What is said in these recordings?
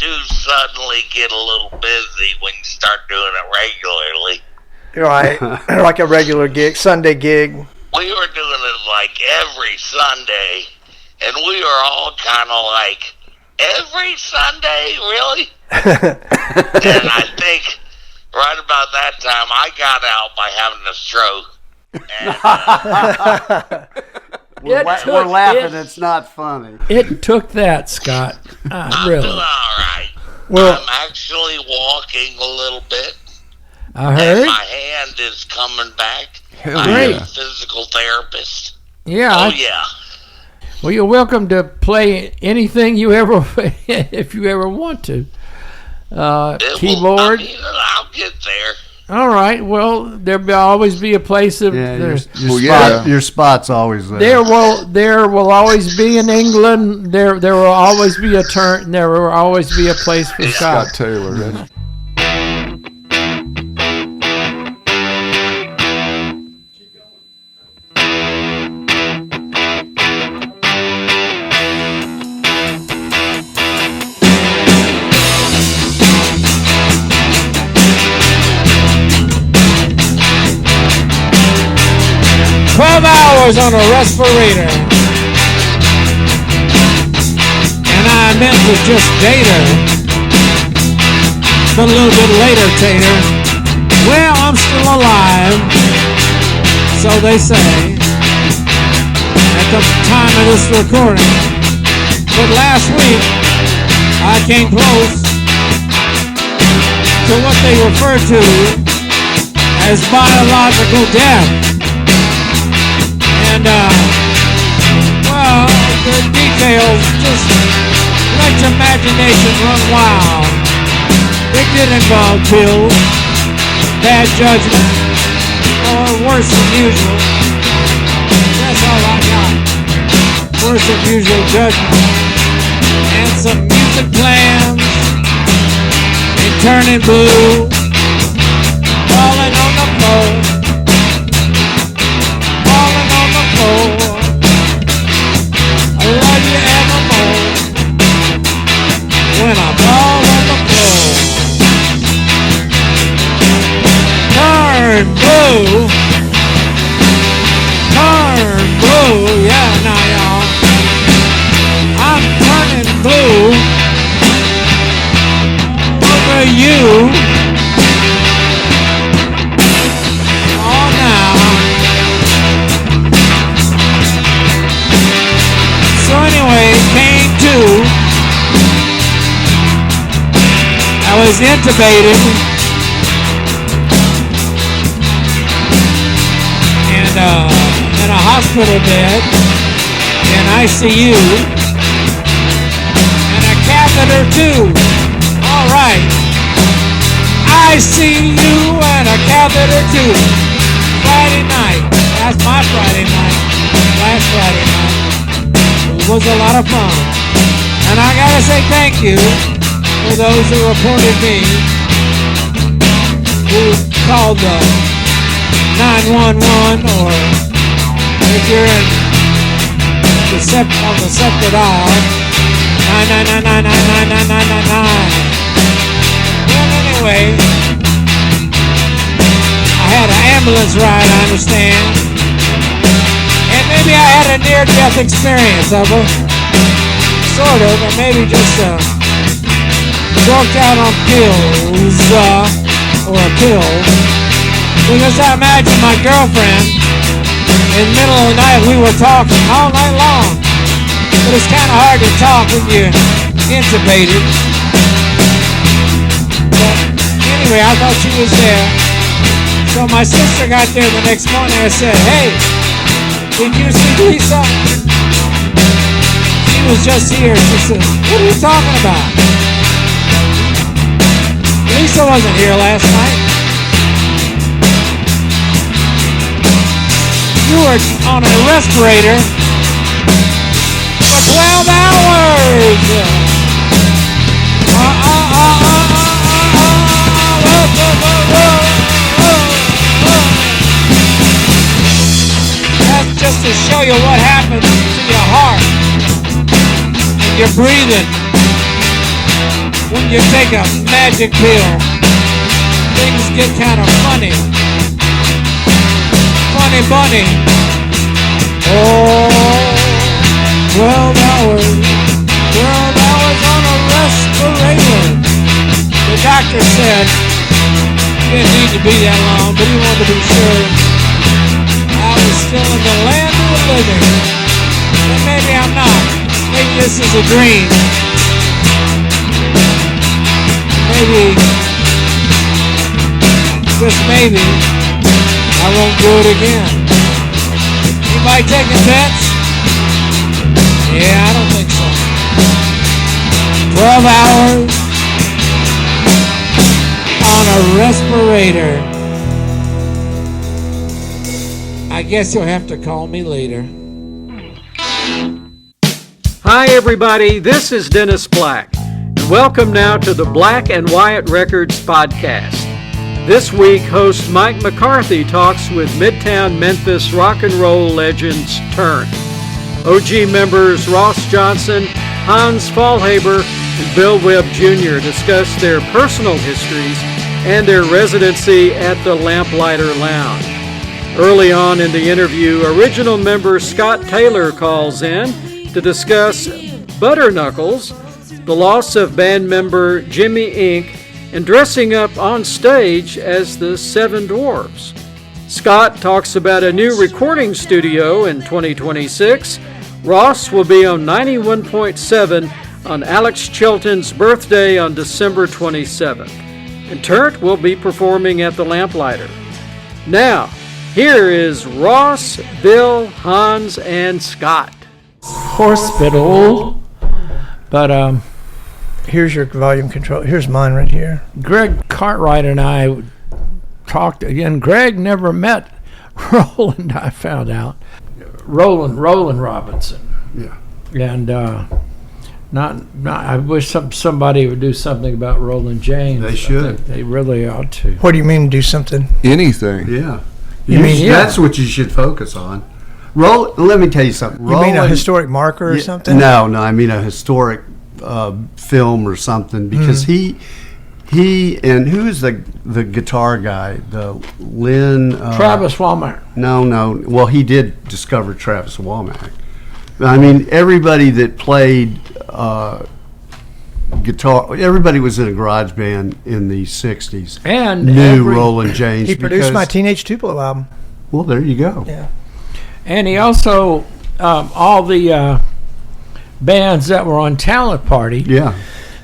do suddenly get a little busy when you start doing it regularly. Right, like a regular gig, Sunday gig. We were doing it like every Sunday, and we were all kind of like, every Sunday, really? And I think right about that time, I got out by having a stroke. And, we're laughing. It's not funny. It took that, Scott. I'm Really. doing all right. Well, I'm actually walking a little bit. I heard. And my hand is coming back. I'm Great. a physical therapist. Yeah. Oh, yeah. Well, you're welcome to play anything you ever, if you ever want to. Keyboard. I'll get there. All right. Well, there'll always be a place of. Your spot's always there. There will always be in England. There will always be a turn. There will always be a place for Scott. Scott Taylor. That's 12 hours on a respirator. And I meant to just date her. But a little bit later, Tater. Well, I'm still alive. So they say. At the time of this recording. But last week, I came close to what they refer to as biological death. And, well, the details just let your imagination run wild. It did involve pills, bad judgment, or worse than usual. That's all I got. Worse than usual judgment. And some music plans, and turning blue, falling on the floor. I love you evermore when I'm all on the floor. Turn blue, yeah, now y'all. I'm turning blue over you. Oh, now. So anyway, came to, I was intubated, and in a hospital bed, in ICU, and a catheter too. All right, ICU and a catheter too. Friday night, that's my Friday night, last Friday night. It was a lot of fun. And I gotta say thank you for those who reported me, who called the 911, or if you're in on the separate aisle, 999999999. Well, anyway, I had an ambulance ride, I understand. And maybe I had a near-death experience of it. Sort of, or maybe just choked out on pills, or a pill. Because I imagine my girlfriend, in the middle of the night, we were talking all night long. But it's kind of hard to talk when you're intubated. But anyway, I thought she was there. So my sister got there the next morning and said, hey, did you see Lisa? She was just here. She said, what are you talking about? Lisa wasn't here last night. You were on a respirator for 12 hours. That's just to show you what happens to your heart and your breathing. when you take a magic pill, things get kind of funny. Funny bunny. Oh, 12 hours. 12 hours on a respirator. The doctor said it didn't need to be that long, but he wanted to be sure I was still in the land of the living. But maybe I'm not. Maybe this is a dream. Maybe, just maybe, I won't do it again. Anybody taking bets? Yeah, I don't think so. 12 hours on a respirator. I guess you'll have to call me later. Hi everybody, this is Dennis Black, and welcome now to the Black and Wyatt Records podcast. This week, host Mike McCarthy talks with Midtown Memphis rock and roll legends Turnt. OG members Ross Johnson, Hans Faulhaber, and Bill Webb Jr. discuss their personal histories and their residency at the Lamplighter Lounge. Early on in the interview, original member Scott Taylor calls in to discuss Butterknuckles, the loss of band member Jimmy Enck, and dressing up on stage as the Seven Dwarves. Scott talks about a new recording studio in 2026. Ross will be on 91.7 on Alex Chilton's birthday on December 27th. And Turnt will be performing at the Lamplighter. Now, here is Ross, Bill, Hans, and Scott. Hospital. But Here's your volume control. Here's mine right here. Greg Cartwright and I talked again. Greg never met Roland, I found out. Roland Robinson. Yeah. And not I wish somebody would do something about Roland James. They should. I think they really ought to. What do you mean do something? Anything. Yeah. You mean- That's what you should focus on. Let me tell you something. You mean a historic marker or something? No, I mean a historic film or something, because he and who is the guitar guy? The Lynn Travis Walmart. No. Well, he did discover Travis Walmart. I mean, everybody that played guitar, everybody was in a garage band in the '60s And knew Roland James. He produced my Teenage Tupelo album. Well, there you go. Yeah. And he also, all the bands that were on Talent Party Yeah.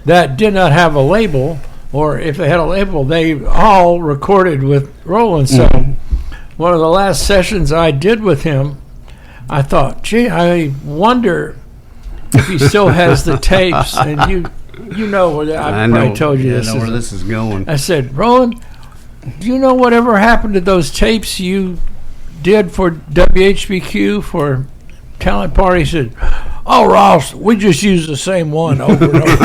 that did not have a label, or if they had a label, they all recorded with Roland. So one of the last sessions I did with him, I thought, gee, I wonder if he still has the tapes. And you know where that, I probably told you this. I know where this is going. I said, Roland, do you know whatever happened to those tapes you did for WHBQ for Talent Party? He said, oh, Ross, we just used the same one over and over.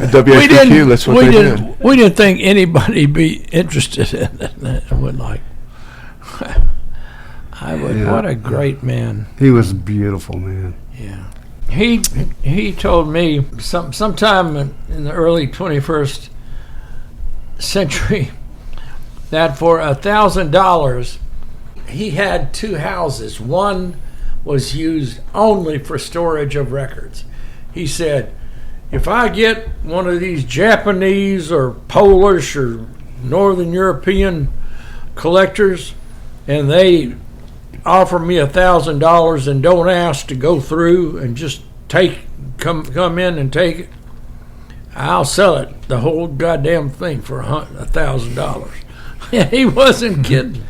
WHBQ, that's what they did. We didn't think anybody'd be interested in it. I would like, what a great man. He was a beautiful man. Yeah. He told me sometime in the early 21st century that for $1,000 he had two houses. One was used only for storage of records. He said, if I get one of these Japanese or Polish or Northern European collectors and they offer me $1,000 and don't ask to go through and just come in and take it, I'll sell it, the whole goddamn thing, for $1,000. He wasn't kidding.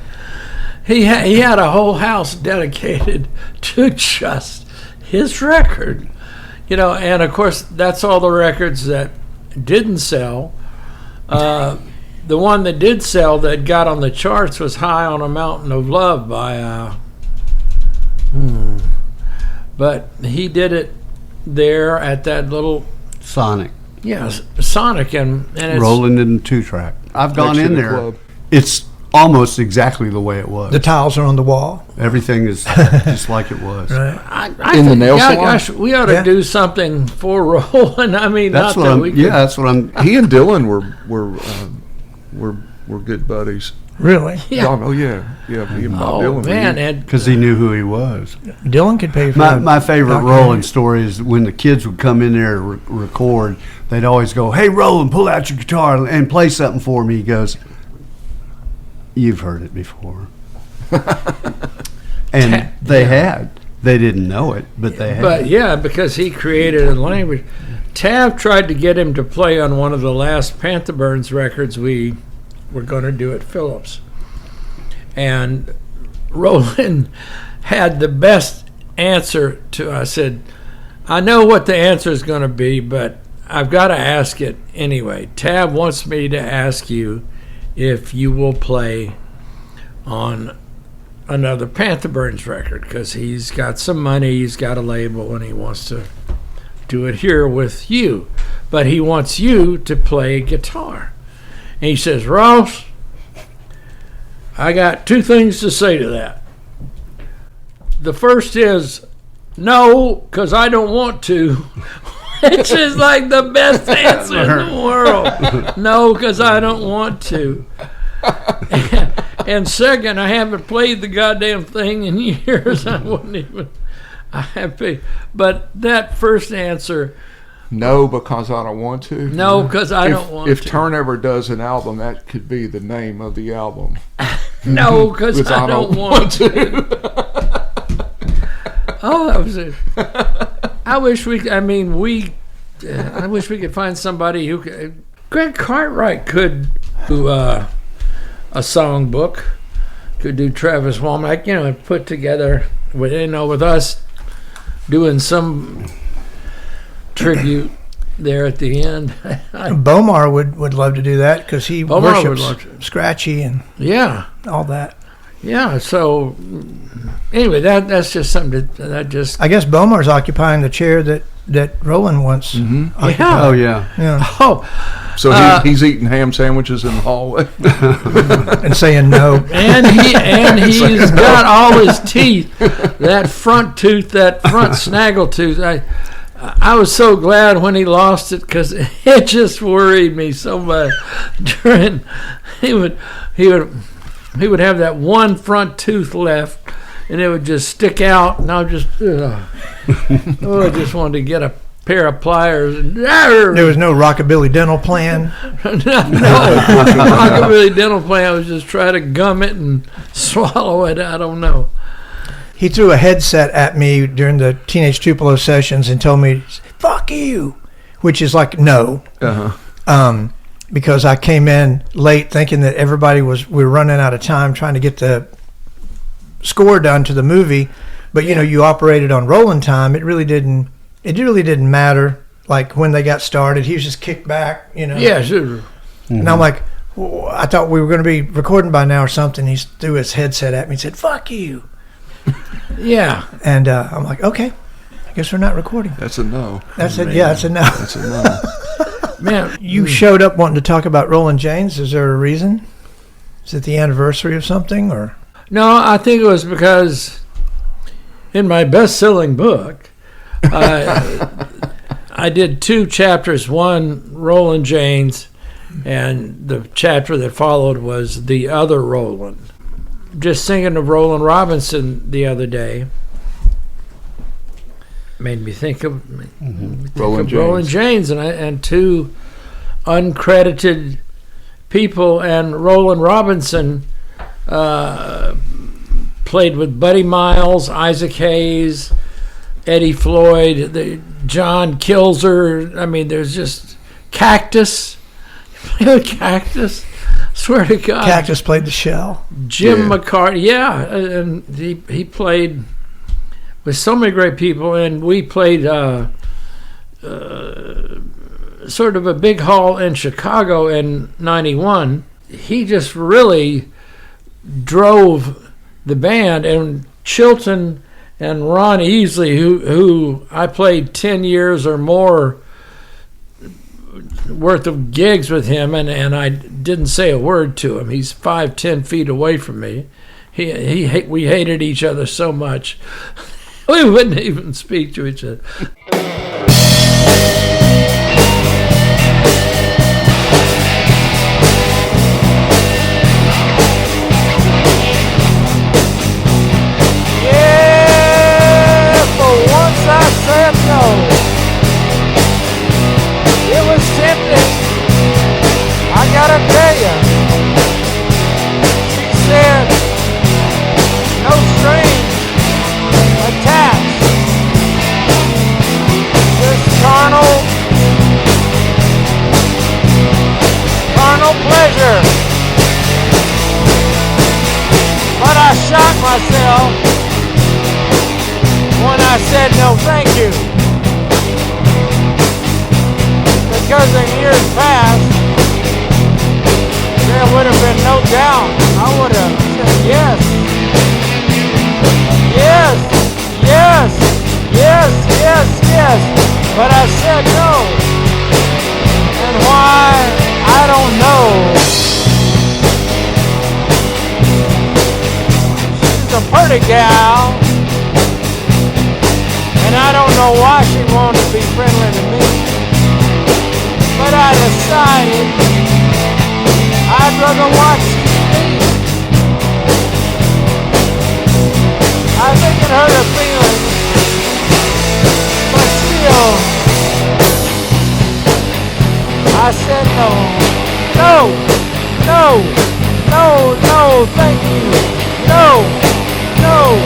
He had a whole house dedicated to just his record, and of course that's all the records that didn't sell. The one that did sell that got on the charts was High on a Mountain of Love by but he did it there at that little Sonic. Sonic, and it's Rolling in 2-track. I've gone in there. Club. It's almost exactly the way it was. The tiles are on the wall. Everything is just like it was. Right. I In the think, nail salon? gosh, we ought to do something for Roland. I mean, That's not what that we I'm. could, Yeah, that's what I'm. He and Dylan were good buddies. Really? Yeah. Oh yeah, me and Bob Oh Dylan. man, and Because he knew who he was. Dylan could pay for My favorite documentary. Roland story is when the kids would come in there to record, they'd always go, "Hey, Roland, pull out your guitar and play something for me." He goes, "You've heard it before." And they had. They didn't know it, but they had. but yeah, because he created a language. Tav tried to get him to play on one of the last Panther Burns records we were going to do at Phillips, and Roland had the best answer to. I said, "I know what the answer is going to be, but I've got to ask it anyway. Tav wants me to ask you if you will play on another Panther Burns record, because he's got some money, he's got a label, and he wants to do it here with you. But he wants you to play guitar." And he says, "Ross, I got two things to say to that. The first is, no, because I don't want to," which is like the best answer in the world. No, because I don't want to. And second, I haven't played the goddamn thing in years. I wouldn't even. I have paid. But that first answer, No, because I don't want to. no, because I don't want If to. Turnt ever does an album, that could be the name of the album. No, because I don't want to. Oh, that was it. I wish we. I mean, I wish we could find somebody who could. Greg Cartwright could do a songbook. Could do Travis Womack. And put together with with us doing some tribute there at the end. Bomar would love to do that because he Bomar would love worships Scratchy and Yeah. all that. Yeah, so anyway, that's just something that just. I guess Bomar's occupying the chair that Roland once occupied. Yeah. Oh yeah. Yeah. Oh, So he's eating ham sandwiches in the hallway. And saying no. and he's got all his teeth. That front tooth, that front snaggle tooth. I was so glad when he lost it because it just worried me so much. During he would have that one front tooth left, and it would just stick out, and I just I just wanted to get a pair of pliers. And, There was no Rockabilly dental plan. no, Rockabilly dental plan was just try to gum it and swallow it. I don't know. He threw a headset at me during the Teenage Tupelo sessions and told me, "Fuck you," which is like no. Because I came in late thinking that we were running out of time trying to get the score done to the movie, but you operated on rolling time. It really didn't matter. Like when they got started, he was just kicked back. Yeah, sure. And I'm like, well, I thought we were going to be recording by now or something. He threw his headset at me and said, "Fuck you." Yeah. And I'm like, okay, I guess we're not recording. That's a no. That's it. Yeah, that's a no. That's a no. Man, You showed up wanting to talk about Roland James. Is there a reason? Is it the anniversary of something, or? No, I think it was because in my best-selling book, I did two chapters. One, Roland James, and the chapter that followed was The Other Roland. Just thinking of Roland Robinson the other day made me think of Roland James and two uncredited people. And Roland Robinson played with Buddy Miles, Isaac Hayes, Eddie Floyd, John Kilzer. I mean, there's just Cactus. Cactus. Swear to God. Cactus played the shell. Jim McCarthy. Yeah, and he played with so many great people, and we played sort of a big hall in Chicago in '91. He just really drove the band, and Chilton and Ron Easley, who I played 10 years or more worth of gigs with him, and I didn't say a word to him. He's 5-10 feet away from me. We hated each other so much we wouldn't even speak to each other. Yeah, for once I said no. It was tempting, I gotta tell you. She said, no strings attached. This carnal pleasure. But I shocked myself when I said no thank you. Because in years past, there would have been no doubt. I would have said yes. Yes, yes, yes, yes, yes. But I said no. And why, I don't know. She's a pretty gal. And I don't know why she wanted to be friendly to me. But I decided I'd rather watch TV. I think it hurt her feelings, but still, I said no. No, no, no, no, thank you. No, no,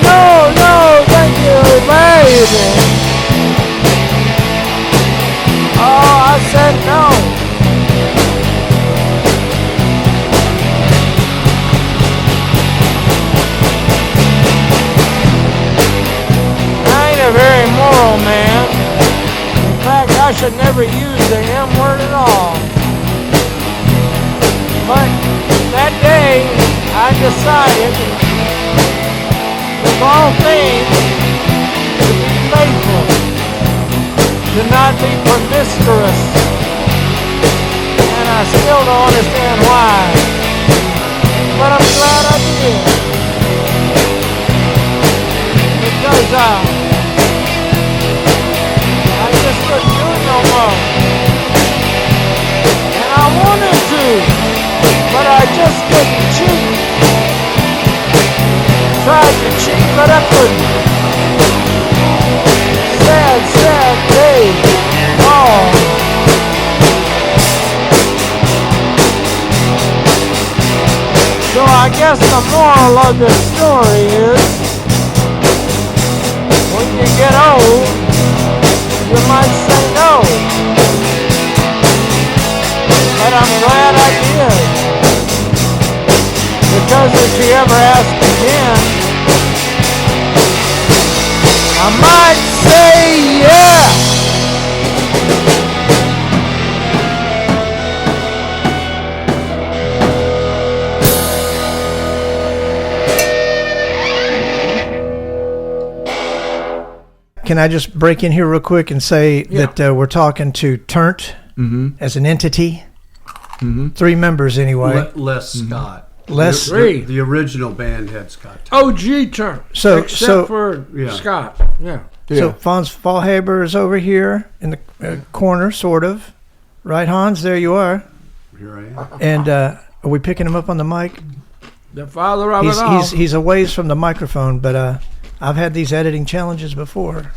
no, no, thank you, baby. Oh, I said no. A very moral man. In fact, I should never use the M word at all. But that day, I decided, with all things, to be faithful, to not be promiscuous. And I still don't understand why. But I'm glad I did. Because I just couldn't do it no more. And I wanted to, but I just couldn't cheat. Tried to cheat, but I couldn't. Sad, sad day. Oh. So I guess the moral of the story is, when you get old, you might say no, but I'm glad I did, because if she ever asked again, I might say yes. Can I just break in here real quick and say that we're talking to Turnt as an entity? 3 members anyway. Les Scott. Les the original band had Scott. OG Turnt. Except for Scott. Yeah. So Hans Faulhaber is over here in the corner, sort of. Right, Hans? There you are. Here I am. And are we picking him up on the mic? The father of it all. He's a ways from the microphone, but I've had these editing challenges before.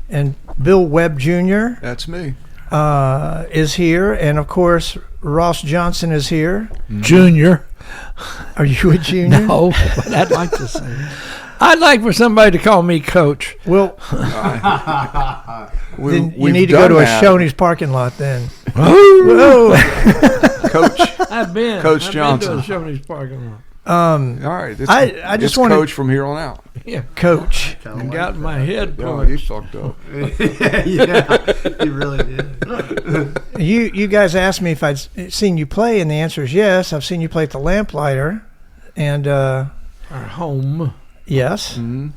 And Bill Webb Jr. That's me. Is here. And, of course, Ross Johnson is here. Junior. Are you a junior? No, but I'd like to say. I'd like for somebody to call me Coach. Well, then you need to go to a Shoney's parking lot then. Whoa. Coach. I've been. Coach Johnson. Been to a Shoney's parking lot. All right. I just want Coach from here on out. Yeah. Coach. I got my head Oh, punched. you fucked up. Yeah, you really did. You guys asked me if I'd seen you play, and the answer is yes. I've seen you play at the Lamplighter, and Our home. yes. And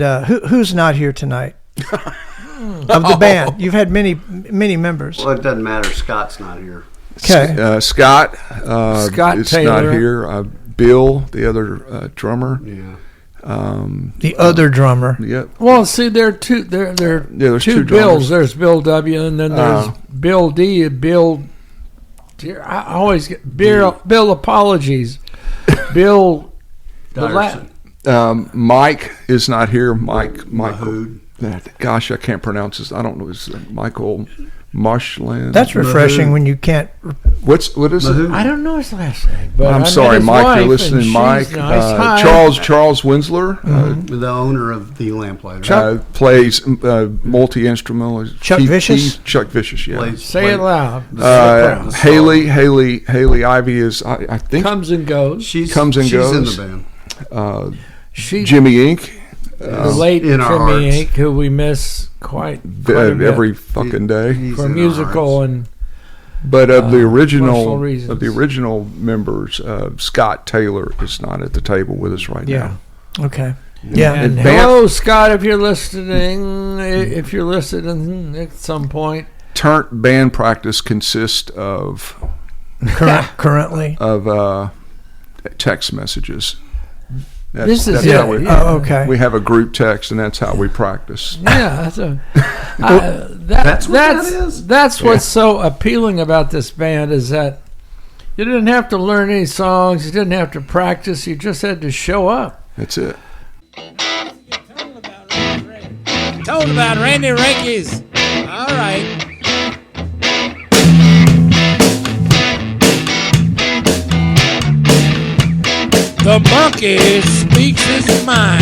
who's not here tonight? of the band? You've had many members. Well, it doesn't matter. Scott's not here. Okay. Scott is Taylor. not here. Bill, the other drummer. Yeah. The other drummer. Yep. Well, see, there are two. there's two two Bills. drummers. There's Bill W. and then there's Bill D. Bill. Dear, I always get Bill. Apologies, Bill. Mike is not here. Michael. Mahood. Gosh, I can't pronounce his. I don't know. It's Michael Marshland. That's refreshing when you can't. what is it? Mahood. I don't know his last name. But I I'm met sorry, his Mike. wife, You're and listening, she's Mike. nice. Hi. Charles Winsler The owner of the Lamplighter. plays multi-instrumental. Chuck Vicious? Chuck Vicious, yeah. Say it loud. Haley Ivy is, I think, Comes and goes. She's Comes and she's goes. in the band. She Jimmy Enck. the late in our Jimmy hearts. Enck, who we miss quite a bit Every fucking day. He's for in our musical hearts. and But of the personal reasons. original members, Scott Taylor is not at the table with us right Yeah. now. Okay. Yeah. And band- hello, Scott, if you're listening. If you're listening at some point, Turnt band practice consists of Currently. text messages. This is how it, we, yeah. Oh, okay. we have a group text, and that's how we practice. yeah, That's what that is? That's what's so appealing about this band is that you didn't have to learn any songs, you didn't have to practice, you just had to show up. That's it. Told about Randy Rankies. All right. The monkey speaks his mind.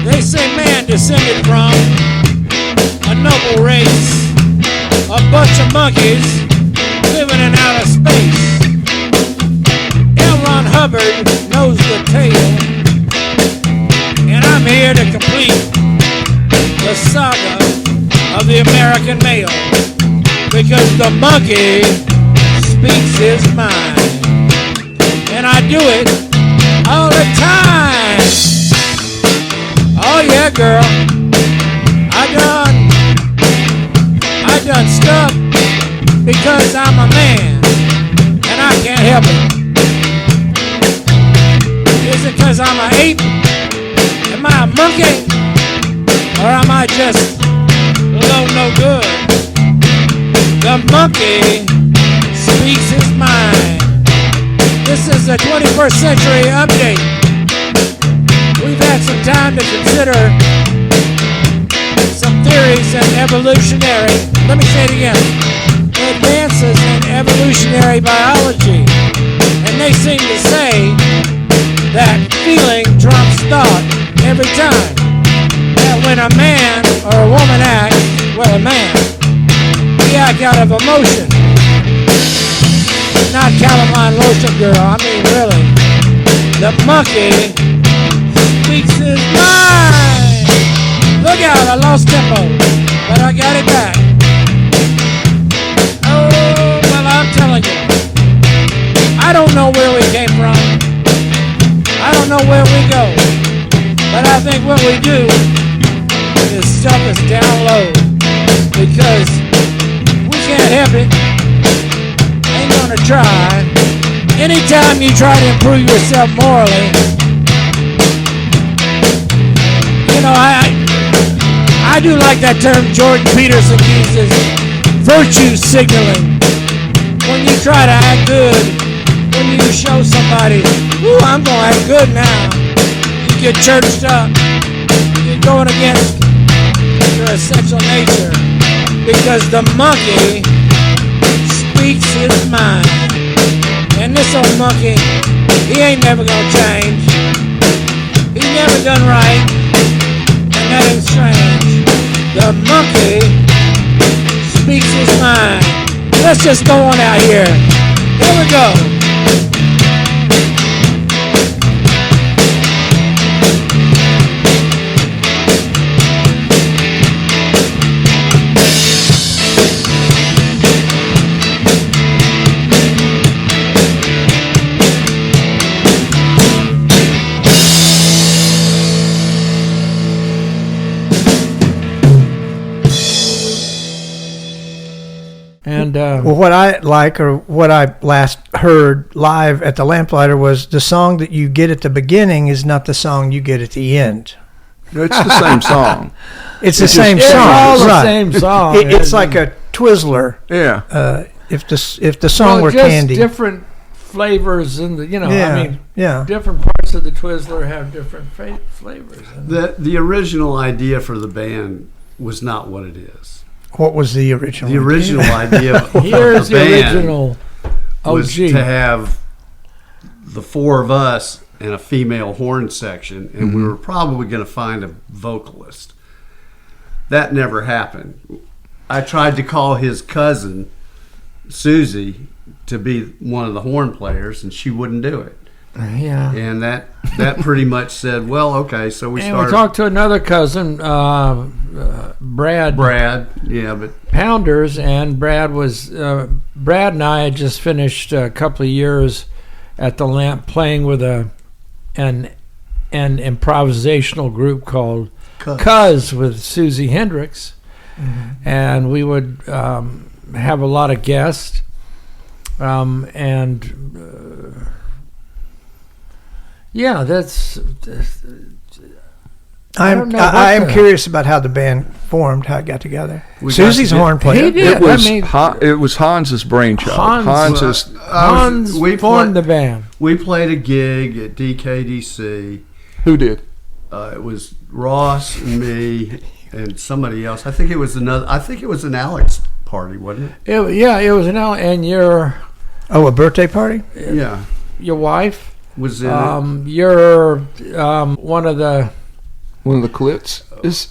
They say man descended from a noble race, a bunch of monkeys living in outer space. L. Ron Hubbard knows the tale, and I'm here to complete the saga of the American male, because the monkey speaks his mind. And I do it all the time. Oh yeah, girl. I done stuff because I'm a man and I can't help it. Is it because I'm an ape? Am I a monkey? Or am I just low no good? The monkey speaks his mind. This is a 21st century update. We've had some time to consider some theories in evolutionary, let me say it again, advances in evolutionary biology. And they seem to say that feeling trumps thought every time. That when a man or a woman acts, well, a man, he acts out of emotion. Not calamine lotion, girl, I mean really. The monkey speaks his mind. Look out, I lost tempo, but I got it back. Oh, well, I'm telling you, I don't know where we came from. I don't know where we go. But I think what we do is stuff us down low, because we can't help it. Ain't gonna try. Anytime you try to improve yourself morally, you know, I do like that term Jordan Peterson uses, virtue signaling. When you try to act good, when you show somebody, ooh, I'm gonna act good now, you get churched up, you're going against your essential nature, because the monkey speaks his mind. And this old monkey, he ain't never gonna change. He never done right, and that ain't strange. The monkey speaks his mind. Let's just go on out here. Here we go. And well, what I like, or what I last heard live at the Lamplighter, was the song that you get at the beginning is not the song you get at the end. It's the same song. It's the same it's song. all the right. same song. It's like a Twizzler. Yeah. If the song were just candy. different flavors in the, Yeah. different parts of the Twizzler have different flavors. The original idea for the band was not what it is. What was the original? The original idea of Here's the the band original was OG. to have the four of us and a female horn section, and we were probably going to find a vocalist. That never happened. I tried to call his cousin, Susie, to be one of the horn players, and she wouldn't do it. Yeah. And that pretty much said, well, okay, so we And started. we talked to another cousin, Brad Yeah, but Pounders, and Brad and I had just finished a couple of years at the Lamp playing with an improvisational group called Cuz with Susie Hendricks, and we would have a lot of guests, yeah, that's. I am curious about how the band formed, how it got together. Susie's a horn player. He did. It was Hans's brainchild. Hans we formed the band. We played a gig at DKDC. Who did? It was Ross and me and somebody else. I think it was an Alex party, wasn't it? It was an and your a birthday party? Yeah. Your wife Was in it. You're one of the clits is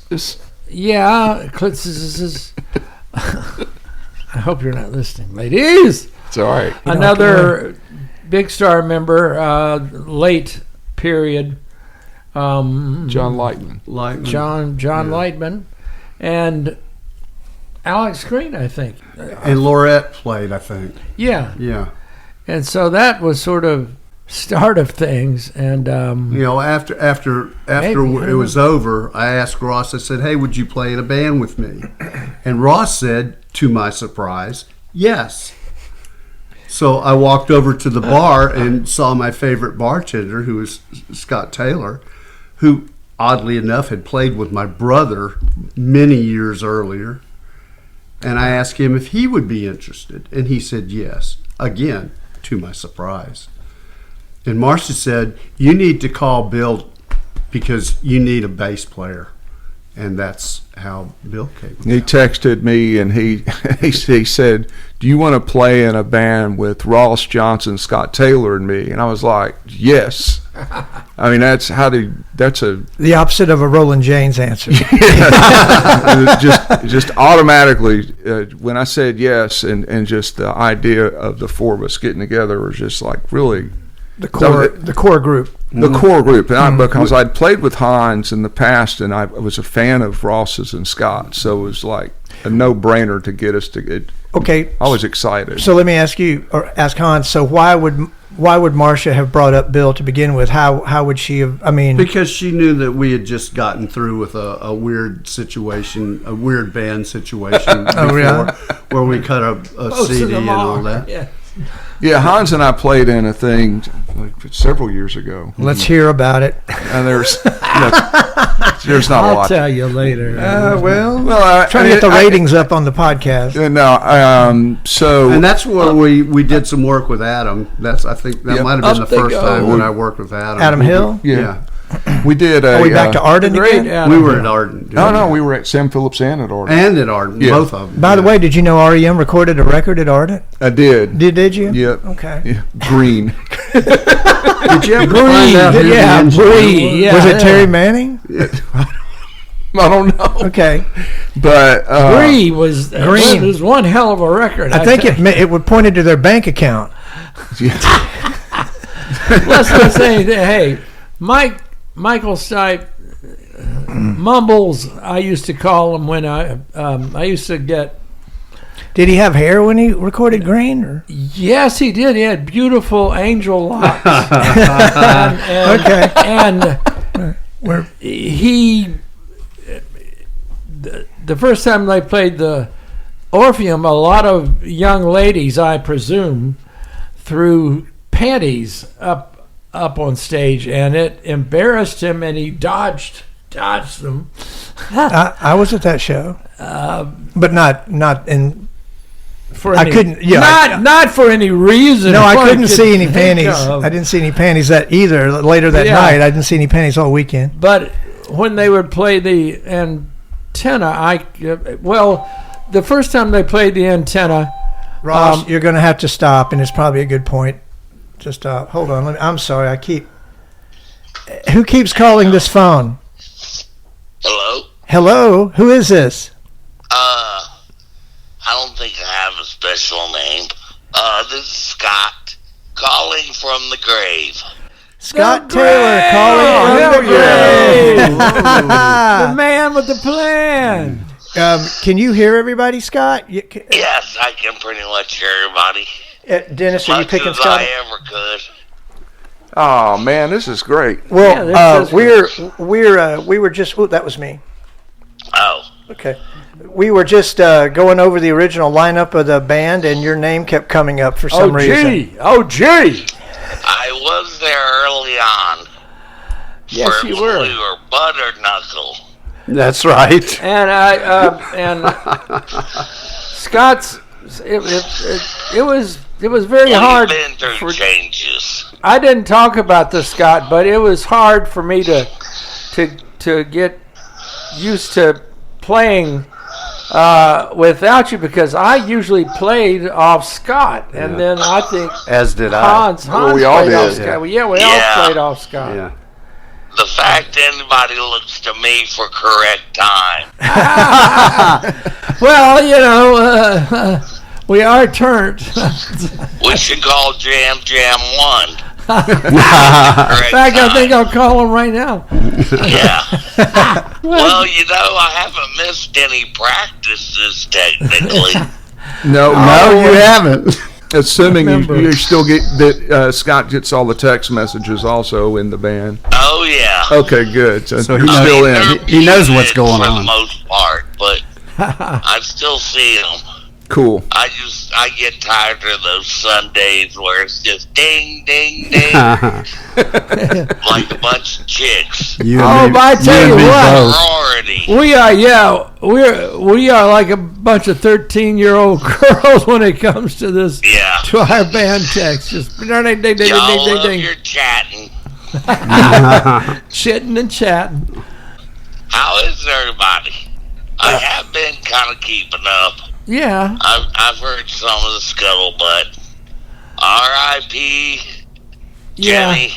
clits is I hope you're not listening, ladies. It's all right. Another Big Star member, late period, John Lightman. John Lightman, and Alex Green, I think, and Laurette played, I think. Yeah, and so that was sort of start of things. And after it was over, I asked Ross. I said, "Hey, would you play in a band with me?" And Ross said, to my surprise, yes. So I walked over to the bar and saw my favorite bartender, who was Scott Taylor, who oddly enough had played with my brother many years earlier. And I asked him if he would be interested, and he said yes. Again, to my surprise. And Marcia said, "You need to call Bill because you need a bass player." And that's how Bill came about. He texted me and he said, "Do you want to play in a band with Ross Johnson, Scott Taylor, and me?" And I was like, "Yes." I mean, that's the opposite of a Roland James answer. just automatically when I said yes, and just the idea of the four of us getting together was just like really the core group. The core group, and because I'd played with Hans in the past, and I was a fan of Ross's and Scott's, so it was like a no-brainer to get us to get. Okay, I was excited. So let me ask you, or ask Hans. So why would Marcia have brought up Bill to begin with? How would she have? I mean, because she knew that we had just gotten through with a weird situation, a weird band situation before, where we cut a CD and all that. Yeah. Yeah, Hans and I played in a thing like several years ago. Let's hear about it. And there's not a lot. I'll tell you later. Trying to get the ratings up on the podcast. So and that's where we did some work with Adam. I think that might have been the first time when I worked with Adam. Adam Hill? Yeah. We did Are we back to Ardent again? We were at Ardent. No, we were at Sam Phillips and at Ardent. And at Ardent, both of them. By the way, did you know REM recorded a record at Ardent? I did. Did you? Yep. Okay. Yeah. Green. Did you ever find out who the engineer was? Yeah. Was it Terry Manning? I don't know. Okay. But Green was one hell of a record. I think it would point to their bank account. Let's not say that. Hey, Michael Stipe, Mumbles, I used to call him when I used to get. Did he have hair when he recorded Green? Or? Yes, he did. He had beautiful angel locks. Okay. And he, the first time they played the Orpheum, a lot of young ladies, I presume, threw panties up on stage, and it embarrassed him, and he dodged them. I was at that show, but not in. For I any, couldn't. Yeah, not for any reason. No, I what couldn't see any think panties. of. I didn't see any panties that either. Later that Yeah. night, I didn't see any panties all weekend. But when they would play the antenna, the first time they played the antenna, Ross, you're going to have to stop, and it's probably a good point to stop. Hold on. I'm sorry. Who keeps calling this phone? Hello? Hello? Who is this? I don't think I have a special name. This is Scott calling from the grave. Scott Taylor calling from the grave. The man with the plan. Can you hear everybody, Scott? Yes, I can pretty much hear everybody. Dennis, are you Much picking as Scott? I ever could. Oh man, this is great. Well, Yeah, this we were just. Oh, that was me. Oh. Okay. We were just going over the original lineup of the band, and your name kept coming up for some reason. Oh, gee. I was there early on. Yes, First you were. We were butter knuckle. That's right. And Scott's. It was very hard. We've been through changes. I didn't talk about this, Scott, but it was hard for me to get used to playing without you, because I usually played off Scott, and then I think As did Hans we all played off did. Scott. We all played off Scott. Yeah. The fact anybody looks to me for correct time. Well, we are turned. We should call Jam 1. In fact, I think I'll call him right now. Yeah. Well, I haven't missed any practices technically. No, You haven't. assuming you still get that Scott gets all the text messages also in the band. Oh yeah. Okay, good. So So he's he knows- still in. They're He knows what's muted going for on. the most part, but I still see them. Cool. I get tired of those Sundays where it's just ding, ding, ding, like a bunch of chicks. You Oh, but I tell you what. Sorority. We are like a bunch of 13-year-old girls when it comes to this. Yeah. To our band text, just ding, ding, ding, ding, Y'all ding, love ding, your chatting. chitting and chatting. How is everybody? I have been kind of keeping up. Yeah. I've heard some of the scuttlebutt. R.I.P. Yeah. Jimmy.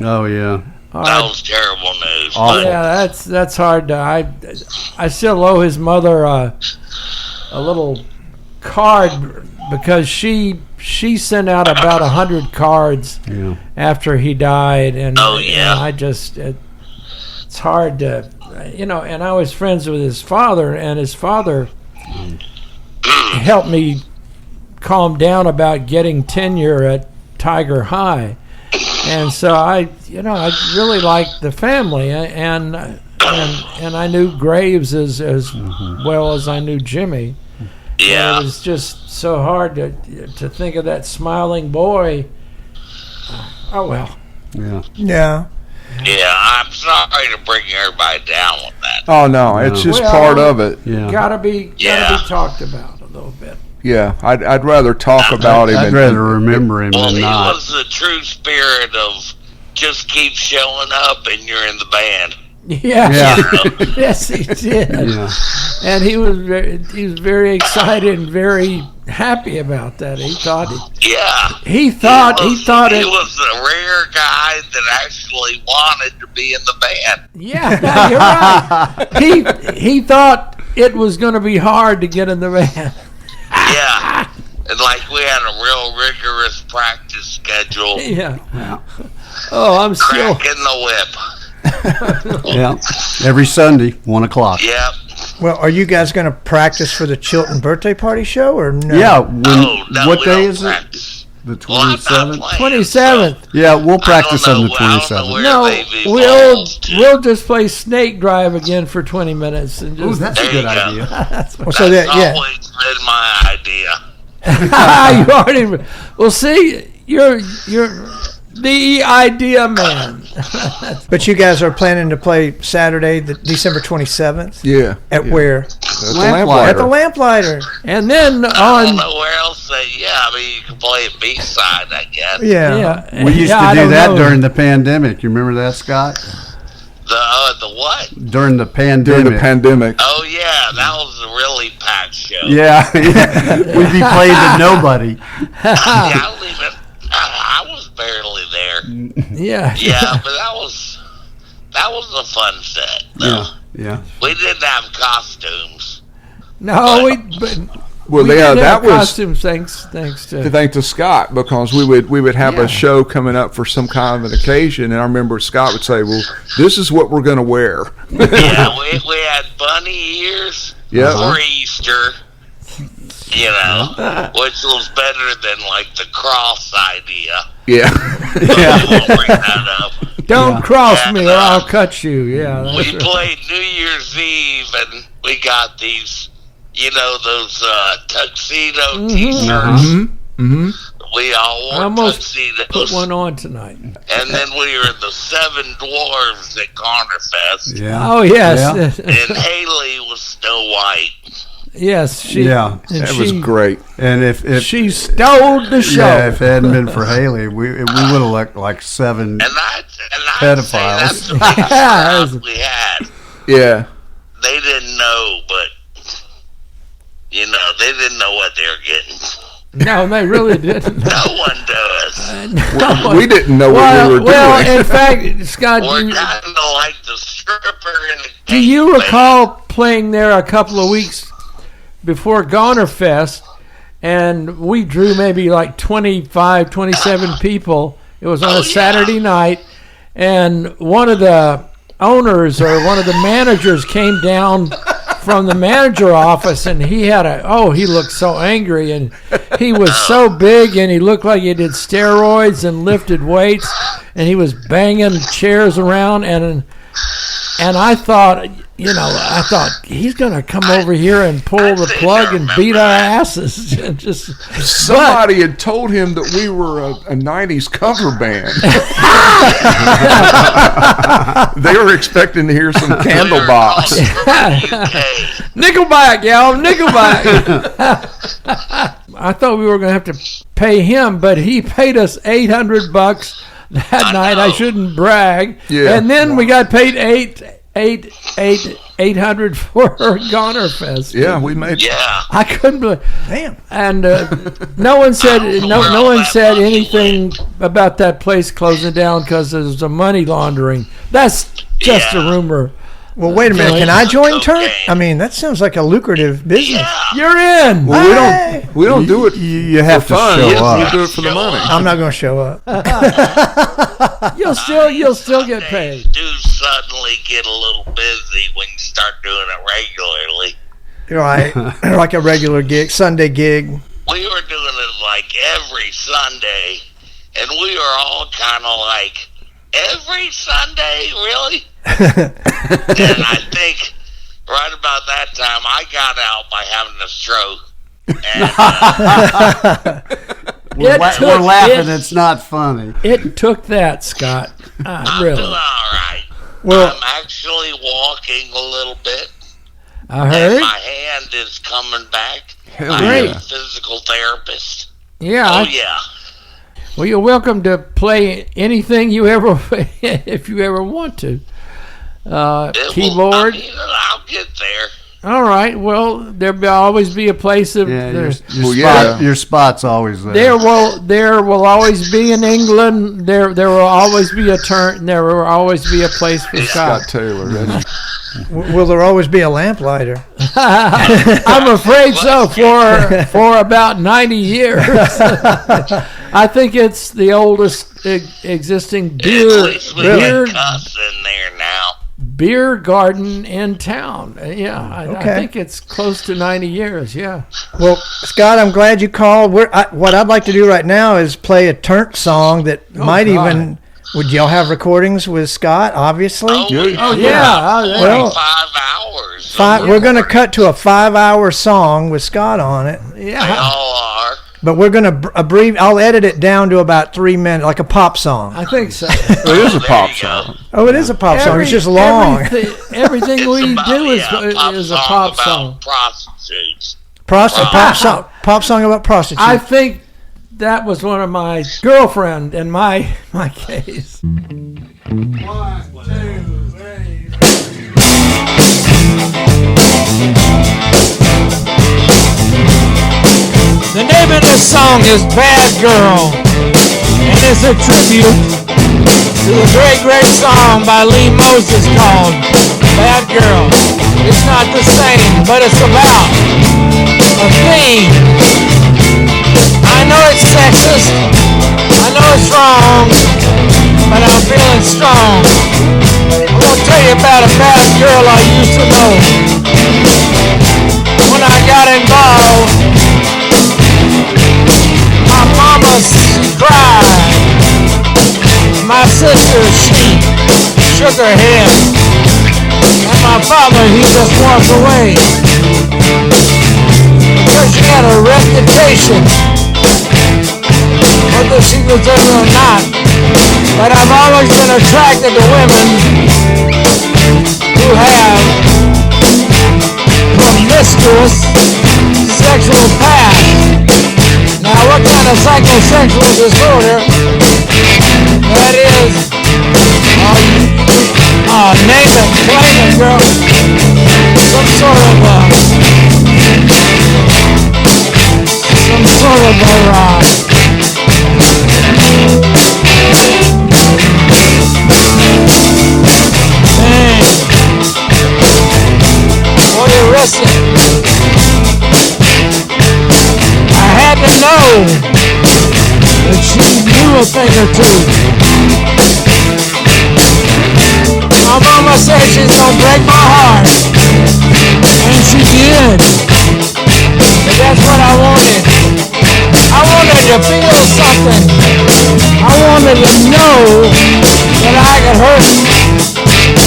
Oh, yeah. That was terrible news. Awful. But Yeah, that's hard to. I still owe his mother a little card, because she sent out about 100 cards Yeah. after he died, and Oh, yeah. and I just it's hard to, and I was friends with his father, and his father helped me calm down about getting tenure at Tiger High. And so I really liked the family, and I knew Graves as well as I knew Jimmy. yeah. And it was just so hard to think of that smiling boy. Oh well. Yeah. Yeah. Yeah, I'm sorry to bring everybody down with that. Oh no, it's just Well, part of it. Yeah. Gotta be Yeah. talked about a little bit. Yeah, I'd rather talk about him. I'd and- rather remember him Well, than he not. was the true spirit of just keep showing up and you're in the band. Yeah. Yeah. Yes, he did. Yeah. And he was very excited and very happy about that. He thought He it was the rare guy that actually wanted to be in the band. Yeah, you're right. He thought it was going to be hard to get in the band. Yeah. And like we had a real rigorous practice schedule. Yeah. Oh, I'm still. Cracking the whip. Yeah. Every Sunday, 1 o'clock. Yep. Well, are you guys going to practice for the Chilton birthday party show or no? Yeah. No, What we day don't is it? practice. The Well, I'm not 27th? playing, 27th. Yeah, we'll practice I on the don't know- I don't know 27th. where No, they've we'll evolved to. we'll just play Snake Drive again for 20 minutes and Ooh, just. that's a There good you go. idea. Well, so That's that yeah. always been my idea. You already. Well, see, you're the idea man. But you guys are planning to play Saturday, the December 27th. Yeah. At yeah. where? At the Lamplighter. At the Lamplighter. And then I don't on. know where else I mean, you can play a B-side, I guess. Yeah. Yeah, We used yeah, I to do don't that know. during the pandemic. You remember that, Scott? The what? During the pandemic. During the pandemic. Oh, yeah, that was a really packed show. Yeah, yeah. We'd be playing to nobody. Yeah, I don't even... I was barely there. Yeah. Yeah, but that was a fun set. Though. Yeah. We didn't have costumes. No, Well, we yeah, didn't that have was costumes. Thanks to. thanks to Scott, because we would have Yeah. a show coming up for some kind of an occasion, and I remember Scott would say, "Well, this is what we're going to wear." Yeah, we had bunny ears Yeah. for Easter, you know, which was better than like the cross idea. Yeah. But we won't bring that up. Don't cross Yeah, me or I'll cut you. Yeah. That's We right. played New Year's Eve, and we got these, you know, those tuxedo T-shirts. Mm-hmm. We all I wore almost tuxedos. Put one on tonight. And then we were the Seven Dwarves at Garnerfest. Yeah. Oh yes, And Haley was Snow White. yes. She. Yeah. and That was she- great. And if She stole the show. yeah, if it hadn't been for Haley, we would have looked like seven. And I'd say Pedophiles. that's the biggest crowd we had. Yeah. They didn't know, but, you know, they didn't know what they were getting. No, they really didn't. No one does. No. We didn't know what we were doing. Well, in fact, Scott, We're do, kind of like the stripper in the do you cake recall playing there a couple of weeks before Garnerfest, and we drew maybe like 25, 27 people. It was on Oh, a Saturday night, and one of the owners or one of the managers came down from the manager office, and he had he looked so angry, and he was so big, and he looked like he did steroids and lifted weights, and he was banging chairs around, and I thought, he's going to come over here and pull the think plug I and remember beat our that. asses. And just Somebody had told him that we were a 90s cover band. They were expecting to hear some Candlebox. Nickelback, y'all, Nickelback. I thought we were going to have to pay him, but he paid us $800 that night. I shouldn't brag. Yeah. And then we got paid $800 for Garnerfest. Yeah, we made. Yeah. I couldn't believe. Damn. And no one said I don't know where no all one that said money anything about that place closing down because there was a money laundering. That's just Yeah. a rumor. Well, wait a minute. Can I join Turnt? Okay. I mean, that sounds like a lucrative business. Yeah. You're in. Well, we don't do it. You have for to fun. show We up. do it for the money. I'm not going to show up. You'll still get paid. Sundays do suddenly get a little busy when you start doing it regularly. Right. Like a regular gig, Sunday gig. We were doing it like every Sunday, and we were all kind of like, every Sunday, really? And I think right about that time, I got out by having a stroke. And We're took- laughing. it- It's not funny. It took that, Scott. I'm Really. doing all right. Well, I'm actually walking a little bit, I and heard. my hand is coming back. Hell I'm yeah. a physical therapist. Yeah. Oh, yeah. Well, you're welcome to play anything you ever, if you ever want to. Keyboard. I'll get there. All right. Well, there'll always be a place of. Yeah, Well, yeah. your spot's always there. There will always be in England. There will always be a Turnt. There will always be a place for Scott Scott. Taylor. That's, will there always be a lamplighter? I'm afraid so. For about 90 years, I think it's the oldest existing At beer least we can beer cuss in there now. beer garden in town. I Okay. think it's close to 90 years. Yeah. Well, Scott, I'm glad you called. What I'd like to do right now is play a Turnt song that might God. even. Would y'all have recordings with Scott? Obviously. Oh, Yeah. Well, 5 hours. We're going to cut to a 5-hour song with Scott on it, They all are. but we're going to I'll edit it down to about 3 minutes, like a pop song. I think so. It is a there pop you go. song. Oh, it is a pop song. It's just long. Everything we It's about- do yeah, is a pop about song. prostitutes. Pop song about prostitutes. I think that was one of my girlfriend in my case. The name of this song is Bad Girl, and it's a tribute to a great song by Lee Moses called Bad Girl. It's not the same, but it's about a theme. I know it's sexist, I know it's wrong, but I'm feeling strong. I'm gonna tell you about a bad girl I used to know. When I got involved, my mama, she cried. My sister, she shook her head. And my father, he just walked away. Because she had a reputation, whether she was in or not. But I've always been attracted to women who have promiscuous sexual past. Now, what kind of psychosexual disorder that is? Name it, claim it, girl. Some sort of dang. Boy, you're wrestling. I had to know that she knew a thing or two. My mama said she's gonna break my heart, and she did. But that's what I wanted. I wanted to feel something. I wanted to know that I could hurt.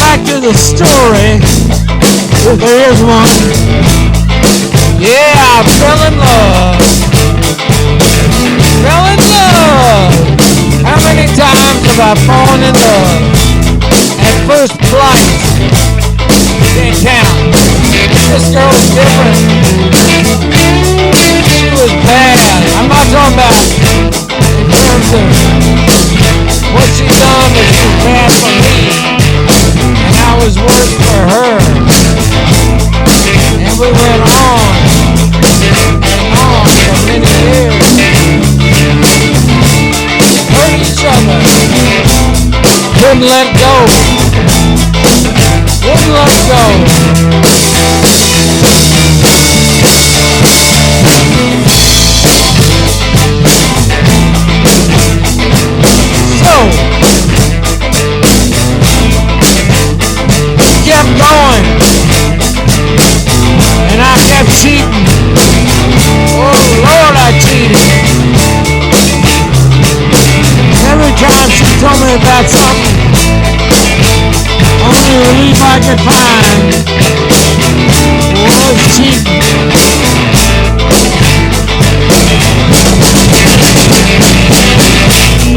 And girl, the story, if there is one. Yeah, I fell in love. Fell in love. How many times have I fallen in love? At first flight, can't count. This girl is different. She was bad. I'm not talking about in terms of what she done, but she was bad for me. I was worse for her, and we went on and on for many years. Hurt each other, couldn't let go, wouldn't let go. So kept going, and I kept cheating. Oh Lord, I cheated. Every time she told me about something, only relief I could find was cheating.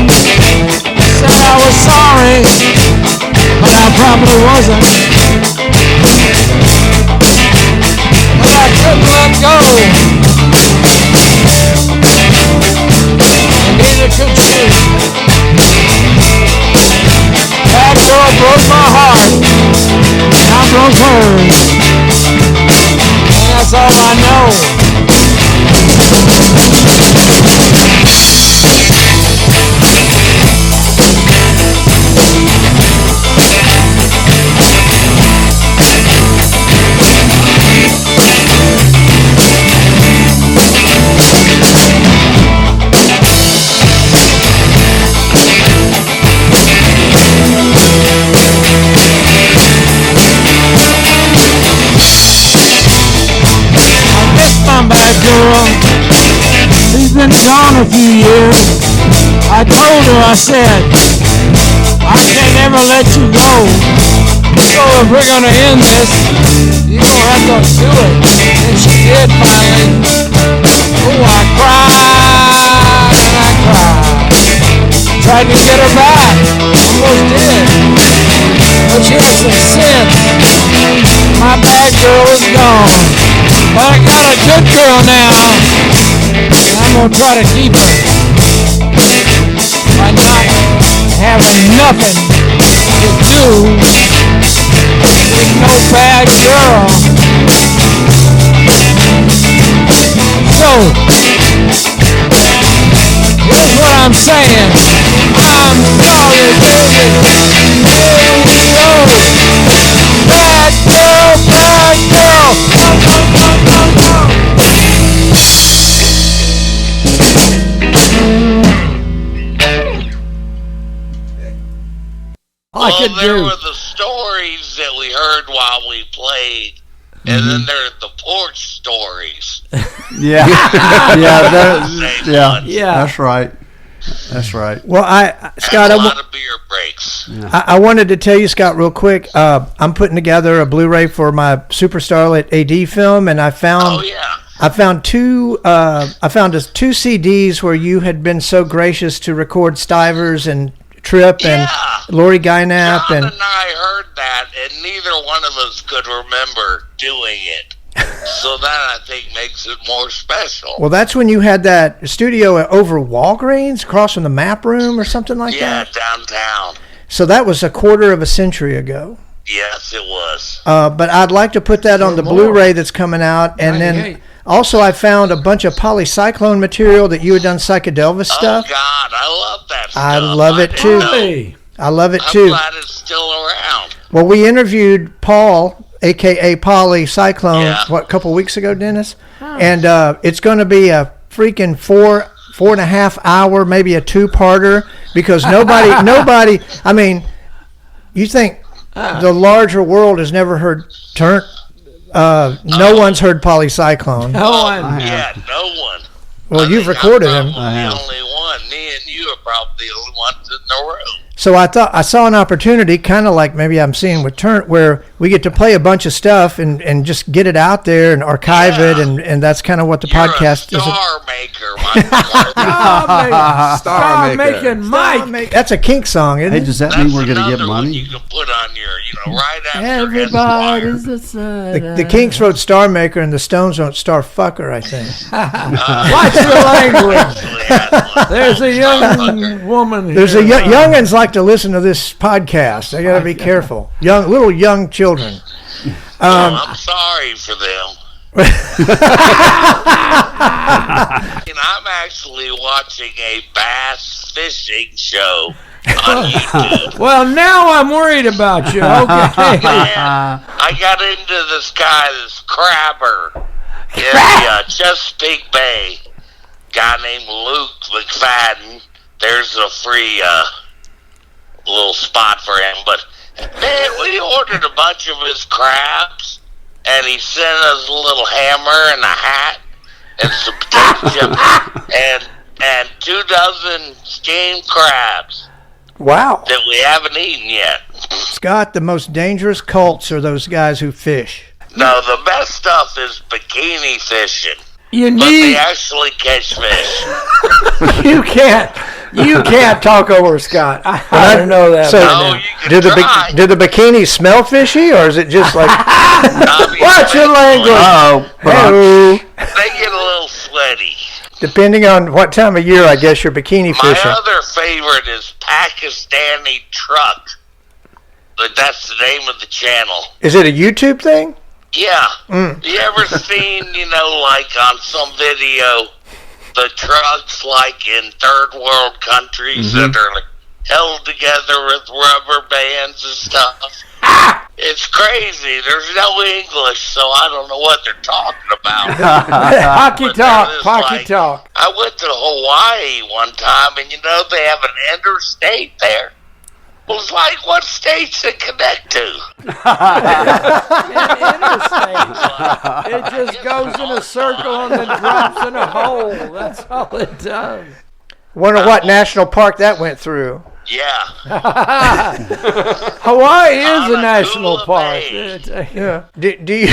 Said I was sorry, but I probably wasn't. But I couldn't let go, and neither could she. Bad That's all I know. Bad girl, she's been gone a few years. I told her, I said, I can't ever let you go. So if we're gonna end this, you don't have to do it. And she did finally. Oh, I cried and I cried. Tried to get her back, almost did. But she has some sense. My bad girl is gone. But I got a good girl now, and I'm gonna try to keep her by not having nothing to do with no bad girl. So, here's what I'm saying. I'm sorry, baby. Hey, yo. Bad girl, bad girl. Well, there were the stories that we heard while we played, and then there's the porch stories. Yeah, that's right. That's right. Well, Scott, a lot of beer breaks. I wanted to tell you, Scott, real quick. I'm putting together a Blu-ray for my Super Starlet AD film, and I found two CDs where you had been so gracious to record Stivers and Tripp and Lori Guynap. John and I heard that, and neither one of us could remember doing it. So that, I think, makes it more special. Well, that's when you had that studio over Walgreens, across from the Map Room or something like that? Yeah, downtown. So that was a quarter of a century ago. Yes, it was. But I'd like to put that on the Blu-ray that's coming out. And then also I found a bunch of polycyclone material that you had done psychedelvis stuff. Oh, God, I love that stuff. I love it, too. I love it, too. I'm glad it's still around. Well, we interviewed Paul, a.k.a. Polycyclone, a couple weeks ago, Dennis? And it's going to be a freaking four and a half hour, maybe a two-parter, because nobody, I mean, you think the larger world has never heard Turnt? No one's heard Polycyclone. No one. Yeah, no one. Well, you've recorded him. I'm the only one. Me and you are probably the only ones in the room. So I thought I saw an opportunity, kind of like maybe I'm seeing with Turnt, where we get to play a bunch of stuff and just get it out there and archive it, and that's kind of what the podcast is. Star maker, Mike McCarthy. Star making Mike. That's a Kink song, isn't it? Hey, does that mean we're going to get money? You can put on your, right after Everybody's a son. The Kinks wrote Star Maker, and the Stones wrote Star Fucker, I think. Watch your language. There's a young woman here. There's a youngins like to listen to this podcast. They got to be careful. Little young children. I'm sorry for them. I'm actually watching a bass fishing show on YouTube. Well, now I'm worried about you. Okay. Man, I got into this guy, this crabber in the Chesapeake Bay. Guy named Luke McFadden. There's a free little spot for him. But, man, we ordered a bunch of his crabs, and he sent us a little hammer and a hat and some potato chips and 24 steamed crabs. Wow. That we haven't eaten yet. Scott, the most dangerous cults are those guys who fish. No, the best stuff is bikini fishing. But they actually catch fish. You can't talk over Scott. I don't know that. So, do the bikinis smell fishy, or is it just like? Watch your language. They get a little sweaty. Depending on what time of year, I guess you're bikini fishing. My other favorite is Pakistani Truck. But that's the name of the channel. Is it a YouTube thing? Yeah. You ever seen, like on some video, the trucks like in third world countries that are like, held together with rubber bands and stuff? It's crazy. There's no English, so I don't know what they're talking about. Hockey talk. I went to Hawaii one time, and they have an interstate there. It was like, what states it connect to? It just goes in a circle and then drops in a hole. That's all it does. Wonder what national park that went through. Yeah. Hawaii is a national park. Yeah. Do you?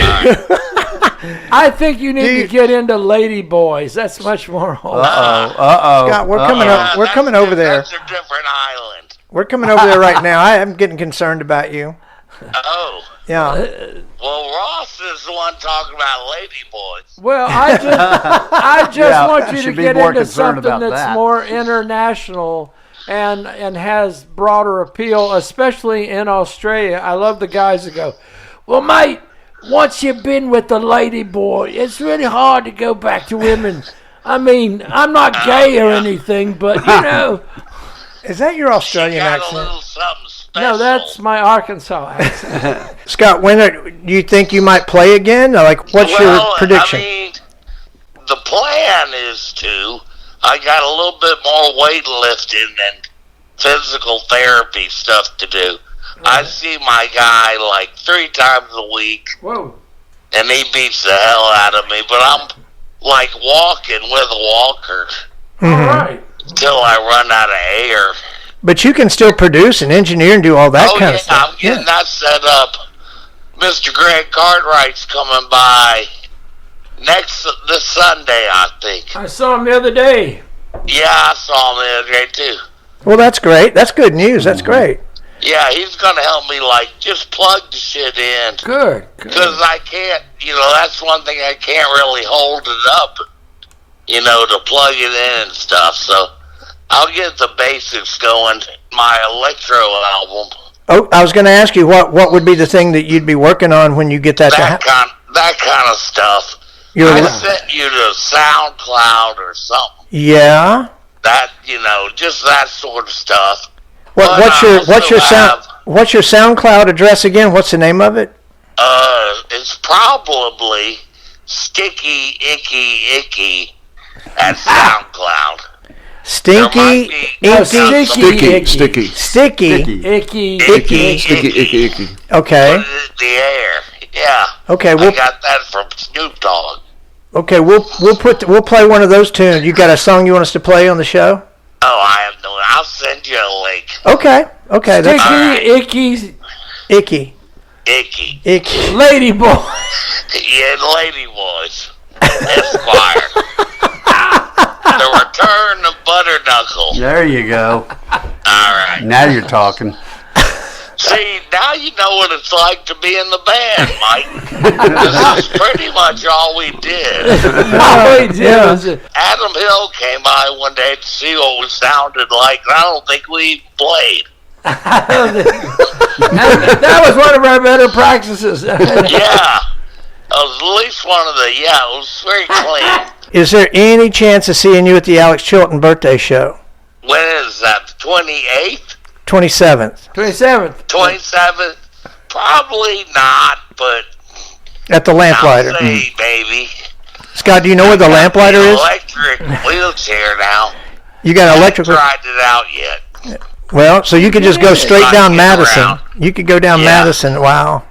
I think you need to get into Lady Boys. That's much more wholesome. Scott, we're coming over there. That's a different island. We're coming over there right now. I'm getting concerned about you. Oh. Yeah. Well, Ross is the one talking about Lady Boys. Well, I just want you to get into something that's more international and has broader appeal, especially in Australia. I love the guys that go, well, mate, once you've been with the lady boy, it's really hard to go back to women. I mean, I'm not gay or anything, but, Is that your Australian got accent? a little something special. No, that's my Arkansas accent. Scott, do you think you might play again? Like, what's your prediction? I mean, the plan is I got a little bit more weightlifting and physical therapy stuff to do. I see my guy like 3 times a week. Whoa. And he beats the hell out of me, but I'm like walking with a walker. All right. Till I run out of air. But you can still produce and engineer and do all that kind of stuff. I'm getting that set up. Mr. Greg Cartwright's coming by this Sunday, I think. I saw him the other day. Yeah, I saw him the other day, too. Well, that's great. That's good news. That's great. Yeah, he's going to help me, just plug the shit in. Good. Because I can't, that's one thing I can't really hold it up, to plug it in and stuff. So I'll get the basics going. My electro album. Oh, I was going to ask you what would be the thing that you'd be working on when you get that that kind of stuff. I sent you to SoundCloud or something. Yeah. That just that sort of stuff. What's your SoundCloud address again? What's the name of it? It's probably Sticky Icky at SoundCloud. Sticky, icky. Okay. Put it in the air. Yeah. Okay. I got that from Snoop Dogg. Okay, we'll play one of those tunes. You got a song you want us to play on the show? Oh, I have no. I'll send you a link. Okay. That's Icky. Icky. Lady boy. Yeah, Lady Boys. Esquire. The Return of Butter Knuckle. There you go. All right. Now you're talking. See, now you know what it's like to be in the band, Mike. This is pretty much all we did. Adam Hill came by one day to see what we sounded like, and I don't think we even played. That was one of our better practices. Yeah. It was at least one of it was very clean. Is there any chance of seeing you at the Alex Chilton birthday show? When is that, the 28th? 27th. 27th? Probably not, but... At the Lamplighter. I'll say, baby. Scott, do you know where the Lamplighter is? Electric wheelchair now. You got an electric... I haven't tried it out yet. Well, so you could just go straight down Madison. You could go down Madison. Wow.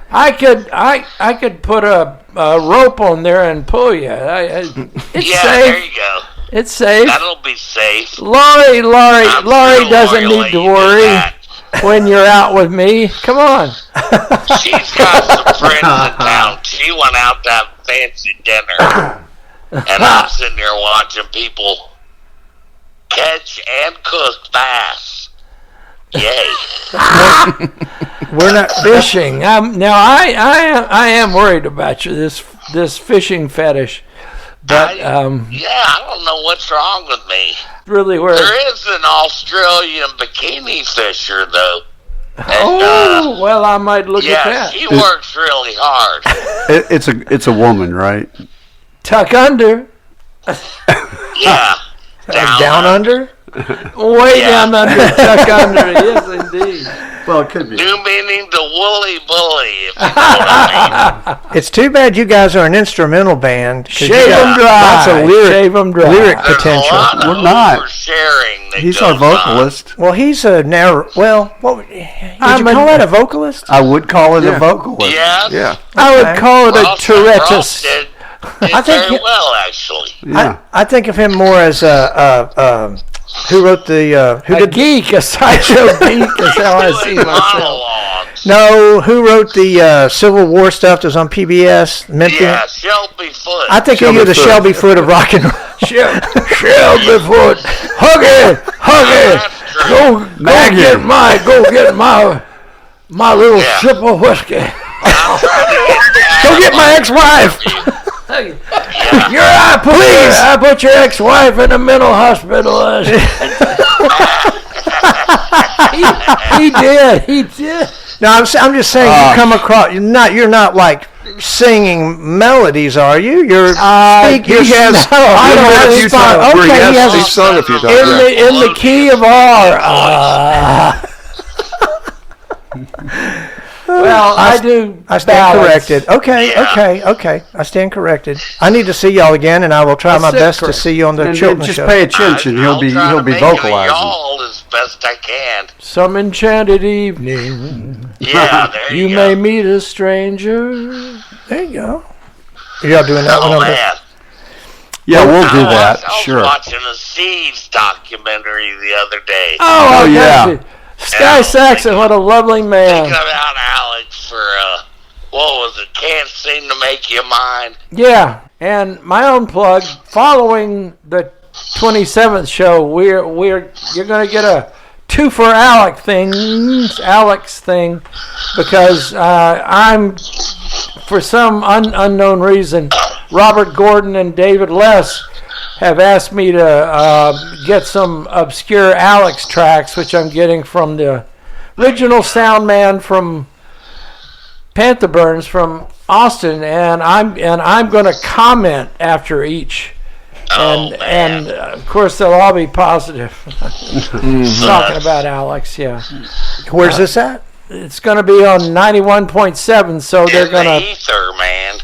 I could put a rope on there and pull you. It's safe. There you go. It's safe. That'll be safe. Laurie doesn't need to worry when you're out with me. Come on. She's got some friends in town. She went out to have fancy dinner. And I'm sitting there watching people catch and cook bass. Yay. We're not fishing. I am worried about you, this fishing fetish. But I don't know what's wrong with me. Really, there is an Australian bikini fisher though. And, well, I might look at yeah, that. she works really hard. It's a woman, right? Tuck under. Yeah. Down under? Way Yeah. down under. Tuck under. Yes, indeed. Well, it could be. New meaning to woolly bully, if you know what I mean. It's too bad you guys are an instrumental band. 'cause you Shave got them dry. Lots of Shave them dry. lyric There's potential. a lot of We're not. oversharing that He's goes our on. vocalist. Well, he's a narrow. Well, what would you I'm call a- that a vocalist? I would call it Yeah. a vocalist. Yes. Yeah. I would Okay. call it a Ross Tourette's. did I think very you- well, actually. Yeah. I think of him more as a who wrote the who A did geek, a sideshow geek is how I see Doing myself. monologues. no who wrote the Civil War stuff that was on PBS. Memphis. Yeah, Shelby Foote. I think Shelby you're the Foote. Shelby Foote of rock and roll. Shelby Foot, Huggy, That's true. go get my little Yeah. sip of whiskey. I'm trying to get that Go get my ex-wife. I put your ex-wife in a mental hospital. He did. No, I'm just saying you come across. You're not like singing melodies, are you? You're speak. You're he has- no, I don't he have has a spot. where he Okay, has- he has a he's sung a few times. in the key of R. Well, I do. I stand ballads. corrected. Okay, Yeah. okay. I stand corrected. I need to see y'all again, and I will try my That's it, best to Chris. see you on the And Chilton just show. pay attention. I'll try He'll to be make it a vocalizing. y'all as best I can. Some enchanted evening, Yeah, there you you may go. meet a stranger. There you go. Y'all doing that one Oh, on the? man. Yeah, we'll do I that. was Sure. watching a Seeds documentary the other day. Oh, yeah. yeah. Sky Saxon, what a lovely Thinking man. about Alex for, what was it, Can't Seem to Make You Mine. Yeah, and my own plug. Following the 27th show, you're going to get a 2 for Alex thing, because I'm, for some unknown reason, Robert Gordon and David Less have asked me to get some obscure Alex tracks, which I'm getting from the original sound man from Panther Burns from Austin, and I'm going to comment after each. Oh, man. And of course they'll all be positive. Talking about Alex, yeah. Where's this at? It's going to be on 91.7, so they're in going the to ether, man.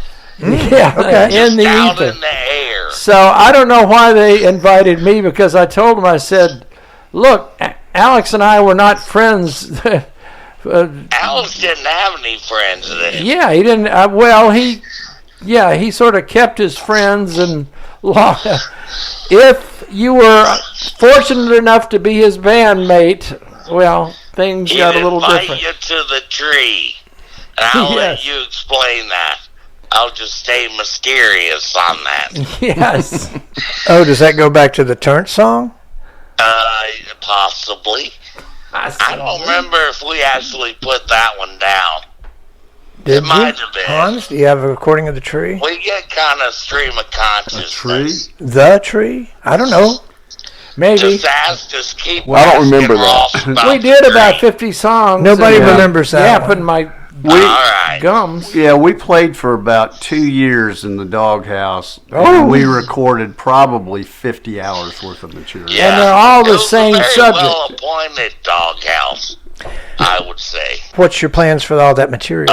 yeah, okay. in the Out ether. in the air. So I don't know why they invited me, because I told them, I said, look, Alex and I were not friends. Alex didn't have any friends then. Yeah, he didn't. He sort of kept his friends, and if you were fortunate enough to be his bandmate, well, things He'd got a little invite different. you to the tree. And I'll let Yes. you explain that. I'll just stay mysterious on that. Yes. Oh, does that go back to the Turnt song? Possibly. I don't remember if we actually put that one down. Did It might you? have been. Hans, do you have a recording of the tree? We get kind of stream of consciousness. The tree? I don't know. Maybe. Just ask, just keep Well, I don't asking remember that. Ross about We the did tree. about 50 songs. Nobody and, remembers that Yeah, one. putting my All right. gums. Yeah, we played for about 2 years in the doghouse. Oh. And we recorded probably 50 hours worth of material. Yeah. And they're all the It was same a very subject. well-appointed doghouse, I would say. What's your plans for all that material?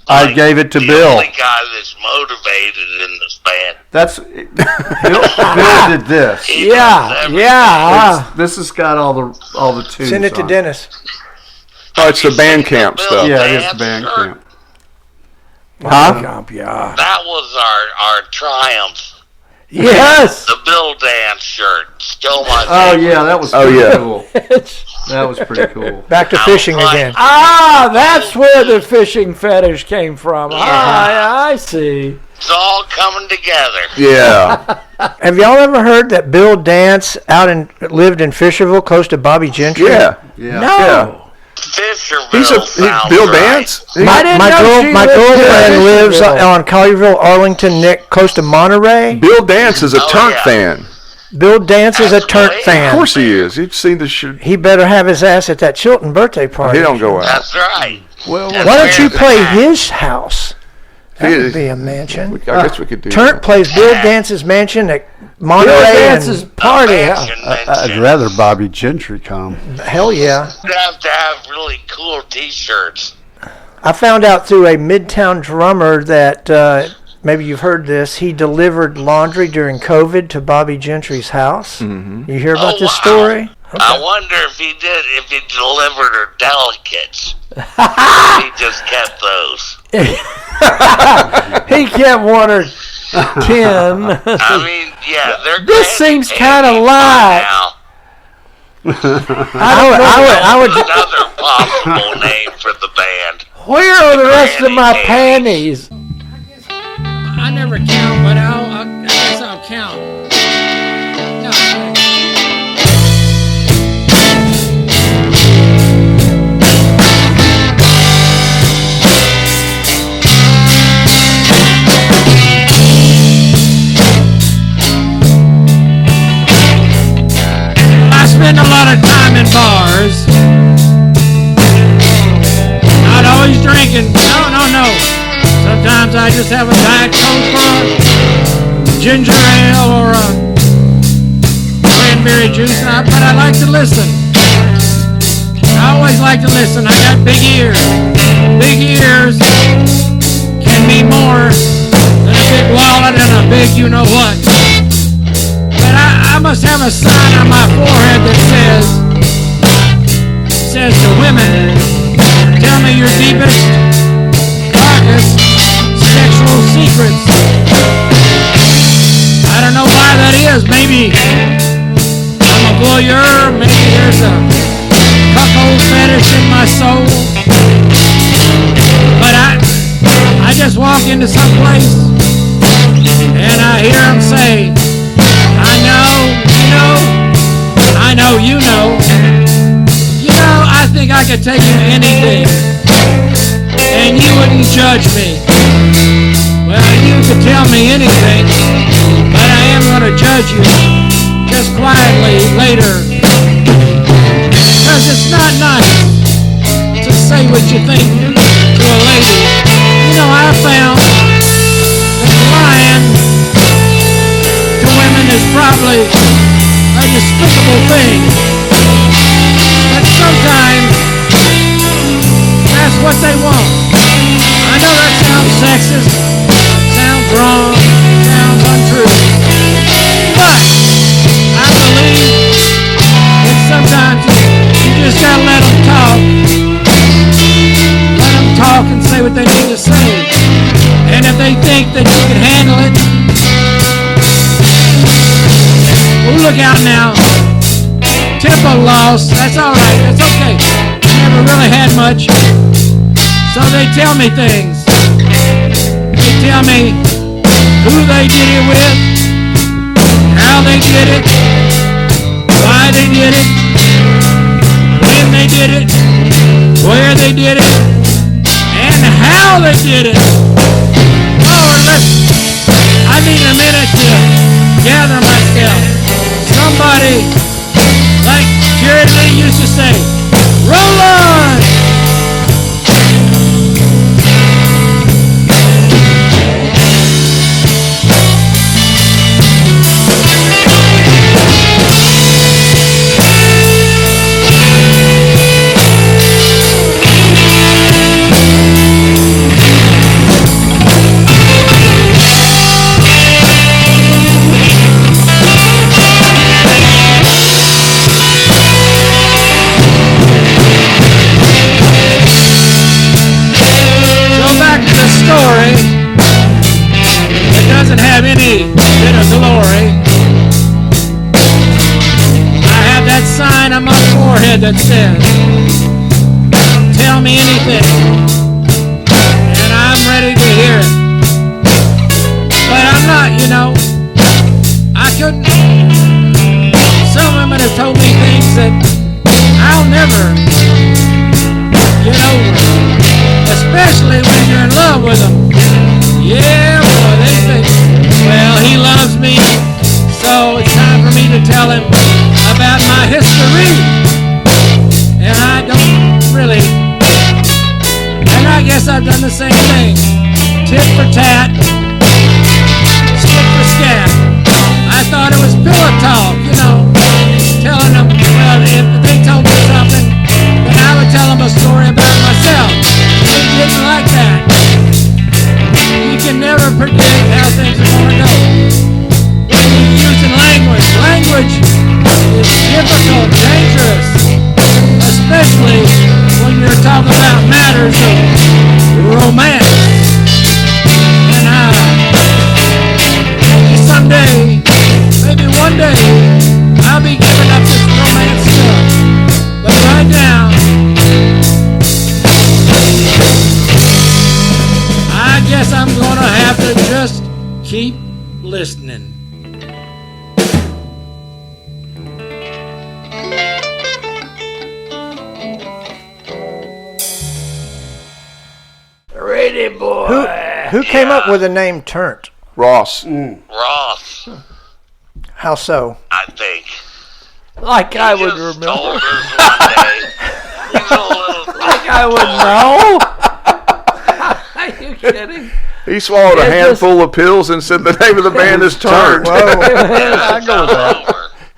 I gave it to the Bill. only guy that's motivated in this band. That's Bill did this. He Yeah, does everything. yeah. This has got all the tunes. Send it to on Dennis. Oh, it's the You seen Bandcamp the stuff. Bill Yeah, it is Dance band shirt? camp. Yeah. That was our triumph. Yes. The Bill Dance shirt. Still my Oh favorite. yeah, that was Oh, pretty yeah. cool. That was pretty cool. Back to fishing again. Ah, that's where the fishing fetish came from. I see. It's all coming together. Yeah. Have y'all ever heard that Bill Dance lived in Fisherville, close to Bobby Gentry? Yeah. Yeah. No. Yeah. Fisherville He's sounds Bill right. Dance? I didn't know she My lived girlfriend in lives Fisherville. on Collierville, Arlington, close to Monterey. Bill Dance is a Oh, Turnt yeah. fan. Bill Dance is a Turnt fan. Of course he is. You've seen the show. He better have his ass at that Chilton birthday party. He don't go out. That's right. Well, why don't you play his house? That would be a mansion. I guess we could do Turnt that. plays Bill Dance's mansion at Monterey. Bill Dance's party. I'd rather Bobby Gentry come. Hell yeah. You have to have really cool T-shirts. I found out through a Midtown drummer that maybe you've heard this. He delivered laundry during COVID to Bobby Gentry's house. Mm-hmm. You hear about this story? Okay. I wonder if he delivered her delicates. He just kept those. He kept one or 10. I mean, yeah, they're This seems kind of light. I would Another possible name for the band. Where are the rest of my Panties. panties? I never count, but I guess I'll count. No, I spend a lot of time in bars. Not always drinking. No. Sometimes I just have a Diet Coke or a ginger ale or a cranberry juice. But I like to listen. I always like to listen. I got big ears. Big ears can mean more than a big wallet and a big you-know-what. But I must have a sign on my forehead that says to women, tell me your deepest, darkest sexual secrets. I don't know why that is. Maybe I'm a voyeur. Maybe there's a cuckold fetish in my soul. But I just walk into some place and I hear them say, I know, you know. I think I could take you to anything, and you wouldn't judge me. Well, you could tell me anything, but I am going to judge you just quietly later. Because it's not nice to say what you think to a lady. I found that lying to women is probably a despicable thing. But sometimes that's what they want. I know that sounds sexist, sounds wrong, sounds untrue. But I believe that sometimes you just gotta let them talk. Let them talk and say what they need to say. And if they think that you can handle it, well, look out now. Tempo lost. That's all right. That's okay. Never really had much. So they tell me things. They tell me who they did it with, how they did it, why they did it, when they did it, where they did it, and how they did it. Oh, and I need a minute to gather myself. Somebody, like Jared Lee used to say, roll on! Story that doesn't have any bit of glory. I have that sign on my forehead that says, tell me anything, and I'm ready to hear it. But I'm not, I couldn't. Some women have told me things that I'll never get over. Especially when you're in love with them. Yeah, boy, they think, well, he loves me, so it's time for me to for tat, stick for scat. I thought it was pillow talk, telling them, well, if they told me something, then I would tell them a story about myself. They didn't like that. You can never predict how things are going to go. When you're using language, language is difficult, dangerous, especially when you're talking about matters of romance. And maybe someday, maybe one day, I'll be giving up this romance stuff. But right now, I guess I'm gonna have to just keep listening. Ready, boy. Who came up with the name Turnt? Ross. Ross, How so? I think. Like I would Just remember. told us one day. He's a little Like I would know. Are you kidding? He swallowed a It's handful of pills and said the name of the band is Turnt. Whoa. I go with that.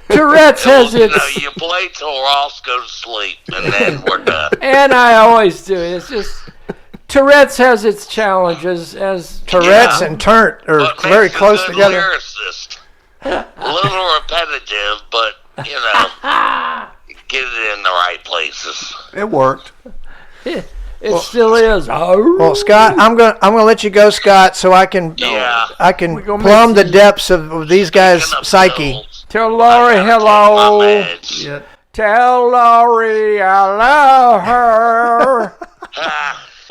Tourette's has You its, you play till Ross goes to sleep, and then we're done. and I always do. It's just Tourette's has its challenges as Tourette's Yeah. and Turnt are What very makes a close good together. Lyricist? A little repetitive, but get it in the right places. It worked. It still is. Well, Scott, I'm gonna let you go, Scott, so I can Yeah. gonna plumb miss the you. depths of these guys' Picking up psyche. pills. Tell Laurie I gotta hello. take my meds. Yeah. Tell Laurie I love her.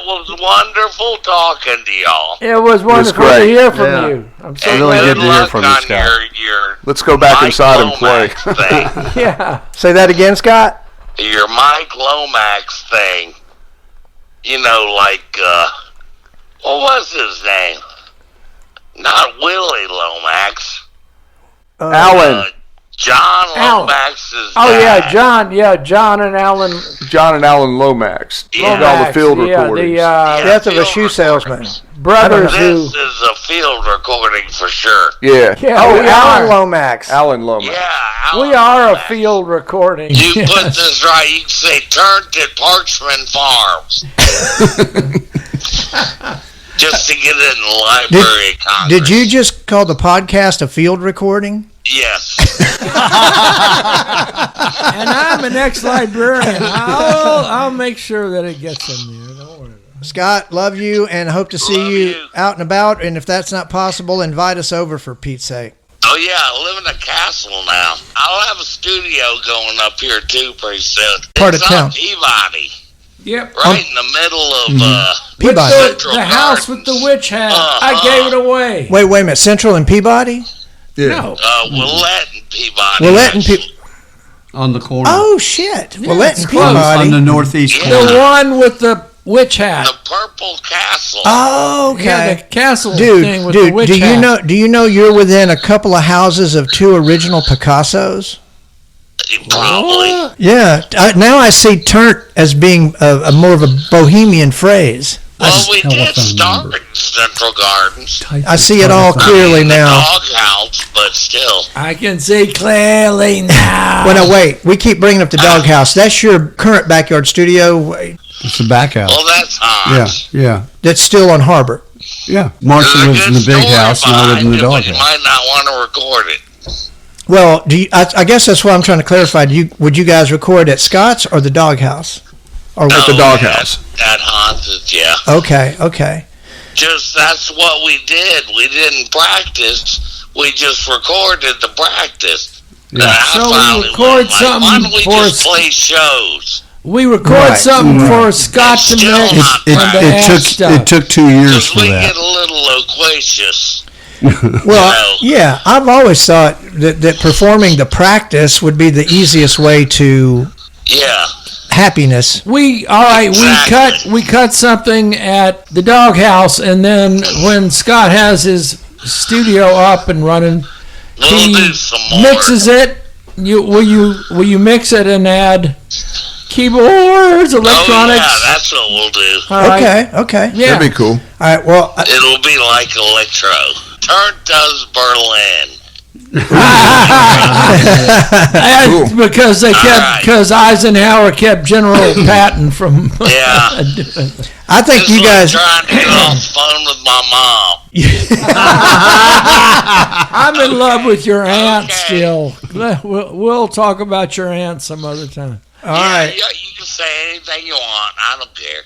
It was wonderful talking to y'all. It was wonderful to great. hear from Yeah. you. I'm so And really glad. good to hear luck from you, on Scott. Your Let's go back Mike inside and play. Lomax thing. Yeah. Say that again, Scott. Your Mike Lomax thing. What was his name? Not Willie Lomax. Alan. John Alan. Lomax's Oh dad. yeah, John and Alan John and Alan Lomax. Yeah. Did all the field yeah, recordings. Yeah, Death of a field shoe salesman. recordings. brothers who. This is a field recording for sure. Yeah. Yeah, Oh, we Alan are. Lomax. Alan Lomax. Yeah, We Alan are a Lomax. field recording. You Yes. put this right. You can say Turnt at Parchman Farms. Just to get it in the Library of Congress. Did you just call the podcast a field recording? Yes. And I'm an ex-librarian. I'll make sure that it gets in there. Don't worry. Scott, love you and hope to see Love you you. out and about. And if that's not possible, invite us over for Pete's sake. Oh, yeah. I live in a castle now. I'll have a studio going up here, too, pretty soon. Part it's of town. on Peabody. Yep. Right in the middle of With Peabody. Central the house with Gardens. the witch hat. I gave it away. Wait a minute. Central and Peabody? Yeah. No. Willette and Peabody. Willette and Peabody. On the corner. Oh, shit. Willette it's and close. on Peabody. the northeast Yeah. corner. The one with the witch hat. The Purple Castle. Oh, okay. Yeah, the castle thing with the Dude, witch do you hat. know you're within a couple of houses of two original Picassos? Probably. Yeah. Now I see Turnt as being a more of a bohemian phrase. Well, we did telephone start number. in Central Gardens. I see it all clearly now. Doghouse, but still. I can see clearly now. Well, no, wait. We keep bringing up the doghouse. That's your current backyard studio It's the back house. Well, that's Yeah, Hans. yeah, that's still on Harbor. yeah. Marcia There's a lives in the good big story house, and I live in the behind it, but You dog house. might not want to record it. Well, I guess that's what I'm trying to clarify. Would you guys record at Scott's or the doghouse? Or At the No, doghouse. At Hans's, yeah. Okay. Just that's what we did. We didn't practice. We just recorded the practice. Yeah. And I So we finally record went, like, something why don't we for just us- play shows? We record Right. something for Scott to Still mix not It, and to it add took stuff. it took 2 years Because for we that. get a little loquacious. Well, No. yeah, I've always thought that performing the practice would be the easiest way to Yeah. happiness. We Exactly. cut something at the doghouse, and then when Scott has his studio up and running, We'll he do some more. mixes it. Will you mix it and add keyboards, electronics. Oh, yeah, that's what we'll do. All right. Okay. Yeah. That'd be cool. All right. Well, It'll be like electro. Turnt does Berlin. That's because Eisenhower kept General Patton from. Yeah. I think Just you guys. trying to get off the phone with my mom. I'm in love with your aunt Okay. still. We'll talk about your aunt some other time. All right. Yeah, you can say anything you want. I don't care.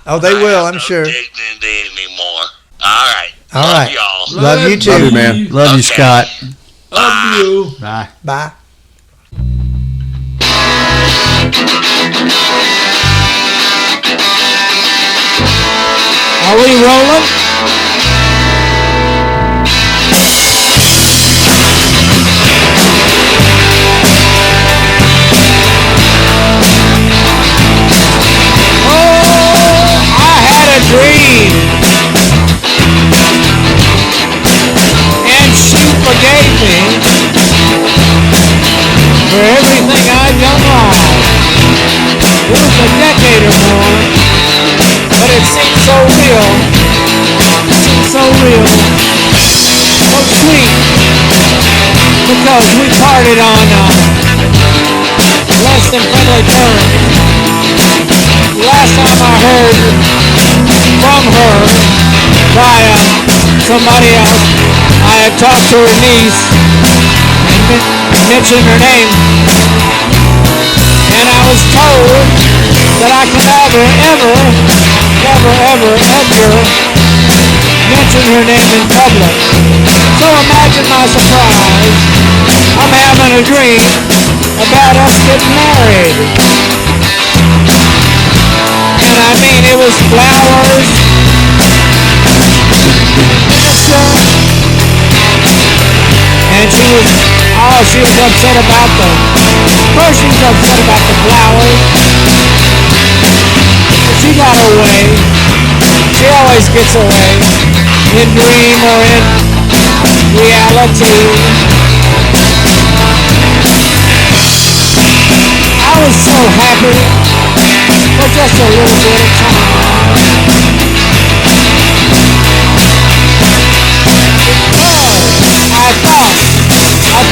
Oh, they will. I I'm have sure. no dignity anymore. All right. All Love right. y'all. Love you too. Love you, man. Love you, Okay. Scott. Love you. Bye. Bye. Are we rolling? Dream, and she forgave me for everything I'd done wrong. It was a decade or more, but it seemed so real, so sweet, because we parted on less than friendly terms. Last time I heard from her by somebody else, I had talked to her niece and mentioned her name, and I was told that I could never mention her name in public. So imagine my surprise. I'm having a dream about us getting married. And I mean, it was flowers, and she was upset about first she was upset about the flowers, but she got her way. She always gets her way, in dream or in reality. I was so happy for just a little bit of time. I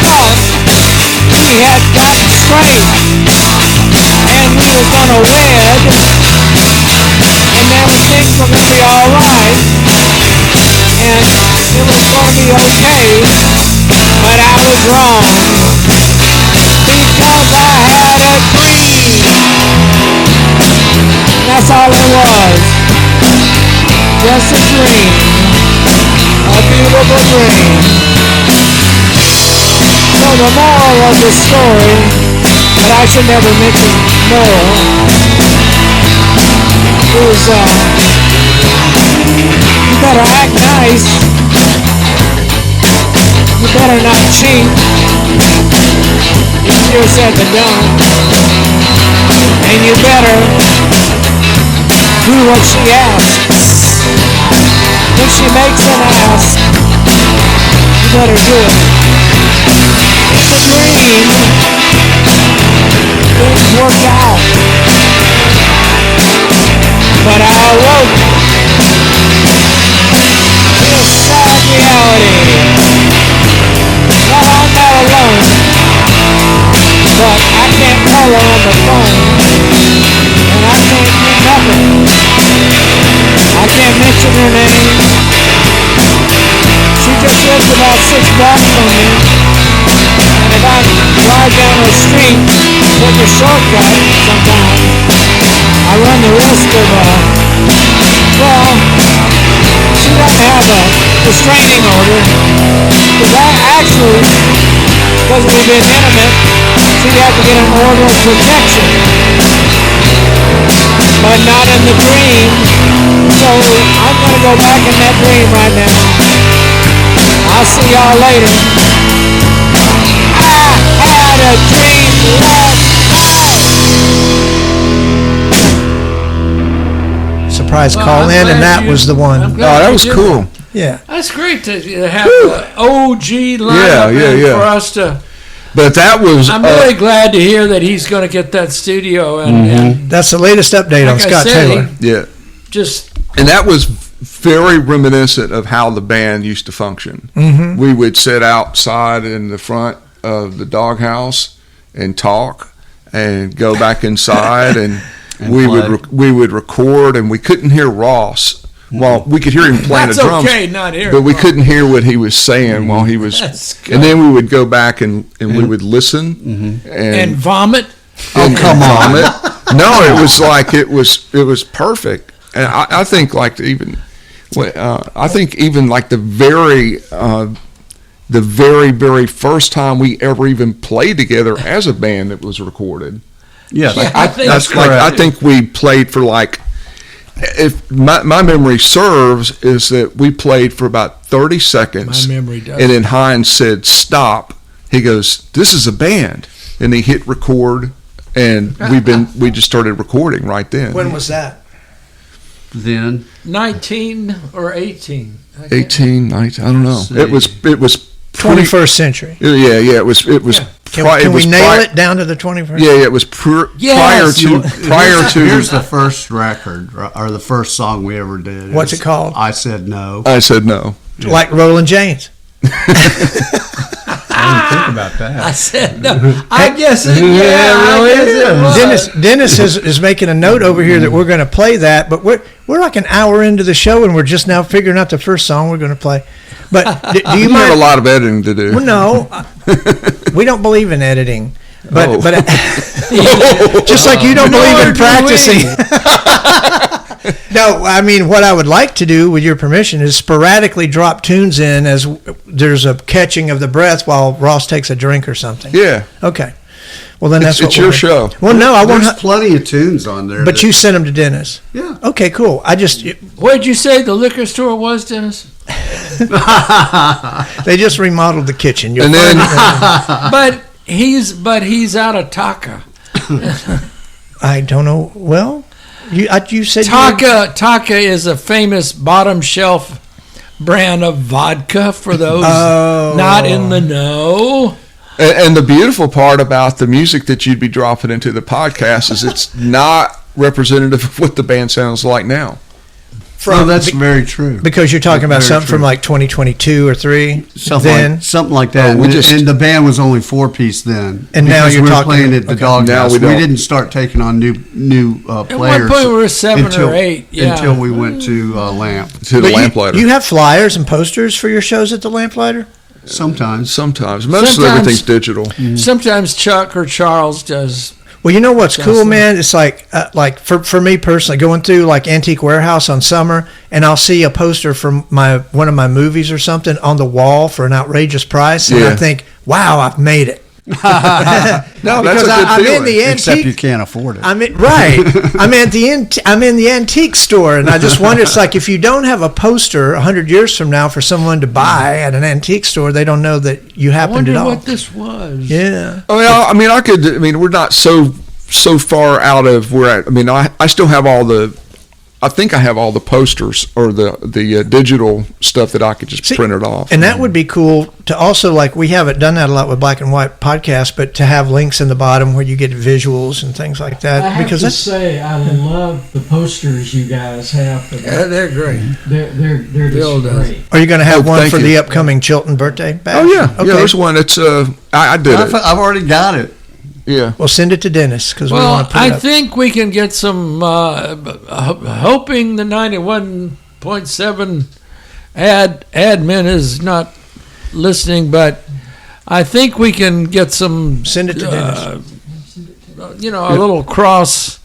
thought we had gotten straight, and we were gonna wed, and then things were gonna be alright, and it was gonna be okay, but I was wrong, because I had a dream. That's all it was. Just a dream. A beautiful dream. So the moral of the story, that I should never mention moral, is you better act nice. You better not cheat. Easier said than done. And you better do what she asks. When she makes an ask, you better do it. It's a dream. Things work out. But I awoke in a sad reality. Well, I'm not alone, but I can't call her on the phone, and I can't do nothing. I can't mention her name. She just lives about 6 blocks from me, and if I drive down the street, take a shortcut sometimes, I run the risk of, well, she doesn't have a restraining order, because because we've been intimate, she'd have to get an order of protection, but not in the dream. So I'm going to go back in that dream right now. I'll see y'all later. I had a dream last night. Surprise call in, and that was the one. Oh, that was cool. Yeah. That's great to have the OG lineup for us to But that was. I'm really glad to hear that he's going to get that studio, and That's the latest update on like I Scott said, Taylor. Yeah. just And that was very reminiscent of how the band used to function. Mm-hmm. We would sit outside in the front of the doghouse and talk, and go back inside, and we would record, and we couldn't hear Ross. Well, we could hear him playing that's the drums, okay, not here, but we couldn't hear what he was saying while he was. That's good. And then we would go back and we would listen and vomit. Oh, come on! No, it was like it was perfect, and I think like even like the very first time we ever even played together as a band that was recorded. Yes, Yeah, that's correct. I think we played for like, if my memory serves, is that we played for about 30 seconds. My memory does. And then Hines said, "Stop." He goes, "This is a band," and he hit record, and we just started recording right then. When was that? Then 19 or 18. 18, 19, I don't know. See. It was 21st century. Yeah, it was. Can we nail it down to the 21st? Yeah, it was prior to. Here's the first record, or the first song we ever did. What's it called? I Said No. I said no. Like Roland James. I didn't think about that. I said no. I guess it. Yeah, I guess it was. Dennis is making a note over here that we're going to play that, but we're like an hour into the show and we're just now figuring out the first song we're going to play. But do you You have a mind? lot of editing to do. Well, no, we don't believe in editing. But Oh. but just like you don't believe in Nor do practicing. No, I mean, what I would like to do, with your permission, is sporadically drop tunes in as there's a catching of the breath while Ross takes a drink or something. Yeah. Okay. Well, then that's It's what your we'll- show. Well, no, I There's won't. plenty of tunes on there. But you sent them to Dennis. Yeah. Okay, cool. I just What'd you say the liquor store was, Dennis? they just remodeled the kitchen. You'll And then But he's out of Taka. I don't know. Well, you said Taka is a famous bottom shelf brand of vodka for those not in the know. and the beautiful part about the music that you'd be dropping into the podcast is it's not representative of what the band sounds like now. that's very true. because you're talking about Very something from true. like 2022 or 3. Something like that. we And- just- and the band was only 4-piece then. And now because you're we were talking- playing at the okay. Doghouse. Now We we don't. didn't start taking on new At players. one point we were 7 or 8. Yeah. Until we went to Lamp. To the But Lamplighter. you have flyers and posters for your shows at the Lamplighter? Sometimes. Sometimes. Most of Sometimes- everything's digital. Sometimes Chuck or Charles does. Well, you know what's cool, Awesome. man? It's like for me personally, going through like Antique Warehouse on summer, and I'll see a poster from one of my movies or something on the wall for an outrageous price, and I Yeah. think, wow, I've made it. No, that's Because a good I'm feeling. in the Except you antique. can't afford it. I'm in the antique store, and I just wonder. It's like if you don't have a poster 100 years from now for someone to buy at an antique store, they don't know that you I happened wonder at all. what this was. Yeah. Well, I mean, we're not so far out of where I still have all the. I think I have all the posters or the digital stuff that I could just print it off. And that would be cool to also, like, we haven't done that a lot with Black and White podcast, but to have links in the bottom where you get visuals and things like that. I have because to that's say, I love the posters you guys have. For Yeah, they're great. They're Bill just does. great. Are you going to have one thank for you. the upcoming Chilton birthday bash? Oh yeah, Okay. yeah. There's one. It's I did it. I've already got it. Yeah. Well, send it to Dennis because we Well, want to put I it up. think we can get some, hoping the 91.7 admin is not listening, but I think we can get some. Send it to Dennis. A little cross,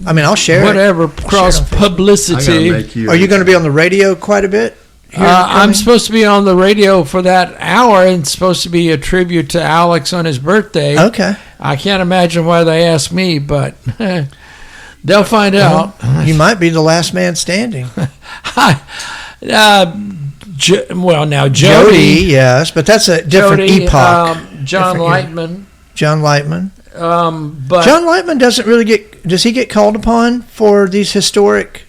I mean, I'll share whatever, cross Share on Facebook. I gotta publicity. make you. it. Are you going to be on the radio quite a bit? here I'm coming? supposed to be on the radio for that hour, and it's supposed to be a tribute to Alex on his birthday. Okay. I can't imagine why they asked me, but they'll find out. You might be the last man standing. Now Jody, Jody, yes, but that's a different Jody, epoch. John Different year. Lightman, John Lightman. but John Lightman doesn't really does he get called upon for these historic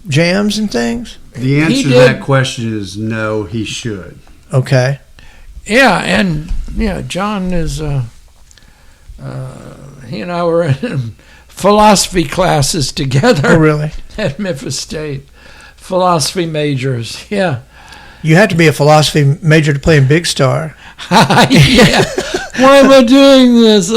jams and things? The answer He to did. that question is no, he should. Okay. and John is. He and I were in philosophy classes together. Oh, really? At Memphis State, philosophy majors. Yeah. You had to be a philosophy major to play in Big Star. Yeah. Why am I doing this?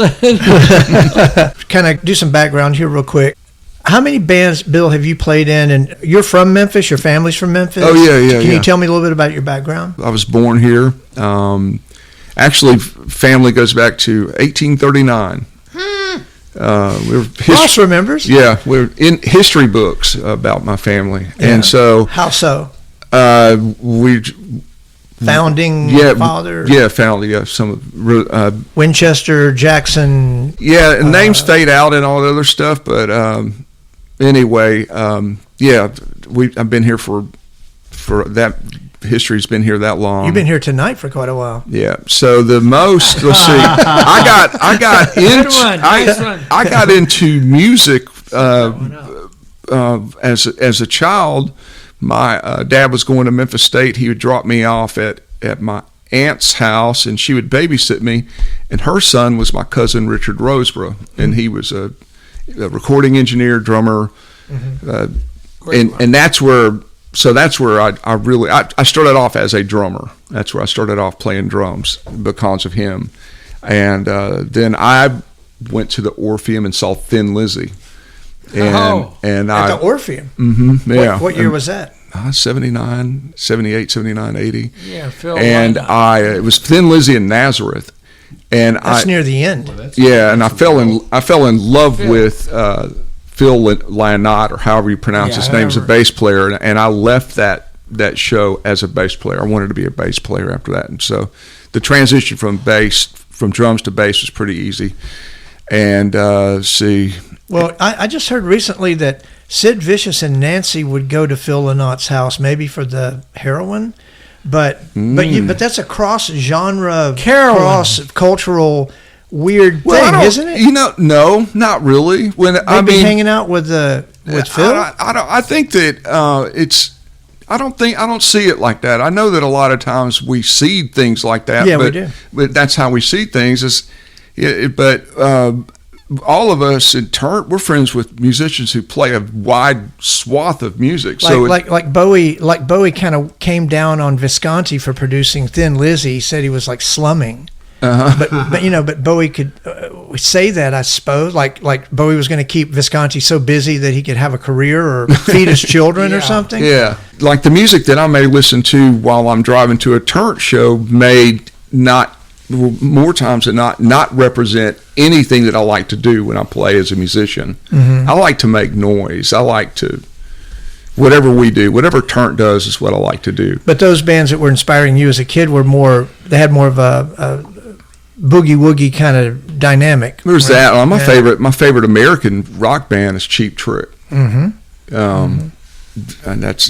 Kind of do some background here real quick. How many bands, Bill, have you played in? And you're from Memphis? Your family's from Memphis? Oh, yeah. Can you tell me a little bit about your background? I was born here. Actually, family goes back to 1839. Ross remembers. Yeah, we're in history books about my family, Yeah. and so How so? we Founding father? Yeah, some Winchester, Jackson. yeah, and names fade out and all the other stuff, but anyway, I've been here for that. History's been here that long. You've been here tonight for quite a while. Yeah. So the most, let's see, I got into music as a child. My dad was going to Memphis State. He would drop me off at my aunt's house, and she would babysit me. And her son was my cousin Richard Roseborough, and he was a recording engineer, drummer, and that's where. So that's where I started off as a drummer. That's where I started off playing drums because of him. And then I went to the Orpheum and saw Thin Lizzy. And at the Orpheum? Mm-hmm, yeah. What year was that? 79, 78, 79, 80. Yeah, Phil. And it was Thin Lizzy in Nazareth. And that's near the end. And I fell in love with Phil Lynott, or however you pronounce his name, as a bass player, and I left that show as a bass player. I wanted to be a bass player after that, and so the transition from drums to bass was pretty easy. And well, I just heard recently that Sid Vicious and Nancy would go to Phil Lynott's house, maybe for the heroin, but that's a cross-genre, cross-cultural weird thing, isn't it? No, not really. When They've been hanging out with Phil. I think that I don't see it like that. I know that a lot of times we see things like that. Yeah, but, we do. But that's how we see things. But all of us in Turnt, we're friends with musicians who play a wide swath of music. Like Bowie kind of came down on Visconti for producing Thin Lizzy. He said he was like slumming. But Bowie could say that, I suppose, like Bowie was going to keep Visconti so busy that he could have a career or feed his children or something. Yeah, like the music that I may listen to while I'm driving to a Turnt show may more times than not represent anything that I like to do when I play as a musician. Mm-hmm. I like to make noise. I like to. Whatever we do, whatever Turnt does is what I like to do. But those bands that were inspiring you as a kid they had more of a boogie woogie kind of dynamic. There's that. My favorite American rock band is Cheap Trick. Mm-hmm. And that's.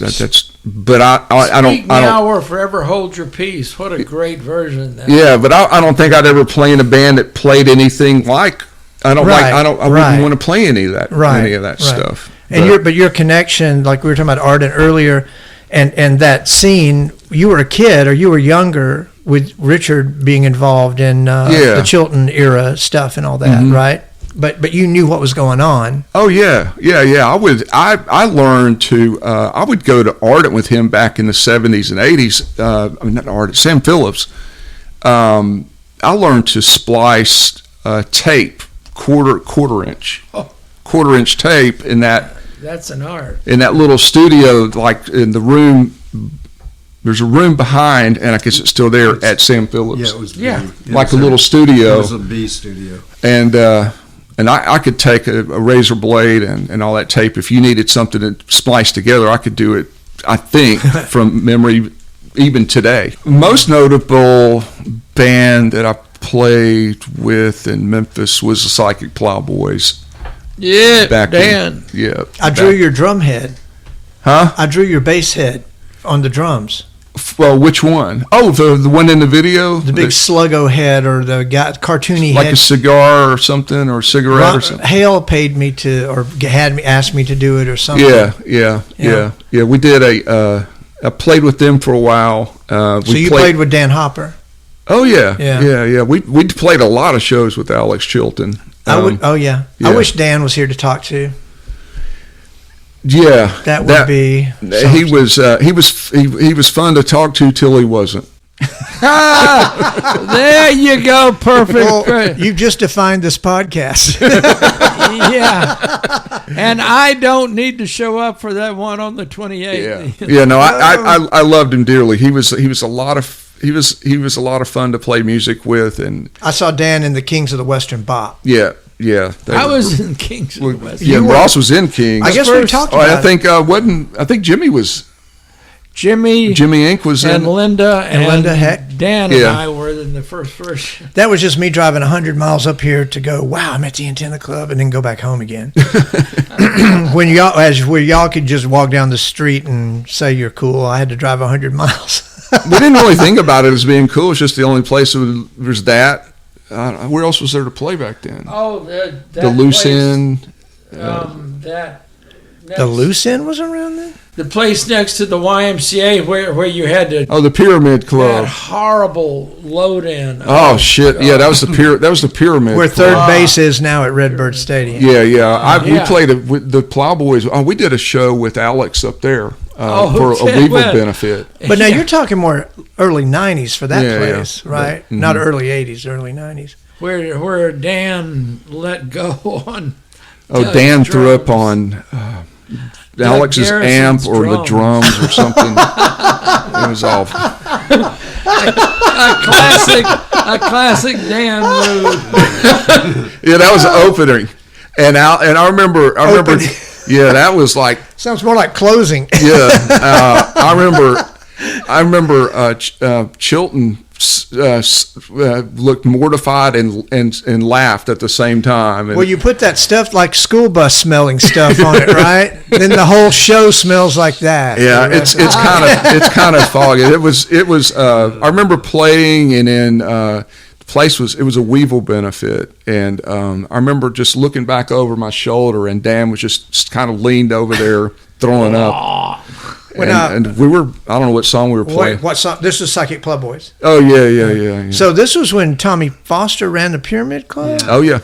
But I don't. Speak now or forever hold your peace. What a great version. Yeah, but I don't think I'd ever play in a band that played anything like. I wouldn't want to play any of that stuff. And your connection, like we were talking about Ardent earlier, and that scene, you were a kid or you were younger with Richard being involved in the Chilton era stuff and all that, right? But you knew what was going on. Oh yeah. I learned to. I would go to Ardent with him back in the 70s and 80s. Not Ardent, Sam Phillips. I learned to splice tape, quarter inch tape in that. That's an art. In that little studio, like in the room, there's a room behind, and I guess it's still there at Sam Phillips. Yeah, it was. Like a little studio. It was a B studio. And I could take a razor blade and all that tape. If you needed something to splice together, I could do it, I think, from memory, even today. Most notable band that I played with in Memphis was the Psychic Plowboys. Yeah, Dan. I drew your drum head. Huh? I drew your bass head on the drums. Well, which one? Oh, the one in the video? The big sluggo head, or the cartoony head. Like a cigar or something, or a cigarette or something? Hale paid me to, or asked me to do it or something. Yeah. We did I played with them for a while. So you played with Dan Hopper? Oh yeah, Yeah. yeah. We played a lot of shows with Alex Chilton. I wish Dan was here to talk to. Yeah, That would be. He was fun to talk to till he wasn't. There you go. Perfect. Well, you've just defined this podcast. Yeah. And I don't need to show up for that one on the 28th. Yeah. No, I loved him dearly. He was a lot of fun to play music with, and I saw Dan in the Kings of the Western Bop. Yeah. I was in Kings of the West. Yeah, Ross was in Kings. I guess we talked about I think Jimmy was. Jimmy Enck was and in. Linda Heck. Dan and I were in the first version. That was just me driving 100 miles up here to go, wow, I'm at the Antenna Club, and then go back home again. Where y'all could just walk down the street and say you're cool, I had to drive 100 miles. We didn't really think about it as being cool. It's just the only place there's that. Where else was there to play back then? Oh, the Loose End. The Loose End was around then? The place next to the YMCA where you had to. Oh, the Pyramid Club. That horrible load in. Oh shit! Yeah, that was the Pyramid. Where third base is now at Redbird Stadium. Yeah. We played it with the Plowboys. Oh, we did a show with Alex up there for a Weevil benefit. But now you're talking more early '90s for that place, right? Mm-hmm. Not early '80s, early '90s. Where Dan let go on. Oh, Dan threw up on. Alex's amp or the drums or something. It was awful. A classic Dan move. Yeah, that was the opening, and I remember. Yeah, that was like. Sounds more like closing. Yeah, I remember Chilton looked mortified and laughed at the same time. And, well, you put that stuff like school bus smelling stuff on it, right? Then the whole show smells like that. Yeah, it's kind of foggy. It was. I remember playing, and then the place was a Weevil benefit, and I remember just looking back over my shoulder, and Dan was just kind of leaned over there throwing up. And we were, I don't know what song we were playing. What song? This was Psychic Plowboys. Oh, yeah. So this was when Tommy Foster ran the Pyramid Club? Yeah. Oh, yeah.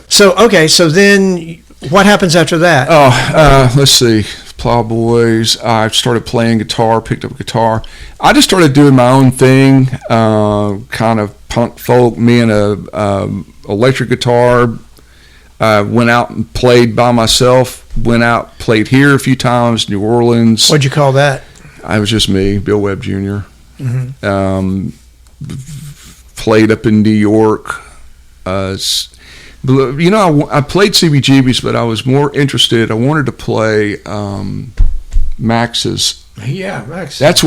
So then what happens after that? Oh, let's see. Plowboys. I started playing guitar, picked up a guitar. I just started doing my own thing, kind of punk folk, me and a electric guitar. Went out and played by myself, played here a few times, New Orleans. What'd you call that? I was just me, Bill Webb Jr. Mm-hmm. Played up in New York. I played CBGB's, but I was more interested. I wanted to play Max's. Yeah, Max. That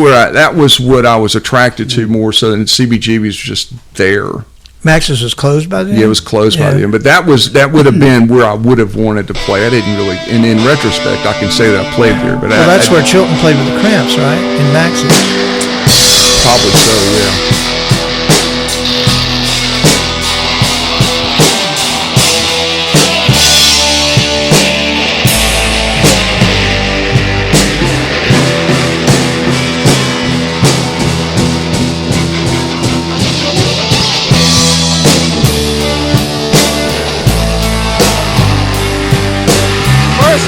was what I was attracted to more so than CBGB's was just there. Max's was closed by then? Yeah, it was closed by then. But that would have been where I would have wanted to play. I didn't really, and in retrospect, I can say that I played there. But that's where Chilton played with the Cramps, right? In Max's. Probably so, yeah.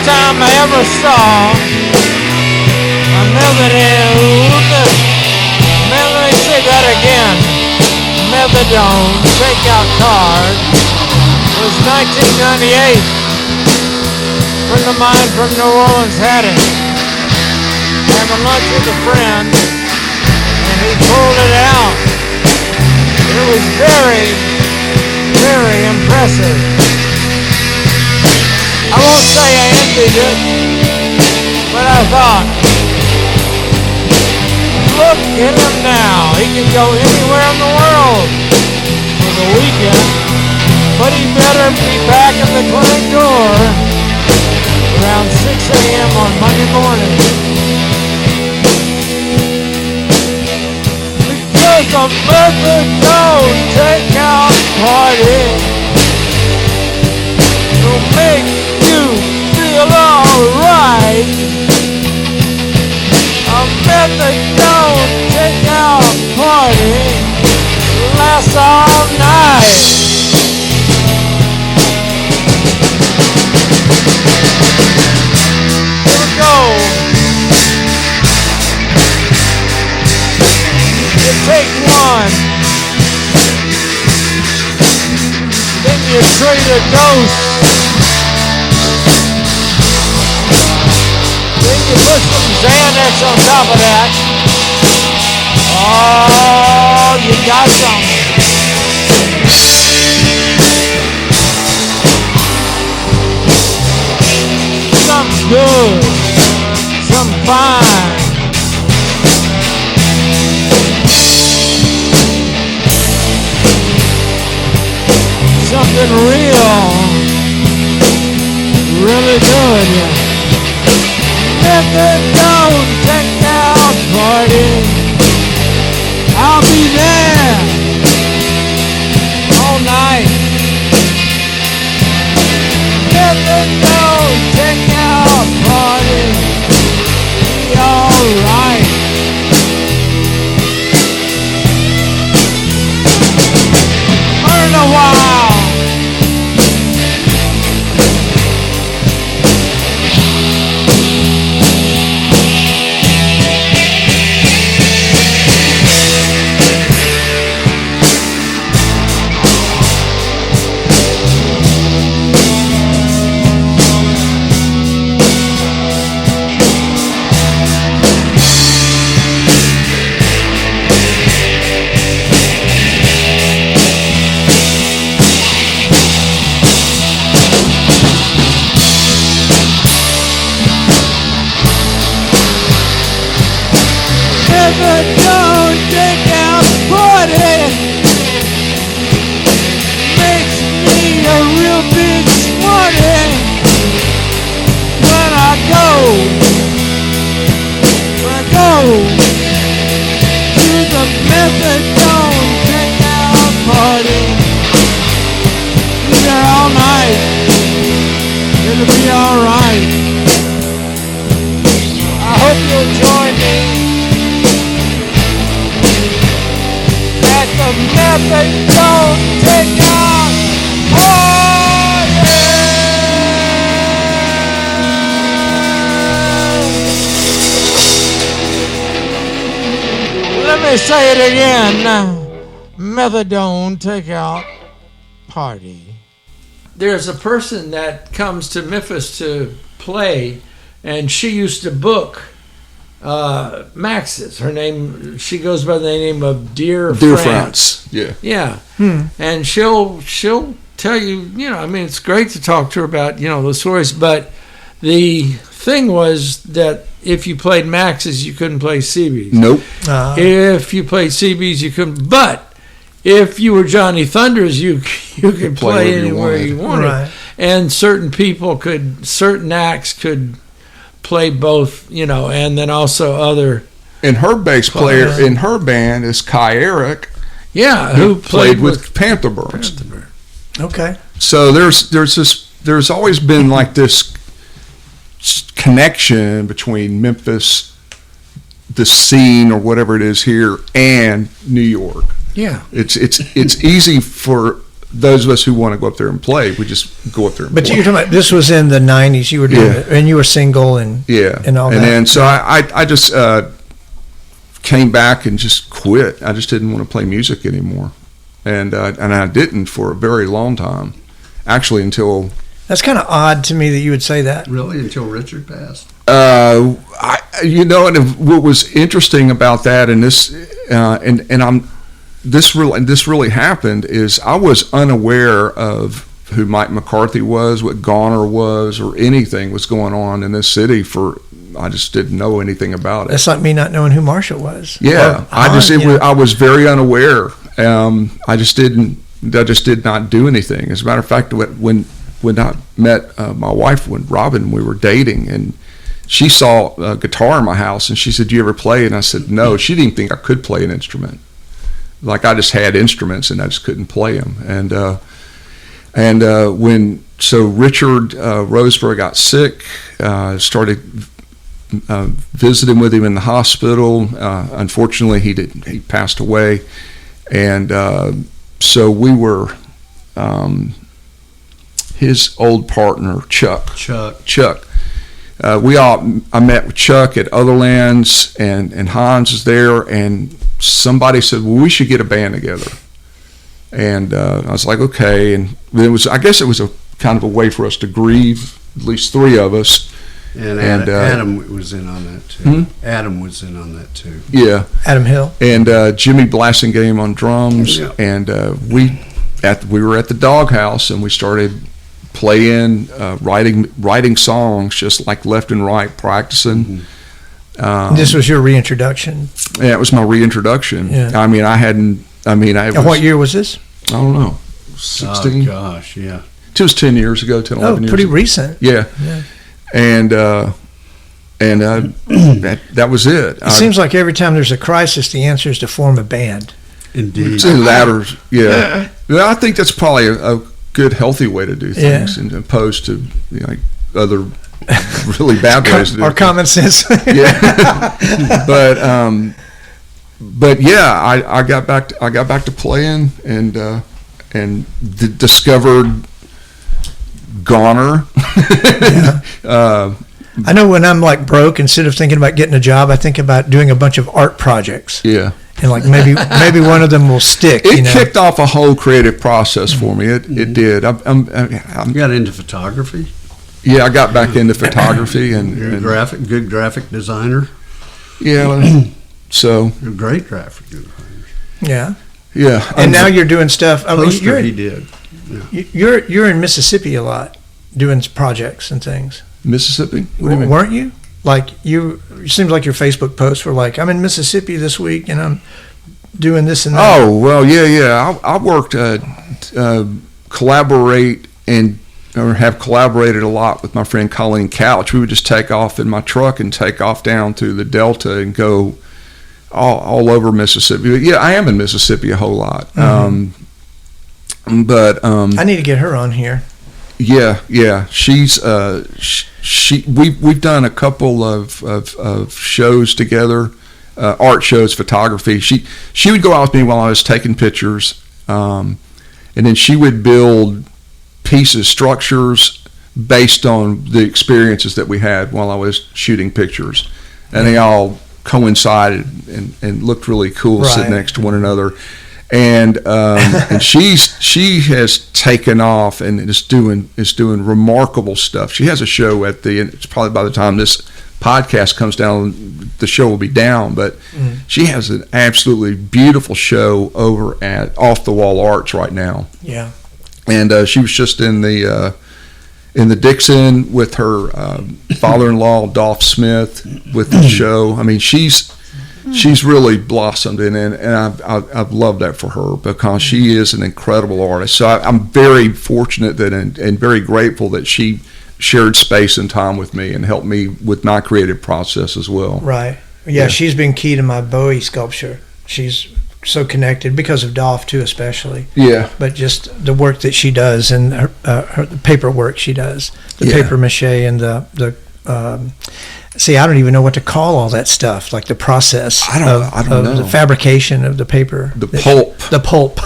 Time I ever saw a let me say that again, methadone takeout card was 1998. Friend of mine from New Orleans had it, having lunch with a friend, and he pulled it out. It was very, very impressive. I won't say I envied it, but I thought, look at him now. He can go anywhere in the world for the weekend, but he better be back at the clinic door around 6 a.m. on Monday morning. Because the methadone takeout party will make you feel alright. A methadone takeout party last all night. Here we go. You take one, then you trade a dose. Then you put some Xanax on top of that. Oh, you got something. Something good, something fine. Something real, really good. Methadone, take out party. I'll be there all night. Methadone, take out party. Be alright. Burn a while. Don't take out party. Makes me a real big smarty. When I go to the methadone take out party. Be there all night. It'll be alright. I hope you'll join me. The methadone take out party. Let me say it again. Methadone take out party. There's a person that comes to Memphis to play, and she used to book Max's. Her name, she goes by the name of Dear France. Yeah. And she'll tell you, I mean, it's great to talk to her about, the stories, but the thing was that if you played Max's, you couldn't play CB's. Nope. If you played CB's, you couldn't. But if you were Johnny Thunders, you could play anywhere you wanted. Right. And certain acts could play both, and then also other. And her bass player in her band is Kai Eric. Yeah, who played with Pantherburns. Okay. So there's always been like this connection between Memphis, the scene or whatever it is here, and New York. Yeah. It's easy for those of us who want to go up there and play. We just go up there and play. But you're talking about, this was in the 90s. You were doing it, and you were single and all that. And then so I just came back and just quit. I just didn't want to play music anymore, and I didn't for a very long time, actually until. That's kind of odd to me that you would say that. Really, until Richard passed. And what was interesting about that, and this, this really happened, is I was unaware of who Mike McCarthy was, what Goner was, or anything was going on in this city. I just didn't know anything about it. That's like me not knowing who Marshall was. Yeah, I was very unaware. I just did not do anything. As a matter of fact, when I met my wife, Robin, we were dating, and she saw a guitar in my house, and she said, "Do you ever play?" And I said, "No." She didn't think I could play an instrument. Like I just had instruments, and I just couldn't play them. And when Richard Roseberry got sick, started visiting with him in the hospital. Unfortunately, he passed away. And so we were his old partner, Chuck. I met with Chuck at Otherlands, and Hans was there, and somebody said, well, we should get a band together. And I was like, okay. And I guess it was a kind of a way for us to grieve, at least three of us. And Adam was in on that too. Adam was in on that too. Yeah. Adam Hill. And Jimmy Blassingame on drums. Yeah. And we were at the Doghouse, and we started playing, writing songs just like left and right, practicing. This was your reintroduction. Yeah, it was my reintroduction. Yeah. I mean, what year was this? I don't know, 16. Oh gosh, yeah. It was 10 years ago, 10, 11 years pretty ago. recent. Yeah. And that was it. It seems like every time there's a crisis, the answer is to form a band. Indeed. Yeah. I think that's probably a good, healthy way to do things, as opposed to like other really bad ways to do or things. common sense. Yeah. But yeah, I got back to playing and discovered Goner. I know when I'm like broke, instead of thinking about getting a job, I think about doing a bunch of art projects. Yeah. And like maybe one of them will stick. It kicked off a whole creative process for me. It did. You got into photography? Yeah, I got back into photography and you're a good graphic designer. Yeah. So you're a great graphic designer. Yeah. Yeah. And now you're doing stuff. He did. Yeah. You're in Mississippi a lot, doing projects and things. Mississippi? What do you mean? Weren't you? Like it seems like your Facebook posts were like, I'm in Mississippi this week and I'm doing this and that. Oh, well, yeah. I worked, collaborate or have collaborated a lot with my friend Colleen Couch. We would just take off in my truck and take off down through the Delta and go all over Mississippi. Yeah, I am in Mississippi a whole lot. Mm-hmm. But I need to get her on here. Yeah. She's we've done a couple of shows together, art shows, photography. She would go out with me while I was taking pictures, and then she would build pieces, structures based on the experiences that we had while I was shooting pictures, and they all coincided and looked really cool sitting next to one another. And she has taken off and is doing remarkable stuff. She has a show it's probably by the time this podcast comes down, the show will be down, but she has an absolutely beautiful show over at Off the Wall Arts right now. Yeah. And she was just in the Dixon with her father-in-law Dolph Smith with the show. I mean, she's really blossomed, and I've loved that for her because she is an incredible artist. So I'm very fortunate and very grateful that she shared space and time with me and helped me with my creative process as well. Right. Yeah. She's been key to my Bowie sculpture. She's so connected because of Dolph too, especially. Yeah. But just the work that she does and her paper work she does, the paper mache and the see, I don't even know what to call all that stuff, like the process I don't know. The fabrication of the paper. The pulp. The pulp.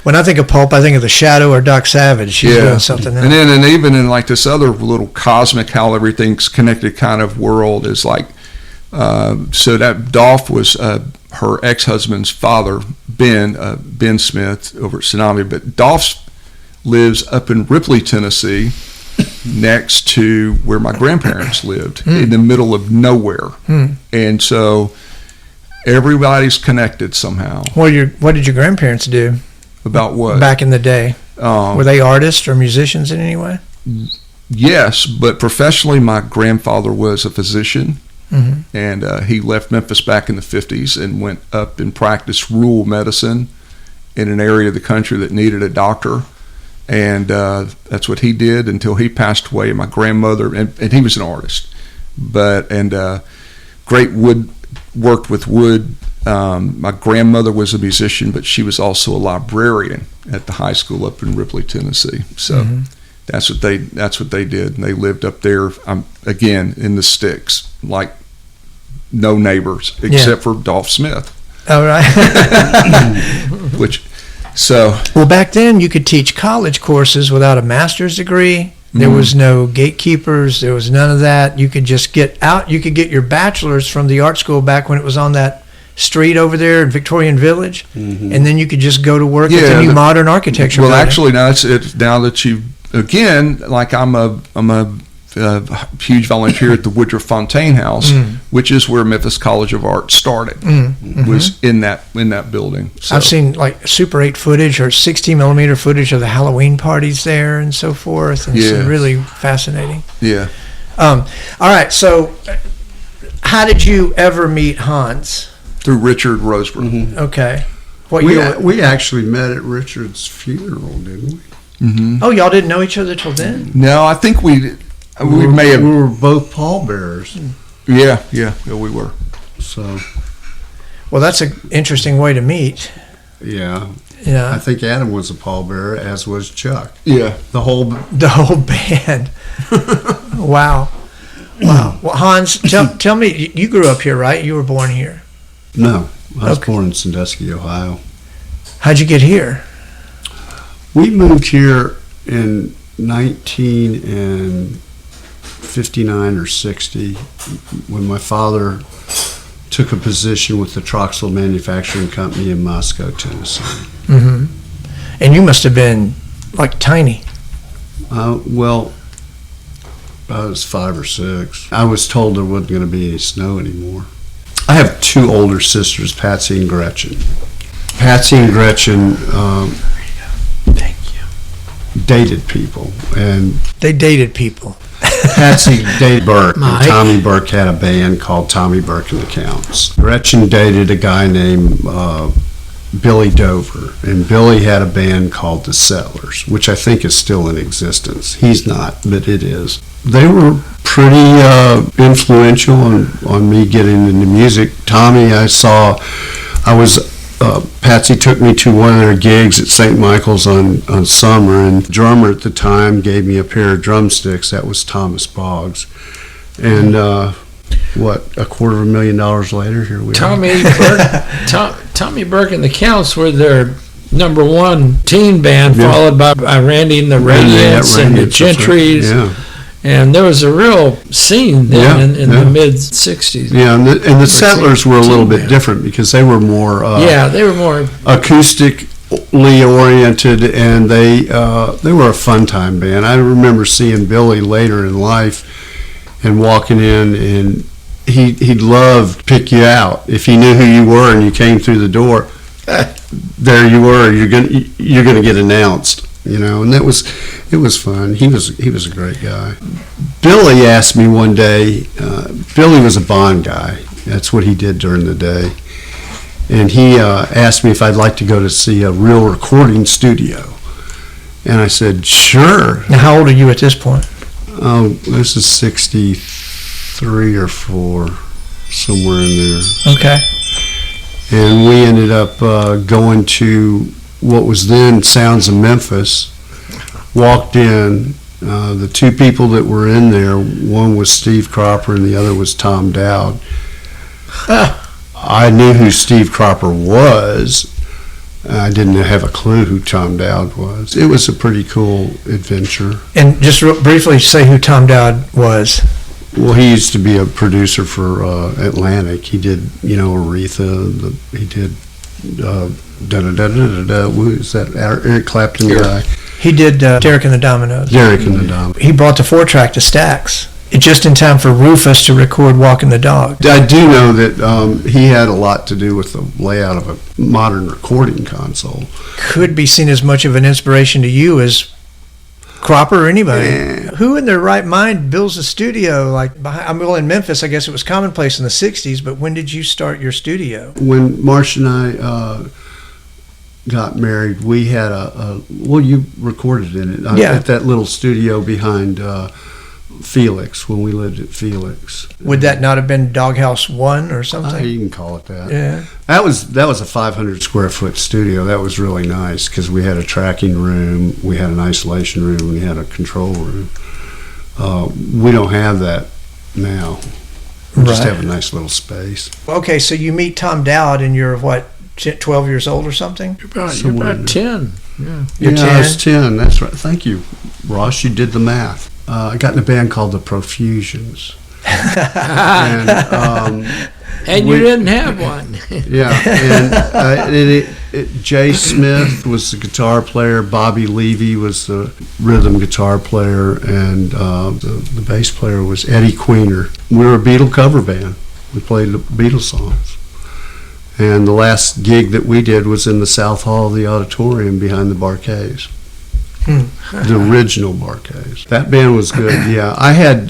When I think of pulp, I think of the Shadow or Doc Savage. She's doing something else. And even in like this other little cosmic, how everything's connected kind of world is like, so that Dolph was her ex-husband's father, Ben Smith over at Tsunami, but Dolph lives up in Ripley, Tennessee, next to where my grandparents lived, in the middle of nowhere. And so everybody's connected somehow. What did your grandparents do? About what? Back in the day. Were they artists or musicians in any way? Yes, but professionally my grandfather was a physician. And he left Memphis back in the 50s and went up and practiced rural medicine in an area of the country that needed a doctor. And that's what he did until he passed away. My grandmother, and he was an artist, great worked with wood. My grandmother was a musician, but she was also a librarian at the high school up in Ripley, Tennessee. So that's what they did. And they lived up there, again, in the sticks, like no neighbors except for Dolph Smith. All right. Well, back then you could teach college courses without a master's degree. There was no gatekeepers. There was none of that. You could just get out. You could get your bachelor's from the art school back when it was on that street over there in Victorian Village, and then you could just go to work at the new modern architecture. Well, actually, now it's now that you again, like I'm a huge volunteer at the Woodruff Fontaine House, which is where Memphis College of Art started. Was in that building. So. I've seen like Super 8 footage or 60 millimeter footage of the Halloween parties there and so forth. And it's really fascinating. Yeah. All right. So, how did you ever meet Hans? Through Richard Roseburg. Okay. We actually met at Richard's funeral, didn't we? Oh, y'all didn't know each other till then? No, I think we may have. We were both pallbearers. Yeah, we were. So. Well, that's an interesting way to meet. Yeah. Yeah. I think Adam was a pallbearer, as was Chuck. Yeah. The whole band. Wow. Well, Hans, tell me, you grew up here, right? You were born here. No, I was born in Sandusky, Ohio. How'd you get here? We moved here in 1959 or 60 when my father took a position with the Troxel Manufacturing Company in Moscow, Tennessee. And you must have been like tiny. Well, I was 5 or 6. I was told there wasn't going to be any snow anymore. I have 2 older sisters, Patsy and Gretchen. Patsy and Gretchen dated people, and they dated people. Patsy dated Burke, and Tommy Burke had a band called Tommy Burke and the Counts. Gretchen dated a guy named Billy Dover, and Billy had a band called the Settlers, which I think is still in existence. He's not, but it is. They were pretty influential on me getting into music. Tommy, Patsy took me to one of their gigs at St. Michael's on Summer, and the drummer at the time gave me a pair of drumsticks. That was Thomas Boggs. And $250,000 later, here we are. Tommy Burke and the Counts were their number 1 teen band, followed by Randy and the Radiants and the Gentries. Yeah. And there was a real scene then in the mid-'60s. Yeah, and the Settlers were a little bit different because they were more they were more acoustically oriented, and they were a fun time band. I remember seeing Billy later in life and walking in, and he'd love to pick you out if he knew who you were and you came through the door. There you were. You're gonna get announced. And it was fun. He was a great guy. Billy asked me one day. Billy was a Bond guy. That's what he did during the day. And he asked me if I'd like to go to see a real recording studio. And I said, sure. Now, how old are you at this point? This is 63 or 4, somewhere in there. Okay. And we ended up going to what was then Sounds of Memphis. Walked in. The 2 people that were in there, one was Steve Cropper and the other was Tom Dowd. I knew who Steve Cropper was. I didn't have a clue who Tom Dowd was. It was a pretty cool adventure. And just briefly say who Tom Dowd was. Well, he used to be a producer for Atlantic. He did, Aretha. He did Who is that? Eric Clapton guy. He did Derek and the Dominoes. Derek and the Dominoes. He brought the 4-track to Stax, just in time for Rufus to record Walking the Dog. I do know that he had a lot to do with the layout of a modern recording console. Could be seen as much of an inspiration to you as Cropper or anybody. Who in their right mind builds a studio in Memphis? I guess it was commonplace in the 60s, but when did you start your studio? When Marsh and I got married, we had you recorded in it at that little studio behind Felix when we lived at Felix. Would that not have been Doghouse 1 or something? You can call it that. Yeah. That was a 500 square foot studio. That was really nice because we had a tracking room, we had an isolation room, and we had a control room. We don't have that now. We just have a nice little space. Okay, so you meet Tom Dowd and you're, what, 12 years old or something? You're about 10. Yeah. You're 10? I was 10. That's right. Thank you, Ross. You did the math. I got in a band called the Profusions. And you didn't have one. Yeah, and Jay Smith was the guitar player, Bobby Levy was the rhythm guitar player, and the bass player was Eddie Queener. We were a Beatle cover band. We played Beatles songs. And the last gig that we did was in the South Hall of the Auditorium behind the Barcays. The original Barcays. That band was good, yeah. I had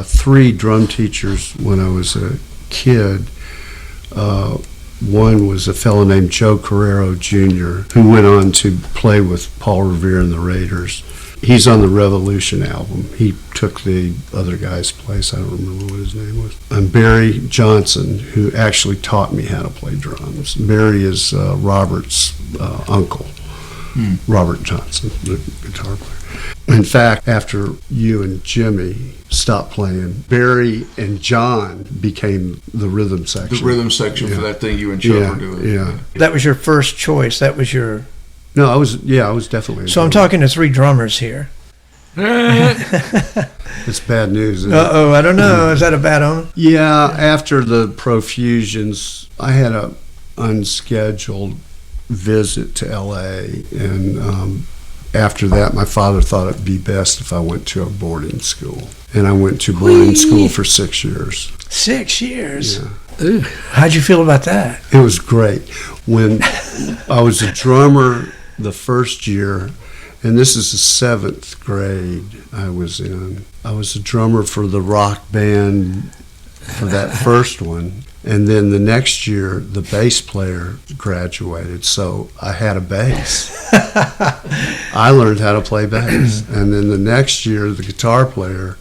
3 drum teachers when I was a kid. One was a fellow named Joe Carrero Jr., who went on to play with Paul Revere and the Raiders. He's on the Revolution album. He took the other guy's place. I don't remember what his name was. And Barry Johnson, who actually taught me how to play drums. Barry is Robert's uncle, Robert Johnson, the guitar player. In fact, after you and Jimmy stopped playing, Barry and John became the rhythm section. The rhythm section for that thing you and Chuck were doing. Yeah. That was your first choice. That was your... No, I was definitely. So I'm talking to 3 drummers here. It's bad news. Isn't it? Uh-oh, I don't know. Is that a bad omen? Yeah, after the Profusions, I had a unscheduled visit to L.A., and after that, my father thought it'd be best if I went to a boarding school. And I went to boarding school for 6 years. 6 years? Yeah. Ooh. How'd you feel about that? It was great. When I was a drummer the first year, and this is the 7th grade I was in, I was a drummer for the rock band for that first one. And then the next year, the bass player graduated, so I had a bass. I learned how to play bass. And then the next year, the guitar player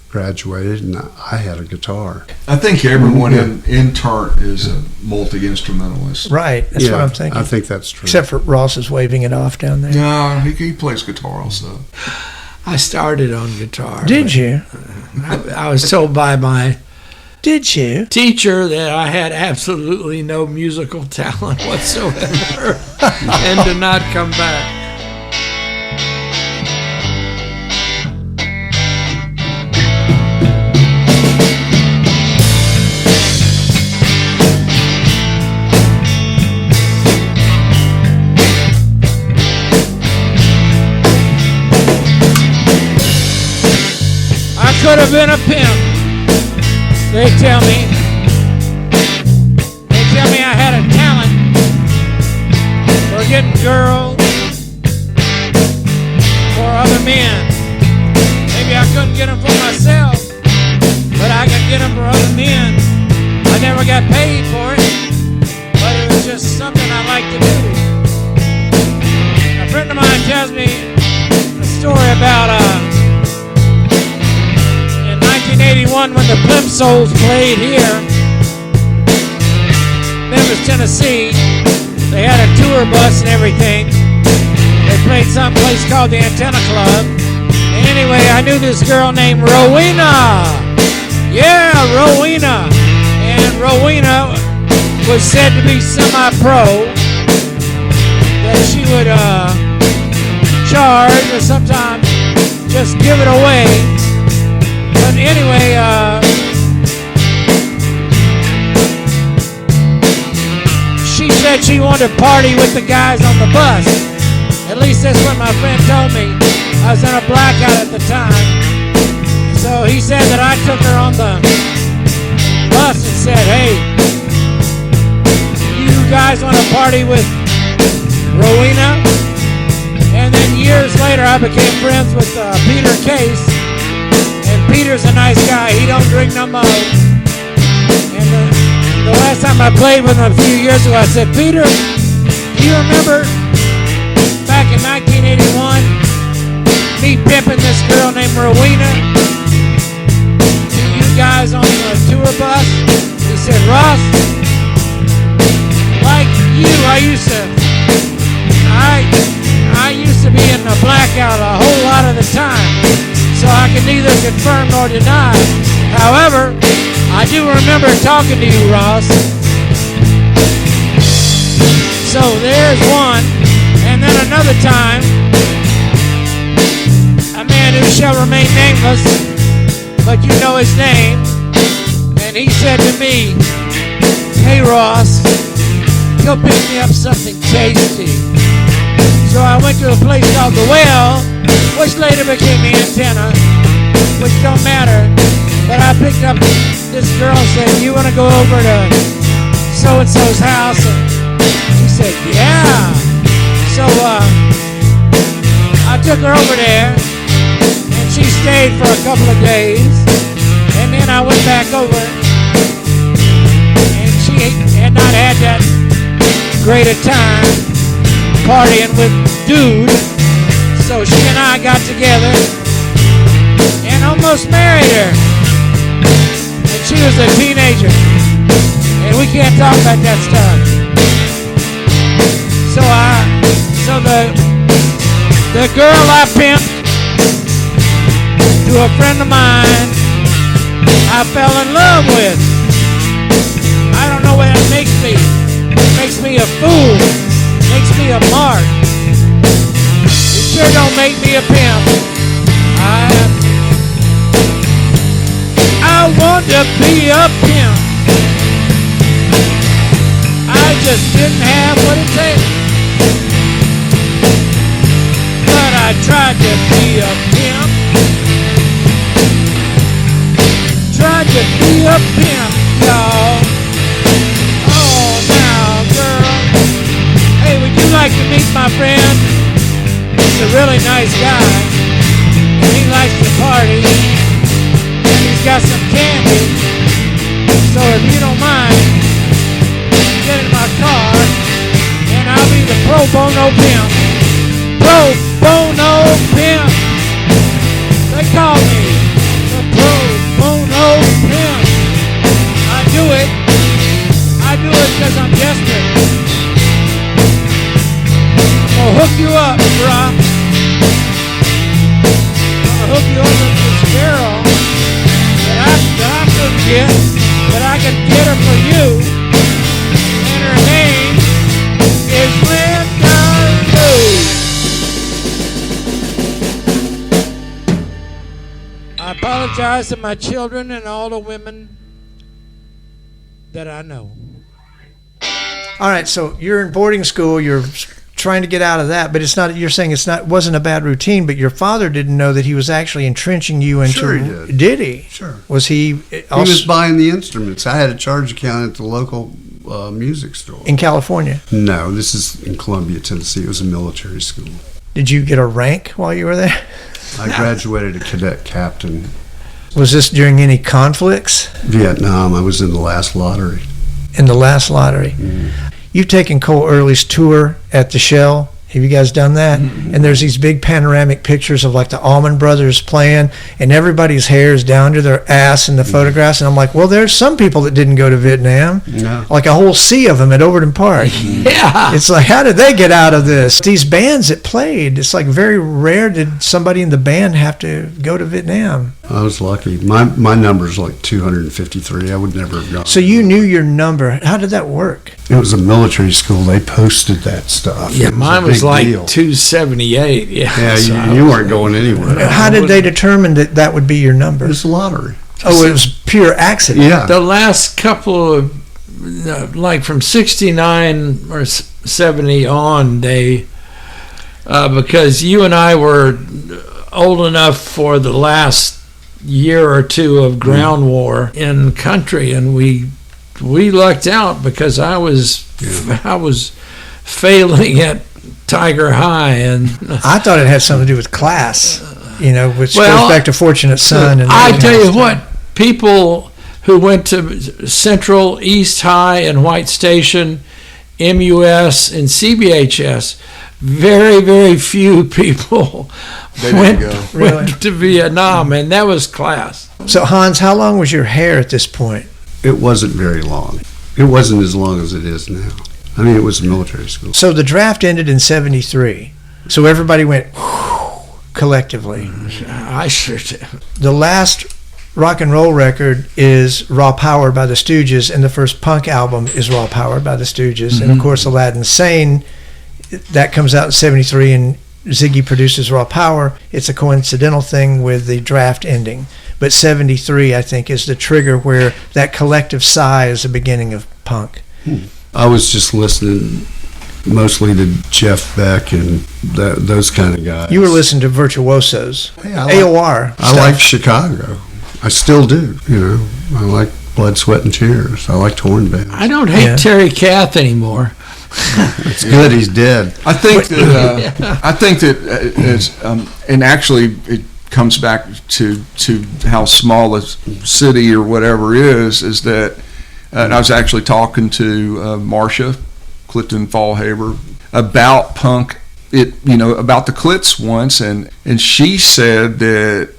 graduated, and I had a guitar. I think everyone in Turnt is a multi-instrumentalist. Right, that's what I'm thinking. I think that's true. Except for Ross is waving it off down there. No, he plays guitar also. I started on guitar. Did you? I was told by my teacher that I had absolutely no musical talent whatsoever and to not come back. I could have been a pimp. They tell me I had a talent for getting girls for other men. Maybe I couldn't get them for myself, but I could get them for other men. I never got paid for it, but it was just something I liked to do. A friend of mine tells me a story about 1981 when the Plimsolls played here, Memphis, Tennessee. They had a tour bus and everything. They played someplace called the Antenna Club. And anyway, I knew this girl named Rowena. Yeah, Rowena. And Rowena was said to be semi-pro, that she would charge or sometimes just give it away. But anyway, she said she wanted to party with the guys on the bus. At least that's what my friend told me. I was in a blackout at the time. So he said that I took her on the bus and said, hey, you guys want to party with Rowena? And then years later, I became friends with Peter Case. Peter's a nice guy. He don't drink no more. And the last time I played with him a few years ago, I said, Peter, do you remember back in 1981, me pimping this girl named Rowena? You guys on the tour bus? He said, Ross, like you, I used to be in the blackout a whole lot of the time. So I can neither confirm nor deny However, I do remember talking to you, Ross. So there's one, and then another time, a man who shall remain nameless, but you know his name, and he said to me, "Hey Ross, go pick me up something tasty." So I went to a place called The Well, which later became The Antenna, which don't matter. But I picked up this girl, said, "You want to go over to so-and-so's house?" And she said, "Yeah." So I took her over there, and she stayed for a couple of days. And then I went back over, and she had not had that great a time partying with dude. So she and I got together and almost married her. And she was a teenager, and we can't talk about that stuff. So the girl I pimped to a friend of mine, I fell in love with. I don't know what it makes me. It makes me a fool. It makes me a mark. It sure don't make me a pimp. I want to be a pimp. I just didn't have what it takes. But I tried to be a pimp. Tried to be a pimp, y'all. Oh, now, girl. Hey, would you like to meet my friend? He's a really nice guy. And he likes to party. He's got some candy, so if you don't mind, get in my car, and I'll be the pro bono pimp. Pro bono pimp. They call me the pro bono pimp. I do it because I'm desperate. I'm gonna hook you up, bro. I'm gonna hook you up with this girl that I couldn't get, but I can get her for you. And her name is Linda Lou. I apologize to my children and all the women that I know. All right, so you're in boarding school. You're trying to get out of that, but it's not. You're saying it wasn't a bad routine, but your father didn't know that he was actually entrenching you into. Sure he did. Did he? Sure. Was he? He was buying the instruments. I had a charge account at the local music store. In California? No, this is in Columbia, Tennessee. It was a military school. Did you get a rank while you were there? I graduated a cadet captain. Was this during any conflicts? Vietnam. I was in the last lottery. In the last lottery. You've taken Cole Early's tour at the Shell. Have you guys done that? Mm-hmm. And there's these big panoramic pictures of like the Allman Brothers playing, and everybody's hair is down to their ass in the photographs. And I'm like, well, there's some people that didn't go to Vietnam. No. Like a whole sea of them at Overton Park. Yeah. It's like, how did they get out of this? These bands that played, it's like very rare did somebody in the band have to go to Vietnam. I was lucky. My number's like 253. I would never have gone. So you knew your number. How did that work? It was a military school. They posted that stuff. Yeah, mine was like deal. 278. Yeah, so you weren't going anywhere. How did they determine that that would be your number? It was a lottery. Oh, it was pure accident. Yeah. The last couple of, like from 69 or 70 on, they, because you and I were old enough for the last year or two of ground war in country, and we lucked out because I was failing at Tiger High, and I thought it had something to do with class, which Well, goes back to Fortunate Son. And I everything tell you else. what, people who went to Central, East High, and White Station, MUS, and CBHS, very, very few people went to Vietnam, and that was class. So, Hans, how long was your hair at this point? It wasn't very long. It wasn't as long as it is now. I mean, it was a military school. So the draft ended in 73. So everybody went collectively. I sure did. The last rock and roll record is Raw Power by the Stooges, and the first punk album is Raw Power by the Stooges. And of course, Aladdin Sane, that comes out in 73, and Ziggy produces Raw Power. It's a coincidental thing with the Draft ending. But 73, I think, is the trigger where that collective sigh is the beginning of punk. I was just listening mostly to Jeff Beck and those kind of guys. You were listening to virtuosos. Hey, AOR. I like Chicago. I still do. I like Blood, Sweat, and Tears. I like Torn Bands. I don't hate Terry Kath anymore. It's good he's dead. I think that it's, and actually it comes back to how small a city or whatever is that, and I was actually talking to Marcia Clifton Faulhaber about punk, about the Clits once, and she said that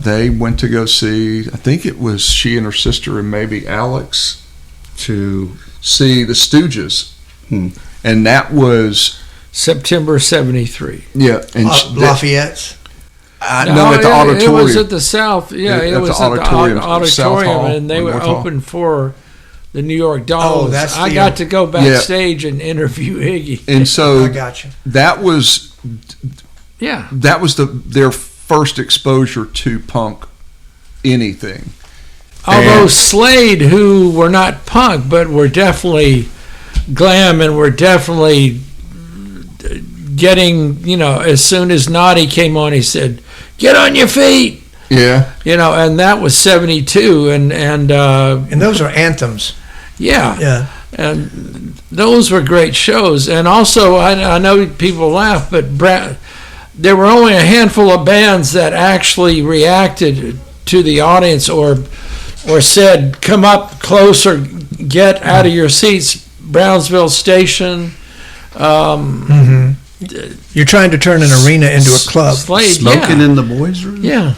they went to go see, I think it was she and her sister and maybe Alex, to see the Stooges. And that was September 73. Yeah, and Lafayette's. No, at the auditorium. It was at the South. Yeah, it was at the auditorium, and they were open for the New York Dolls. I got to go backstage and interview Iggy. And so I got you. That was their first exposure to punk anything. Although Slade, who were not punk but were definitely glam and were definitely getting, as soon as Naughty came on, he said, "Get on your feet." Yeah. And that was 72, and those are anthems. Yeah. Yeah. And those were great shows. And also, I know people laugh, but there were only a handful of bands that actually reacted to the audience or said, "Come up closer, get out of your seats." Brownsville Station. You're trying to turn an arena into a club. Slade, Smoking in the boys' room? Yeah.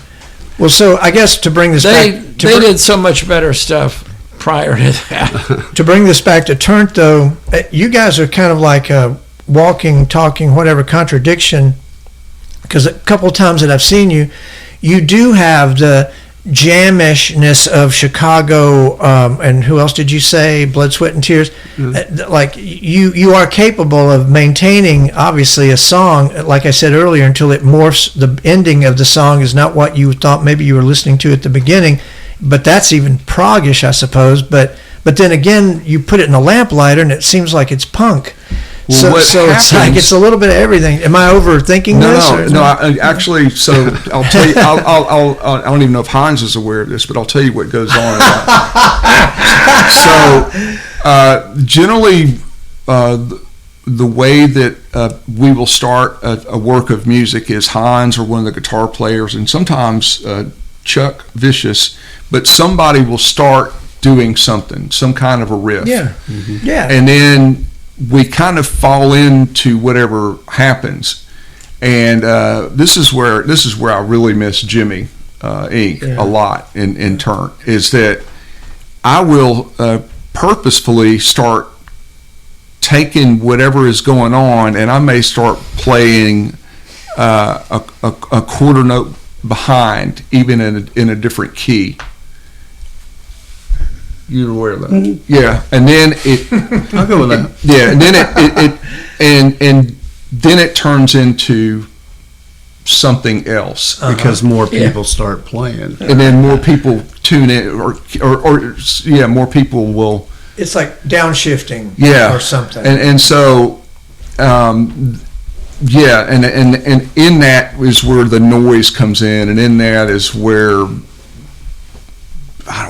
Well, so I guess to bring this back... They did so much better stuff prior to that. To bring this back to Turnt, though, you guys are kind of like a walking, talking, whatever contradiction, because a couple of times that I've seen you, you do have the jamishness of Chicago, and who else did you say? Blood, Sweat, and Tears. Like you are capable of maintaining, obviously, a song, like I said earlier, until it morphs. The ending of the song is not what you thought maybe you were listening to at the beginning, but that's even proggish, I suppose. But then again, you put it in a Lamplighter, and it seems like it's punk. Well, so it's like it's a little bit of everything. Am I overthinking this? No. Actually, so I'll tell you. I don't even know if Hines is aware of this, but I'll tell you what goes on. So generally, the way that we will start a work of music is Hines or one of the guitar players, and sometimes Chuck Vicious, but somebody will start doing something, some kind of a riff. Yeah. Yeah. And then we kind of fall into whatever happens, and this is where I really miss Jimmy Enck a lot in Turnt, is that I will purposefully start taking whatever is going on, and I may start playing a quarter note behind, even in a different key. You're aware of that? Mm-hmm. Yeah, and then it. I'll go with that. Yeah, and then and then it turns into something else because more people start playing, and then more people tune in, or more people will. It's like downshifting, or something, and so. And in that is where the noise comes in, and in that is where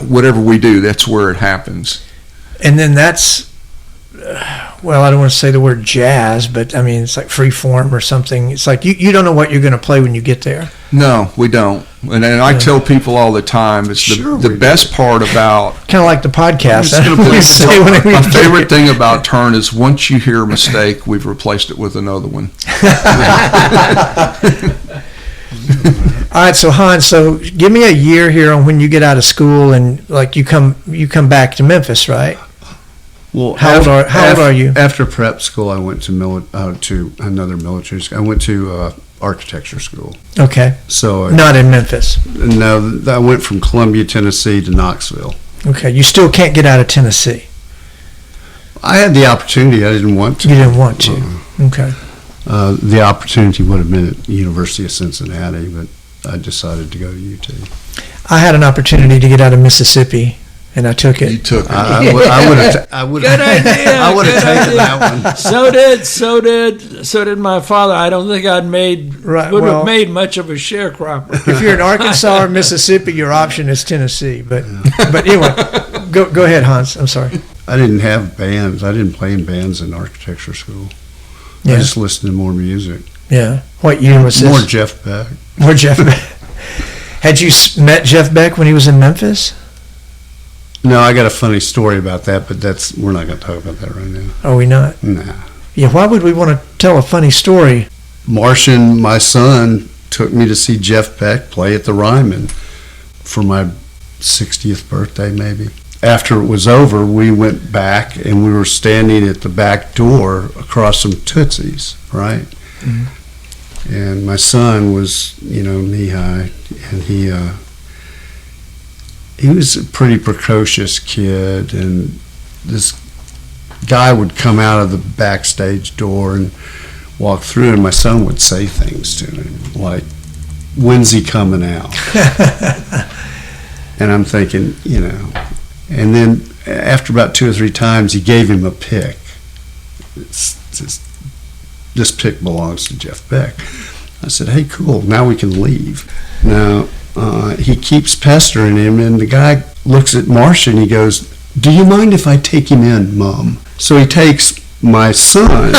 whatever we do, that's where it happens. And then that's, well, I don't want to say the word jazz, but I mean, it's like free form or something. It's like you don't know what you're going to play when you get there. No, we don't. And I tell people all the time, it's the best part about... kind of like the podcast. My favorite thing about Turn is once you hear a mistake, we've replaced it with another one. All right, so Hans, give me a year here on when you get out of school and like you come back to Memphis, right? Well, How old are you? After prep school, I went to another military school. I went to architecture school. Okay. So Not in Memphis. No, I went from Columbia, Tennessee to Knoxville. Okay. You still can't get out of Tennessee. I had the opportunity. I didn't want to. You didn't want to. Okay. The opportunity would have been at the University of Cincinnati, but I decided to go to UT. I had an opportunity to get out of Mississippi, and I took it. You took it. I would Good idea. I would have good taken idea. that one. So did my father. I don't think I'd would have made much of a sharecropper. If you're in Arkansas or Mississippi, your option is Tennessee. But anyway, go ahead, Hans. I'm sorry. I didn't have bands. I didn't play in bands in architecture school. Yeah. I just listened to more music. Yeah. What year was this? More Jeff Beck. More Jeff Beck. Had you met Jeff Beck when he was in Memphis? No, I got a funny story about that, but we're not going to talk about that right now. Are we not? Nah. Yeah, why would we want to tell a funny story? Martian, my son, took me to see Jeff Beck play at the Ryman for my 60th birthday, maybe. After it was over, we went back, and we were standing at the back door across from Tootsie's, right? Mm-hmm. And my son was, knee-high, and he was a pretty precocious kid, and this guy would come out of the backstage door and walk through, and my son would say things to him, like, "When's he coming out?" And I'm thinking, and then after about 2 or 3 times, he gave him a pick. This pick belongs to Jeff Beck. I said, "Hey, cool, now we can leave." Now, he keeps pestering him, and the guy looks at Marcia and he goes, "Do you mind if I take him in, Mom?" So he takes my son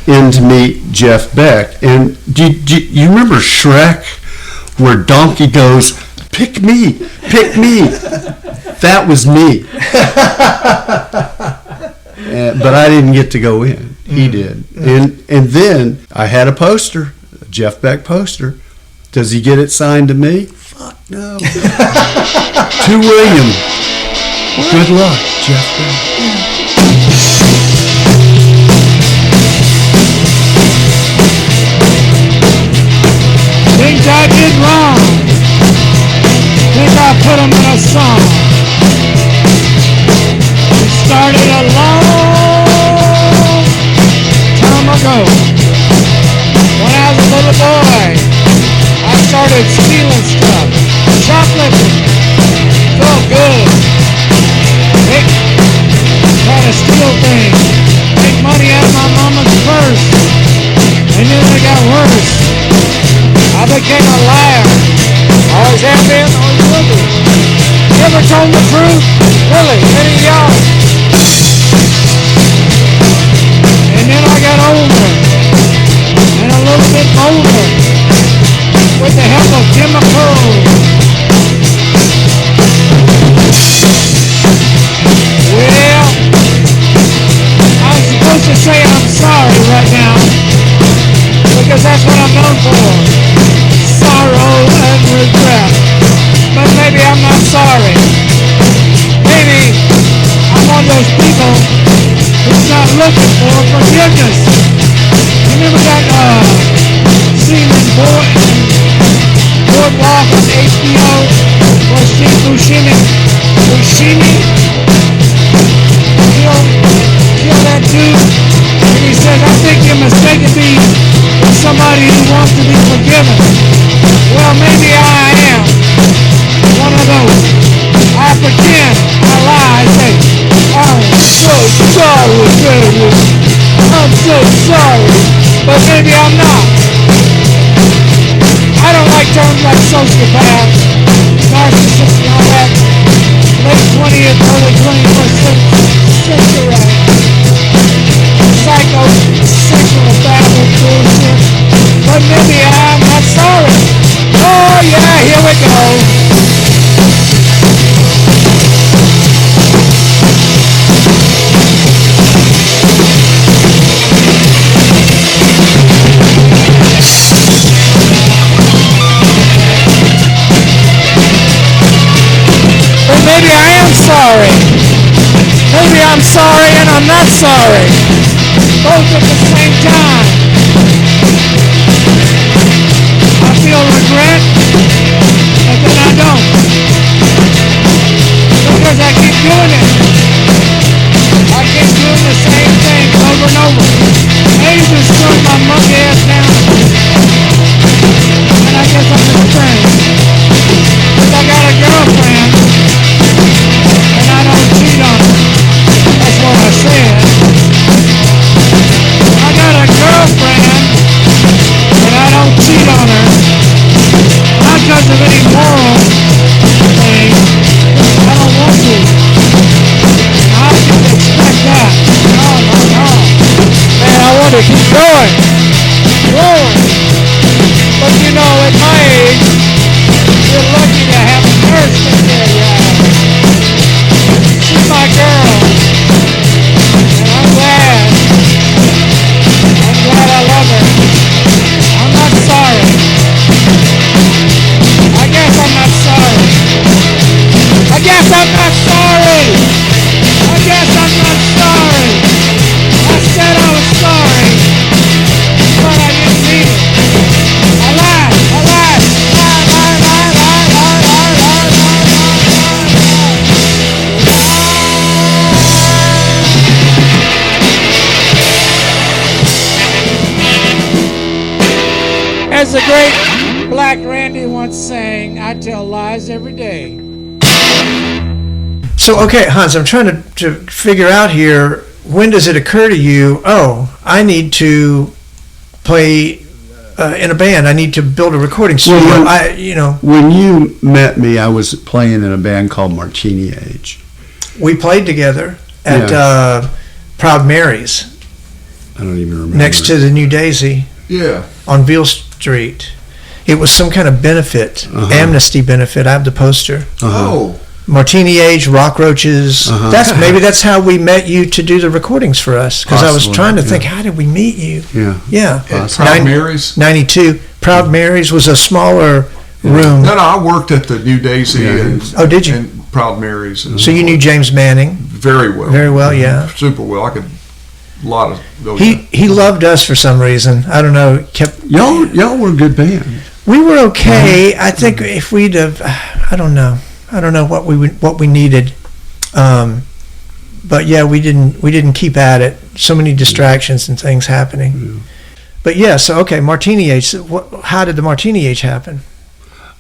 in to meet Jeff Beck. And do you remember Shrek, where Donkey goes, "Pick me, pick me"? That was me. But I didn't get to go in. He did. And then I had a poster, a Jeff Beck poster. Does he get it signed to me? Fuck no. To William. Good luck, Jeff Beck. Things I did wrong. Think I put them in a song. It started a long time ago. When I was a little boy, I started stealing stuff, shoplifting. Felt good. Try to steal things, make money out of my mama's purse. And then it got worse. I became a liar. Always have been, always will be. Never told the truth, really, any of y'all. And then I got older, and a little bit bolder, with the help of chemicals. Well, I'm supposed to say I'm sorry right now, because that's what I'm known for. Sorrow and regret. But maybe I'm not sorry. Maybe I'm one of those people who's not looking for forgiveness. Remember that scene in Boardwalk on HBO where Steve Buscemi killed that dude? And he says, "I think you're mistaken me for somebody who wants to be forgiven." Well, maybe I am one of those. I pretend, I lie, I say, "I'm so sorry, baby. I'm so sorry." But maybe I'm not. I don't like terms like sociopath, narcissist, and all that. Late 20th, early 21st century. Psycho, sexual babble bullshit. But maybe I'm not sorry. Oh yeah, here we go. But maybe I am sorry. I'm not sorry. Both at the same time. I feel regret, but then I don't. Because I keep doing it. I keep doing the same thing over and over. Hey, you just throw my monkey ass down. And I guess I'm just friends. Because I got a girlfriend. And I don't cheat on her. That's what I said. I got a girlfriend. And I don't cheat on her. Not because of any moral thing. I don't want to. How can you expect that? No. Man, I want to keep going. But you know, at my age, you're lucky to have a nurse take care of you. She's my girl. And I'm glad. I love her. I'm not sorry. I guess I'm not sorry. I guess I'm not sorry. I said I was sorry, but I didn't mean it. I lied. As the great Black Randy once sang, I tell lies every day. So, okay, Hans, I'm trying to figure out here, when does it occur to you, I need to play in a band. I need to build a recording studio. Well, when you met me, I was playing in a band called Martini Age. We played together at Proud Mary's. I don't even remember. Next to the New Daisy. Yeah. On Beale Street. It was some kind of benefit, amnesty benefit. I have the poster. Oh. Martini Age, Rockroaches. That's how we met you to do the recordings for us. Because I was trying to think, how did we meet you? Yeah. At Proud Mary's? 92. Proud Mary's was a smaller room. No, I worked at the New Daisy. Did you? And Proud Mary's. So you knew James Manning? Very well. Very well, yeah. Super well. I could... A lot of he loved us for some reason. I don't know. Y'all were a good band. We were okay. I think if we'd have, I don't know what we needed. But yeah, we didn't keep at it. So many distractions and things happening. Yeah. But yeah, so okay, Martini Age. How did the Martini Age happen?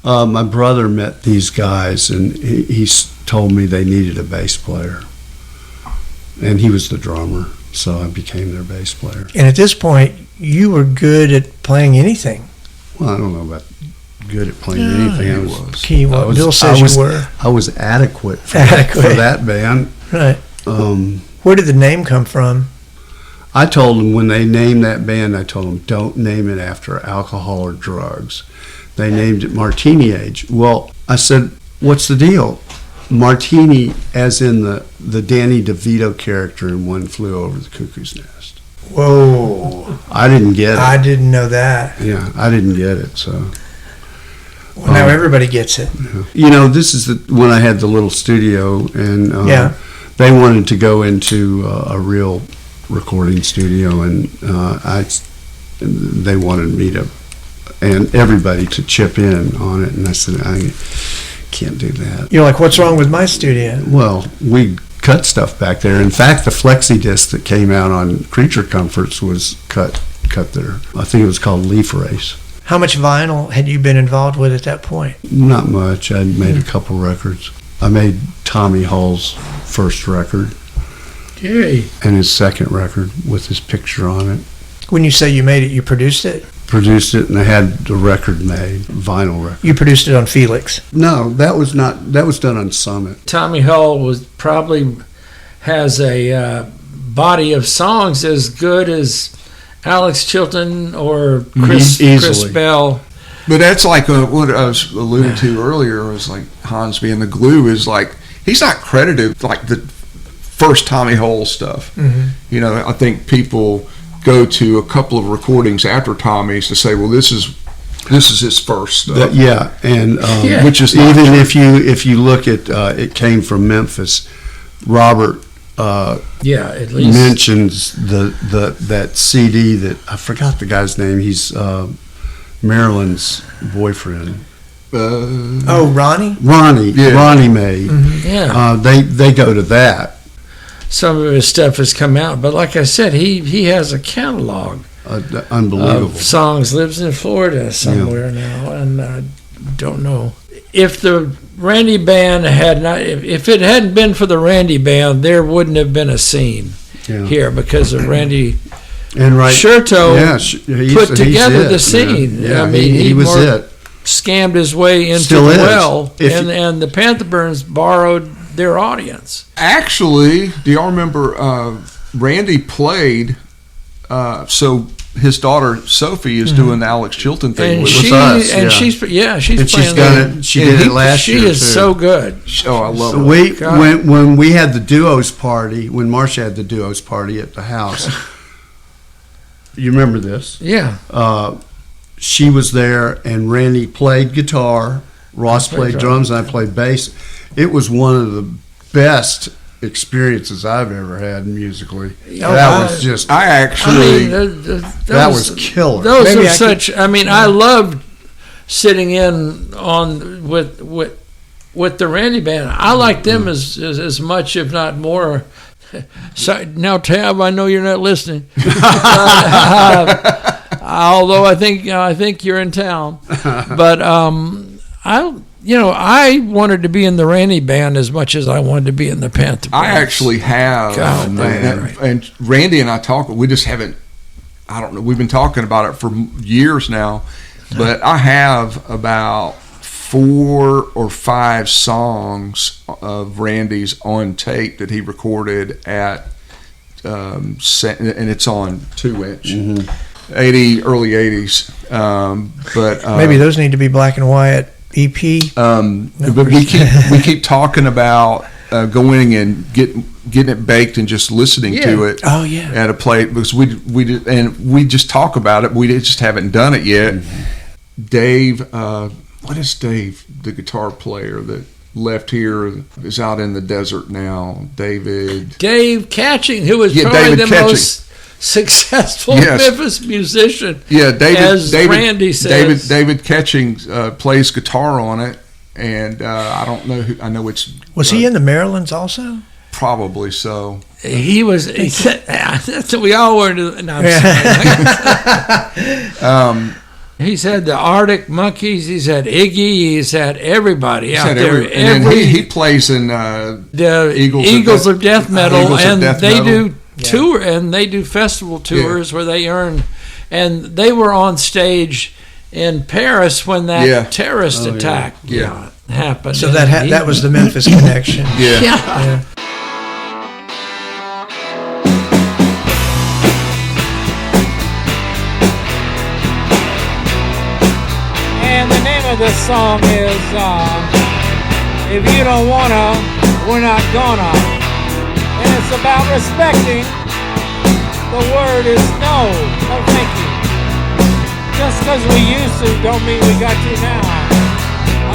My brother met these guys, and he told me they needed a bass player, and he was the drummer. So I became their bass player. And at this point, you were good at playing anything. Well, I don't know about good at playing anything. Bill says you were. I was adequate for that band. Right. Where did the name come from? I told them when they named that band, I told them, don't name it after alcohol or drugs. They named it Martini Age. Well, I said, what's the deal? Martini, as in the Danny DeVito character in One Flew Over the Cuckoo's Nest. Whoa. I didn't get it. I didn't know that. Yeah, I didn't get it, so. Well, now everybody gets it. This is when I had the little studio, and they wanted to go into a real recording studio, and they wanted me to, and everybody to chip in on it, and I said, I can't do that. You're like, what's wrong with my studio? Well, we cut stuff back there. In fact, the flexi disc that came out on Creature Comforts was cut there. I think it was called Leaf Race. How much vinyl had you been involved with at that point? Not much. I'd made a couple records. I made Tommy Hall's first record. Yay. And his second record with his picture on it. When you say you made it, you produced it? Produced it, and I had the record made, vinyl record. You produced it on Felix? No, that was done on Summit. Tommy Hall probably has a body of songs as good as Alex Chilton or Chris Bell. But that's like what I was alluding to earlier, was like Hans being the glue, is like, he's not credited like the first Tommy Hall stuff. Mm-hmm. I think people go to a couple of recordings after Tommy's to say, well, this is his first stuff. Which is even if you look at it came from Memphis. Robert at least mentions that CD that I forgot the guy's name. He's Marilyn's boyfriend. Ronnie? Ronnie made. Mm-hmm. Yeah. They go to that. Some of his stuff has come out, but like I said, he has a catalog Unbelievable. of songs. Lives in Florida somewhere now, and I don't know if the Randy Band had not. If it hadn't been for the Randy Band, there wouldn't have been a scene here because of Randy. And Shurto put together the scene. Yeah, I mean, he was it. Scammed his way into Still the is. well, and the Pantherburns borrowed their audience. Actually, do y'all remember Randy played? So his daughter Sophie is doing the Alex Chilton thing And with she's us. she's And playing. she's done it. She did it last year. She is too. so good. Oh, I love So her. when we had the duos party, when Marcia had the duos party at the house, you remember this? Yeah. She was there, and Randy played guitar, Ross played drums, and I played bass. It was one of the best experiences I've ever had musically. That was just. I actually. That was killer. Those Maybe are such. I mean, I loved sitting in on with the Randy Band. I like them as much, if not more. So, now, Tab, I know you're not listening. Although I think you're in town, but I wanted to be in the Randy Band as much as I wanted to be in the Panther Band. I actually have, God, and Randy and I talk. We just haven't. I don't know. We've been talking about it for years now, but I have about 4 or 5 songs of Randy's on tape that he recorded at, and it's on 2-inch. 80 early 80s, but Maybe those need to be Black and Wyatt EP. But we keep talking about going and getting it baked and just listening to it. Oh yeah. At a plate, because we just talk about it. We just haven't done it yet. Dave, what is Dave, the guitar player that left here, is out in the desert now? Dave Catching, who was probably David the Catching. most successful Memphis musician. Yeah, Randy says. David Catching plays guitar on it, and I don't know who. I know it's. Was he in the Marylands also? Probably so. He was. He said, that's what we all were. No, he's had the Arctic Monkeys. He's had Iggy. He's had everybody out there. And he plays in the Eagles of Death Metal, and they do tour, and they do festival tours where they earn. And they were on stage in Paris when that terrorist attack happened. So that was the Memphis connection. Yeah. And the name of this song is If You Don't Wanna, We're Not Gonna. And it's about respecting. The word is no. No thank you. Just because we used to don't mean we got to now.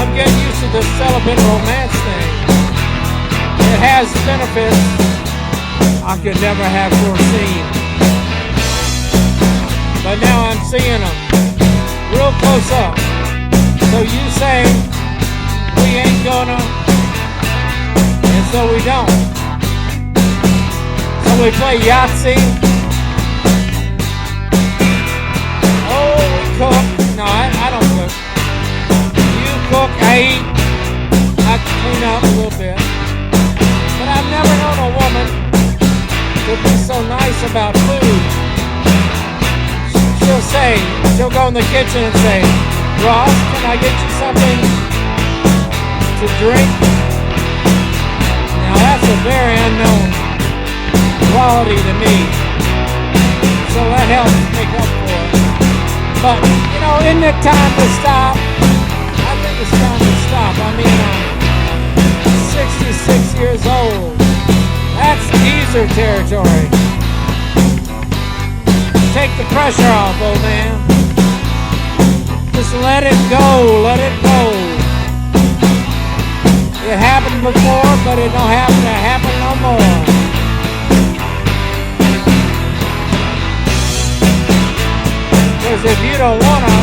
I'm getting used to the celibate romance thing. It has benefits I could never have foreseen. But now I'm seeing them real close up. So you say we ain't gonna, and so we don't. So we play Yahtzee. Oh, we cook. No, I don't cook. You cook, I eat. I clean up a little bit. But I've never known a woman to be so nice about food. She'll go in the kitchen and say, Ross, can I get you something to drink? Now that's a very unknown quality to me. So that helps make up for it. But, isn't it time to stop? I think it's time to stop. I mean, I'm 66 years old. That's geezer territory. Take the pressure off, old man. Just let it go, let it go. It happened before, but it don't happen to happen no more. don't wanna,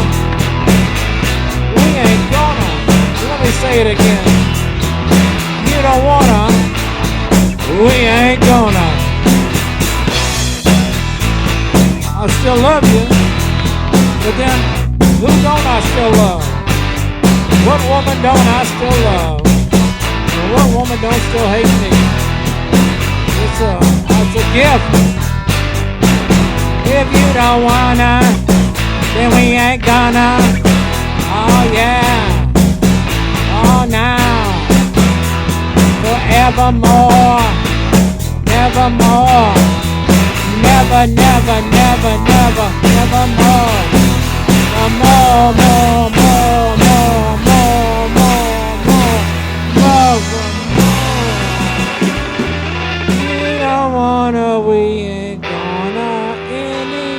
we ain't gonna. Let me say it again. You don't wanna, we ain't gonna. I still love you, but then who don't I still love? What woman don't I still love? And what woman don't still hate me? It's a gift. If you don't wanna, then we ain't gonna. Oh yeah, oh now, forevermore, nevermore, never, never, never, never, nevermore. More, more, more, more, more, more, more, more. You don't wanna, we ain't gonna anymore.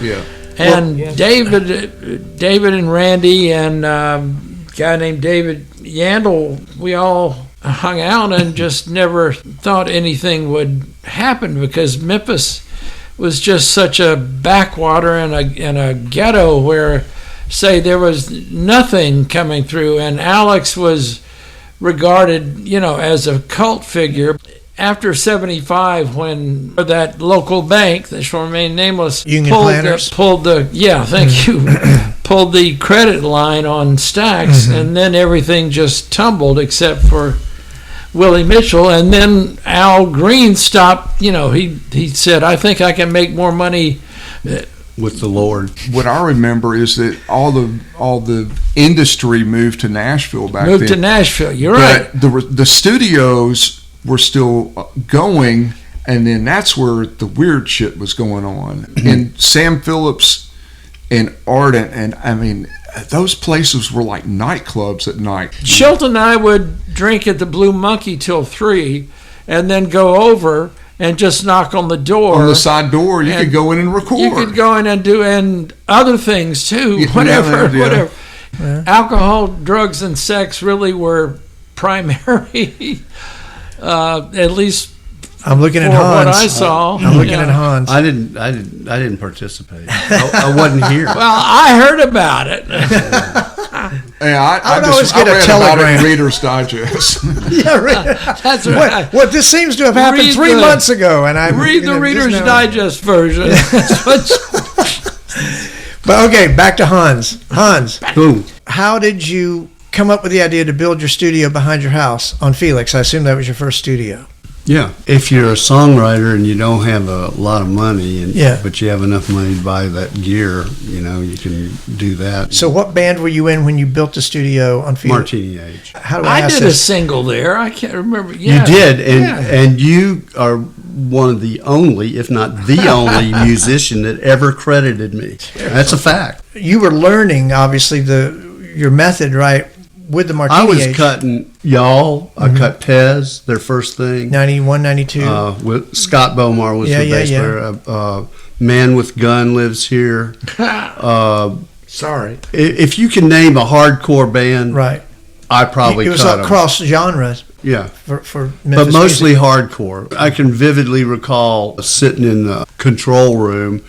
Yeah. And David and Randy and a guy named David Yandel, we all hung out and just never thought anything would happen because Memphis was just such a backwater and a ghetto where, say, there was nothing coming through. And Alex was regarded, as a cult figure. After 75, when that local bank that shall remain nameless pulled the credit line on Stax, and then everything just tumbled except for Willie Mitchell. And then Al Green stopped. He said, "I think I can make more money with the Lord." What I remember is that all the industry moved to Nashville back then. Moved to Nashville. You're right. The studios were still going, and then that's where the weird shit was going on. And Sam Phillips and Ardent, and I mean, those places were like nightclubs at night. Chilton and I would drink at the Blue Monkey till 3, and then go over and just knock on the door. On the side door, you could go in and record. You could go in and do and other things too. Yeah, whatever. Yeah. Alcohol, drugs, and sex really were primary. At least I'm looking at for Hans. what I saw. I'm looking at Hans. I didn't participate. I wasn't here. Well, I heard about it. I always get a read telegram. about it in Reader's Digest. That's right. What this seems to have happened 3 months ago, and I read the Reader's Digest version. But okay, back to Hans. Hans, Boom. how did you come up with the idea to build your studio behind your house on Felix? I assume that was your first studio. Yeah. If you're a songwriter and you don't have a lot of money, but you have enough money to buy that gear, you can do that. So what band were you in when you built the studio on Felix? Martini Age. How do I ask did this? a single there. I can't remember. Yeah. You did, and you are one of the only, if not the only, musician that ever credited me. That's a fact. You were learning, obviously, your method, right? With the Martini I was Age. cutting Y'all. I cut Tez, their first thing. 91, 92. With Scott Bomar was the bass player. Man with Gun lives here. Sorry. If you can name a hardcore band, Right. I probably It was cut like 'em. cross genres Yeah. for Memphis But mostly music. hardcore. I can vividly recall sitting in the control room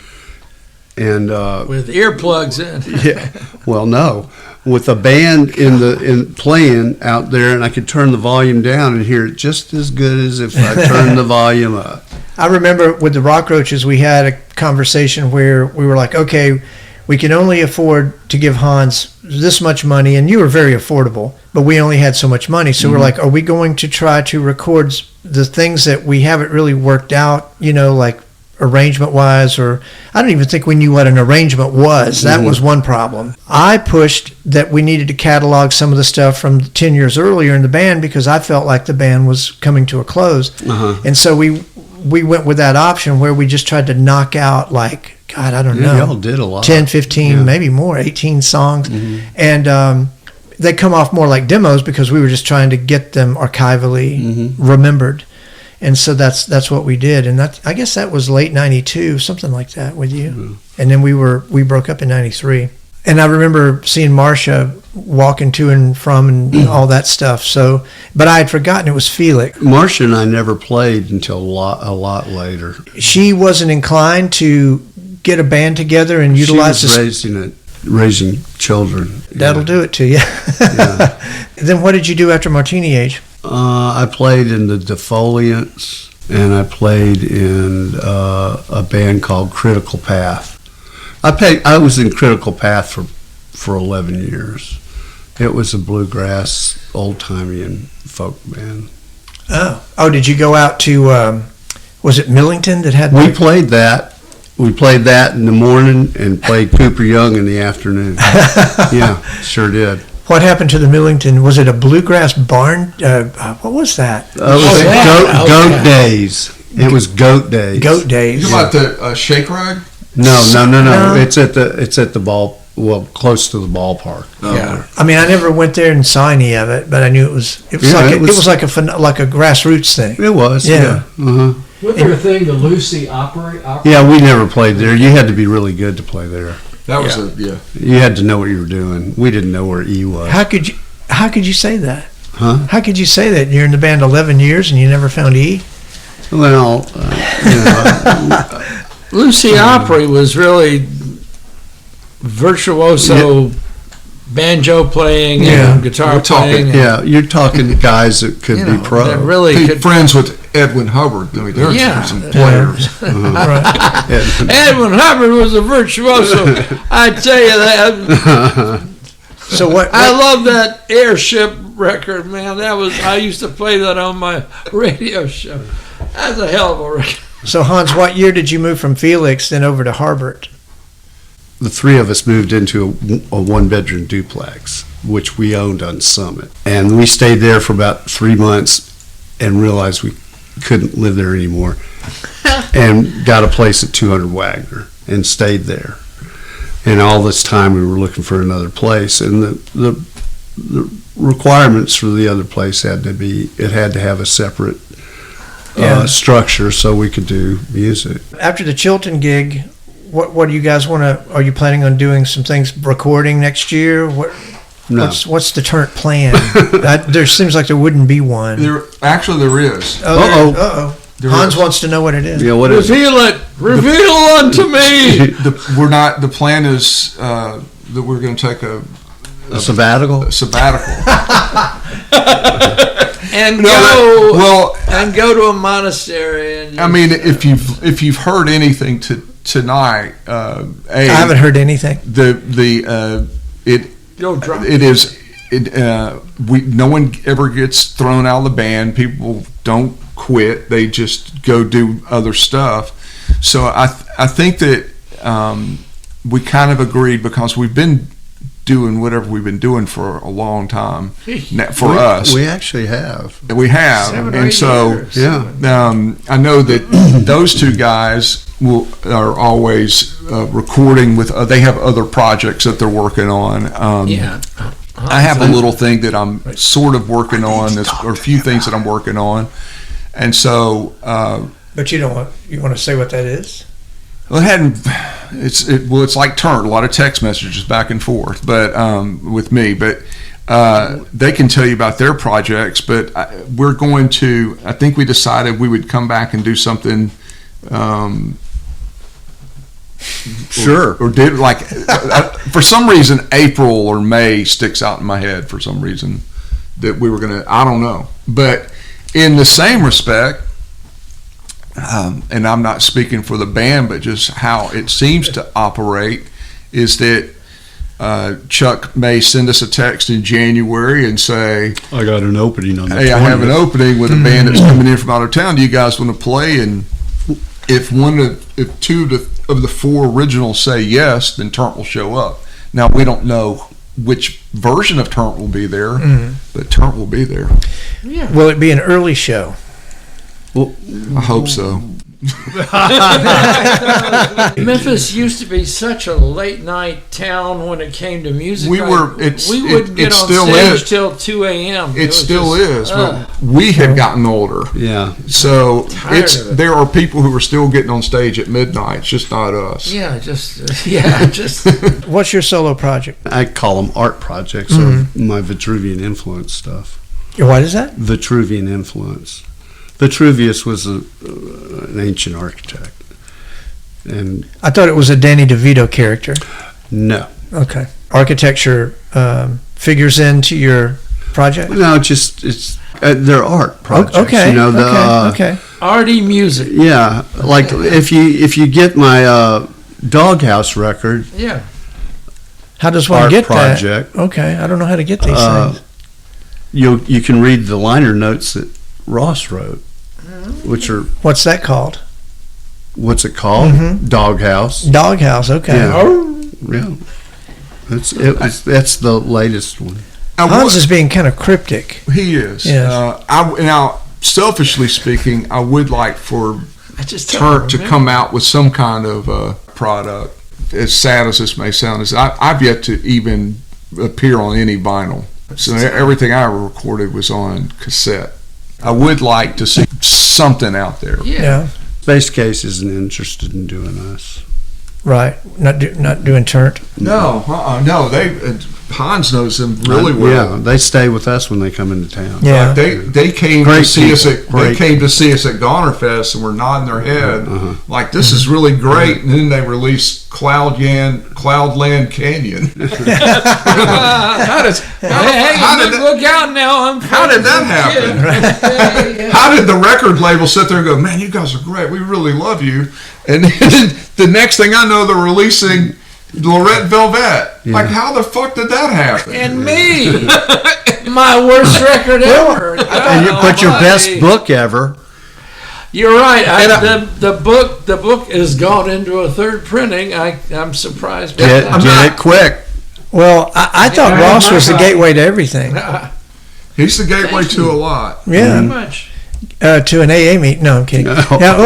and With earplugs in. yeah, well, no, with a band in playing out there, and I could turn the volume down and hear it just as good as if I turned the volume up. I remember with the Rockroaches, we had a conversation where we were like, okay, we can only afford to give Hans this much money, and you were very affordable, but we only had so much money. So we're like, are we going to try to record the things that we haven't really worked out, like arrangement-wise, or I don't even think we knew what an arrangement was. That was one problem. I pushed that we needed to catalog some of the stuff from 10 years earlier in the band because I felt like the band was coming to a close. And so we went with that option where we just tried to knock out God, I don't know. Y'all did a lot. 10, 15, maybe more, 18 songs. And they come off more like demos because we were just trying to get them archivally remembered. And so that's what we did. And I guess that was late 92, something like that with you. And then we broke up in 93. And I remember seeing Marcia walking to and from and all that stuff. So, but I had forgotten it was Felix. Marcia and I never played until a lot later. She wasn't inclined to get a band together and utilize She was raising children. That'll do it to you. Yeah. Then what did you do after Martini Age? I played in the Defoliants, and I played in a band called Critical Path. I was in Critical Path for 11 years. It was a bluegrass, old-timey and folk band. Oh, did you go out to, was it Millington that had... We played that. We played that in the morning and played Cooper Young in the afternoon. Yeah, sure did. What happened to the Millington? Was it a bluegrass barn? What was that? It was Goat Days. It was Goat Days. Goat Days. You about the Shake Rag? No. It's at the ball. Well, close to the ballpark. Yeah. I mean, I never went there and saw any of it, but I knew it was like a grassroots thing. It was. Yeah. Uh-huh. Wasn't there a thing, the Lucy Opera? Yeah, we never played there. You had to be really good to play there. That was You had to know what you were doing. We didn't know where E was. How could you say that? Huh? How could you say that? You're in the band 11 years and you never found E? Well, Lucy Opry was really virtuoso banjo playing and guitar playing. You're talking guys that could be pro. That really could, friends with Edwin Hubbard. I mean, there's some players. Edwin Hubbard was a virtuoso. I tell you that. So what? I love that Airship record, man. I used to play that on my radio show. That's a hell of a record. So Hans, what year did you move from Felix then over to Harbert? The three of us moved into a one-bedroom duplex, which we owned on Summit. And we stayed there for about 3 months and realized we couldn't live there anymore and got a place at 200 Wagner and stayed there. And all this time we were looking for another place. And the requirements for the other place had to have a separate structure so we could do music. After the Chilton gig, what do you guys want to? Are you planning on doing some things, recording next year? No. What's the Turnt plan? There seems like there wouldn't be one. There is. Uh-oh. Hans wants to know what it is. Yeah, what is it? Reveal unto me. The plan is that we're going to take a sabbatical. And go to a monastery. And I mean, if you've heard anything tonight, I haven't heard anything. No one ever gets thrown out of the band. People don't quit; they just go do other stuff. So I think that we kind of agreed because we've been doing whatever we've been doing for a long time. For us, we actually have. We have, 7 or 8 and so years. I know that those two guys are always recording with. They have other projects that they're working on. I have a little thing that I'm sort of working on, or a few things that I'm working on, and so. But you want to say what that is? Well, it's like Turnt, a lot of text messages back and forth, but with me. But they can tell you about their projects. But we're going to. I think we decided we would come back and do something. Sure. Or did like for some reason April or May sticks out in my head for some reason that we were gonna. I don't know, but in the same respect. And I'm not speaking for the band, but just how it seems to operate is that Chuck may send us a text in January and say, I got an opening on the 20th. Hey, I have an opening with a band that's coming in from out of town. Do you guys want to play? And if two of the four originals say yes, then Turnt will show up. Now, we don't know which version of Turnt will be there, but Turnt will be there. Yeah. Will it be an early show? Well, I hope so. Memphis used to be such a late night town when it came to music. We wouldn't get on stage till 2 a.m. It still is, but we had gotten older. Yeah. So there are people who are still getting on stage at midnight. It's just not us. Just. What's your solo project? I call them art projects or my Vitruvian influence stuff. What is that? Vitruvian influence. Vitruvius was an ancient architect. And I thought it was a Danny DeVito character. no. Okay. Architecture figures into your project? No, it's they're art projects. Okay. You know, okay. Arty music. Yeah, like if you get my Doghouse record, Yeah. How does one art get project, that? Okay, I don't know how to get these things. you can read the liner notes that Ross wrote, which are What's that called? what's it called? Doghouse. Doghouse. Okay. Yeah. That's the latest one. Hans is being kind of cryptic. He is. Yes. Now, selfishly speaking, I would like for Turnt to come out with some kind of product. As sad as this may sound, I've yet to even appear on any vinyl. So everything I ever recorded was on cassette. I would like to see something out there. Yeah. Space Case isn't interested in doing us. Right. Not doing Turnt. No. Hans knows them really well. Yeah, they stay with us when they come into town. Yeah. They came Great to see us people. at they came to see us at Gonerfest and were nodding their head like this is really great. And then they released Cloudland Canyon. Look out now! How did that happen? How did the record label sit there and go, man, you guys are great. We really love you. And then the next thing I know, they're releasing Lorette Velvet. Yeah. Like, how the fuck did that happen? And me, my worst record ever. And you put your best book ever. You're right. The book has gone into a third printing. I'm surprised. Get it quick. Well, I thought Ross was the gateway to everything. He's the gateway to a lot. Yeah. Very much. To an AA meet. No, I'm kidding. No. Now,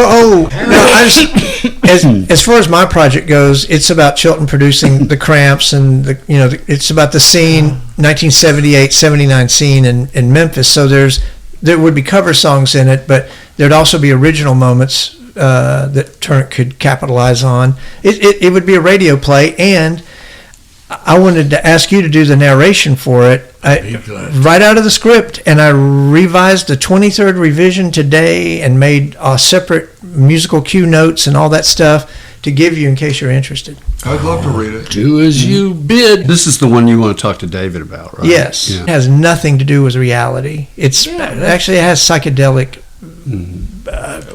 as far as my project goes, it's about Chilton producing the Cramps, and it's about the scene, 1978, 79 scene in Memphis. So there would be cover songs in it, but there'd also be original moments that Turnt could capitalize on. It would be a radio play, and I wanted to ask you to do the narration for it. Right out of the script, and I revised the 23rd revision today and made separate musical cue notes and all that stuff to give you in case you're interested. I'd love to read it. Do as you bid. This is the one you want to talk to David about, right? Yes. Yeah. It has nothing to do with reality. It has psychedelic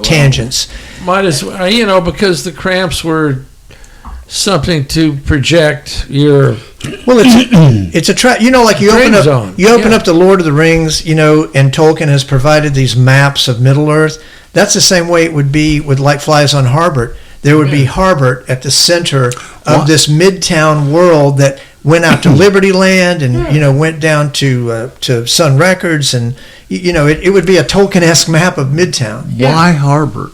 tangents. Might as well, because the Cramps were something to project your. Well, it's a track. Like you open up the Lord of the Rings, and Tolkien has provided these maps of Middle Earth. That's the same way it would be with Like Flies on Harbert. There would be Harbert at the center of this Midtown world that went out to Liberty Land and went down to Sun Records, and it would be a Tolkien-esque map of Midtown. Why Harbert?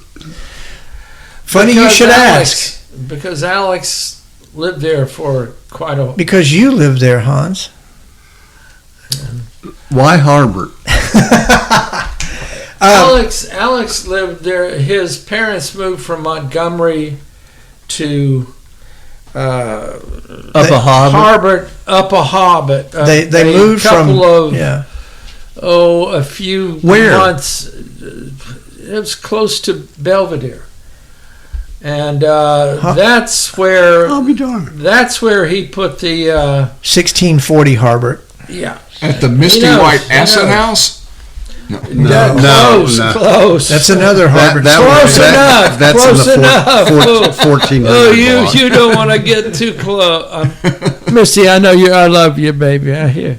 Funny you should ask. Because Alex lived there for quite a. Because you lived there, Hans. Why Harbert? Alex lived there. His parents moved from Montgomery to Harbert, up a Hobbit. They moved from a few months. It was close to Belvedere. And that's where I'll be darned. That's where he put the 1640 Harbert. Yeah. At the Misty White Acid House? Close. That's another Harbert. Close enough. That's close in the enough. 1400. Oh, you don't want to get too close. Misty, I know you. I love you, baby. I hear.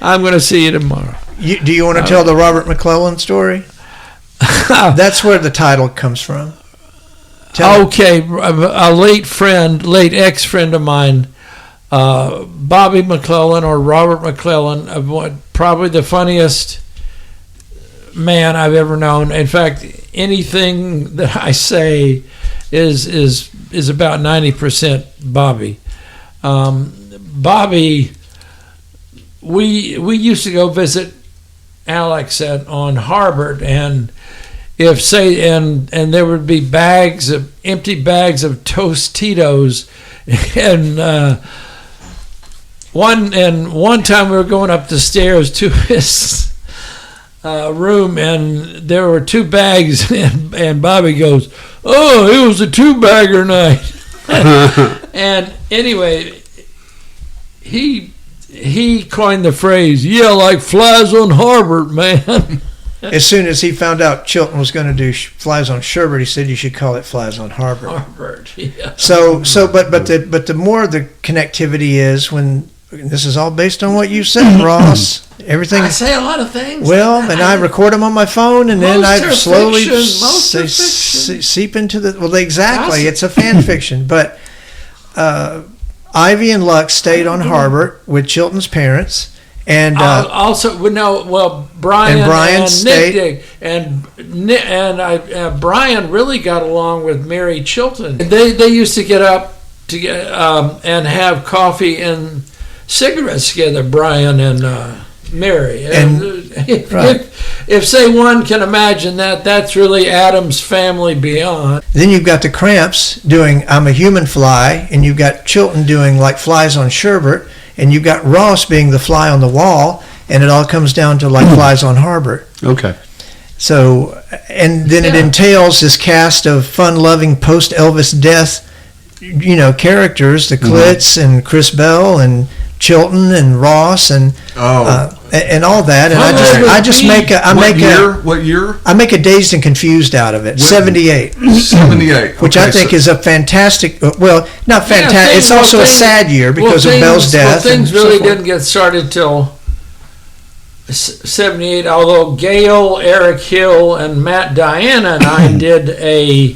I'm going to see you tomorrow. Do you want to tell the Robert McClellan story? That's where the title comes from. Okay, a late ex-friend of mine, Bobby McClellan or Robert McClellan, probably the funniest man I've ever known. In fact, anything that I say is about 90% Bobby. Bobby, we used to go visit Alex on Harbert, and and there would be empty bags of Tostitos, and one time we were going up the stairs to his room, and there were 2 bags, and Bobby goes, "Oh, it was a 2-bagger night." And anyway, he coined the phrase, "Yeah, like flies on Harbert, man." As soon as he found out Chilton was going to do Flies on Sherbert, he said you should call it Flies on Harbert. Harbert, yeah. But the more the connectivity is, when this is all based on what you said, Ross. Everything. I say a lot of things. Well, and I record them on my phone, and then I slowly fiction. Seep into the. Well, exactly. It's a fan fiction, but Ivy and Lux stayed on Harbert with Chilton's parents. And Brian and Nick did, and Brian really got along with Mary Chilton. They used to get up to and have coffee and cigarettes together, Brian and Mary. And if say one can imagine that, that's really Adam's Family Beyond. Then you've got the Cramps doing "I'm a Human Fly," and you've got Chilton doing "Like Flies on Sherbert." And you've got Ross being the fly on the wall, and it all comes down to "Like Flies on Harbert." Okay. So, and then it entails this cast of fun-loving post-Elvis death, characters, the Klitz and Chris Bell and Chilton and Ross and all that. And What year? I make a Dazed and Confused out of it. 78. 78. Which I think is a fantastic. Well, not fantastic. It's also a sad year because of Bell's death. Well, things really didn't get started till 78. Although Gail, Eric Hill, and Matt Diana and I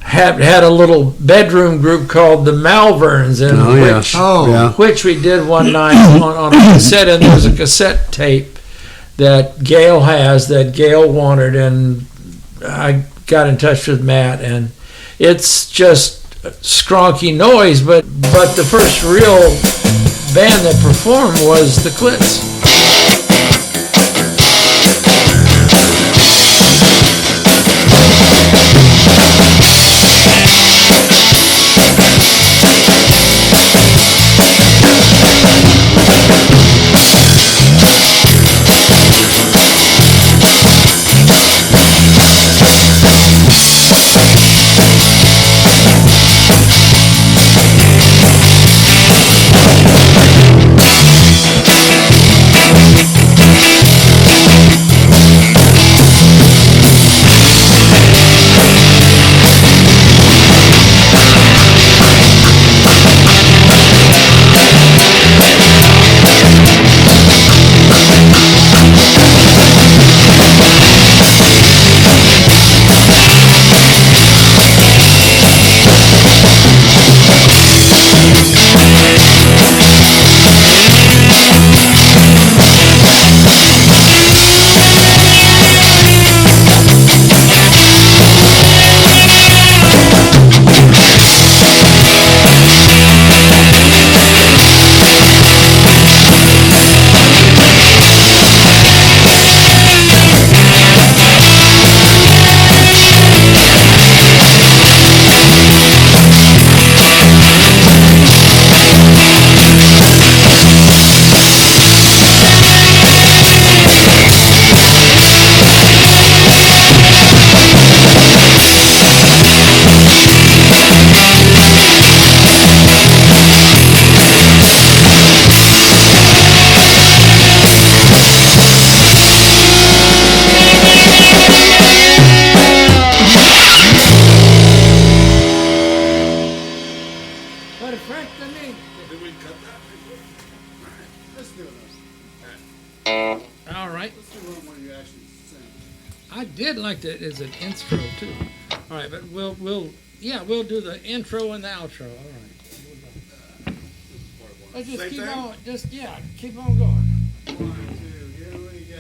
had a little bedroom group called the Malverns, which we did one night on a cassette, and there was a cassette tape that Gail has that Gail wanted, and I got in touch with Matt, and it's just skronky noise, but the first real band that performed was the Klitz. I did like that as an intro too. All right, but we'll do the intro and the outro. All right. Let's just keep on. Keep on going. 1, 2, here we go.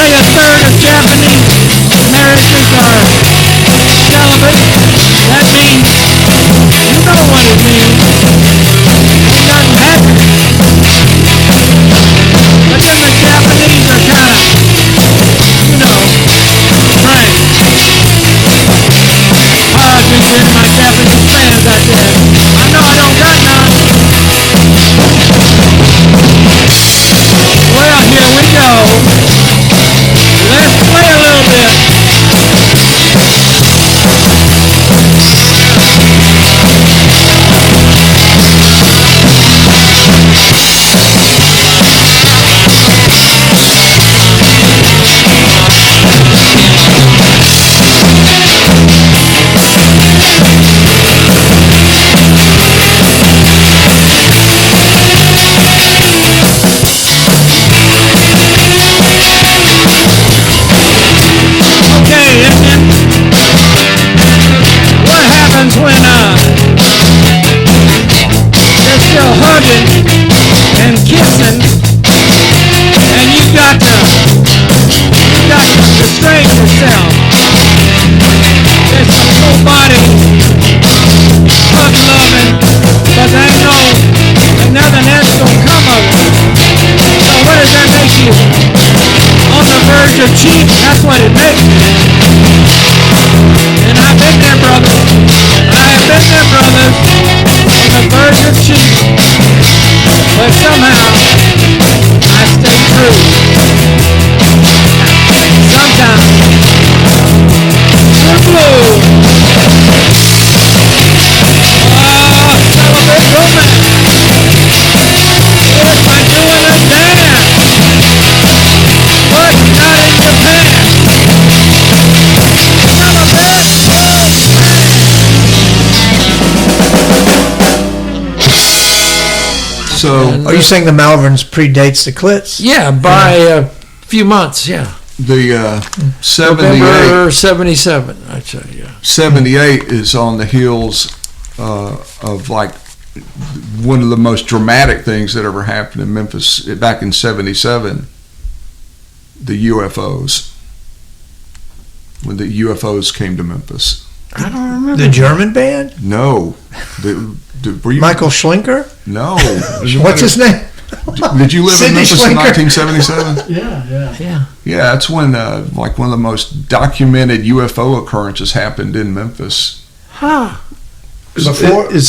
say a third of Japanese marriages are celibate, that means, you know what it means. Ain't nothing happening. But then the Japanese are kind of, you know, frank. Apologies to my Japanese fans out there. I know I don't got none. Well, here we go. Let's play a little bit. When they're still hugging and kissing, and you got to restrain yourself. There's some full body hug loving, but there ain't nothing else gonna come of it. So what does that make you? On the verge of cheating, that's what it makes you. And I've been there, brother. I have been there, brothers, on the verge of cheating, but somehow I stay true. Sometimes we're blue. Celibate romance. Yes, by doing a dance. What's not in your pants? So, are you saying the Malverns predates the Clits? Yeah, by a few months, yeah. the 78, November 77, I'd say, yeah. 78 is on the heels of like one of the most dramatic things that ever happened in Memphis back in 77, the UFOs. When the UFOs came to Memphis. I don't remember. The German band? No. Were you, Michael Schlinker? No. What's his name? Did you live in Memphis in Schlinker. 1977? Yeah. Yeah, that's when like one of the most documented UFO occurrences happened in Memphis. Huh. Is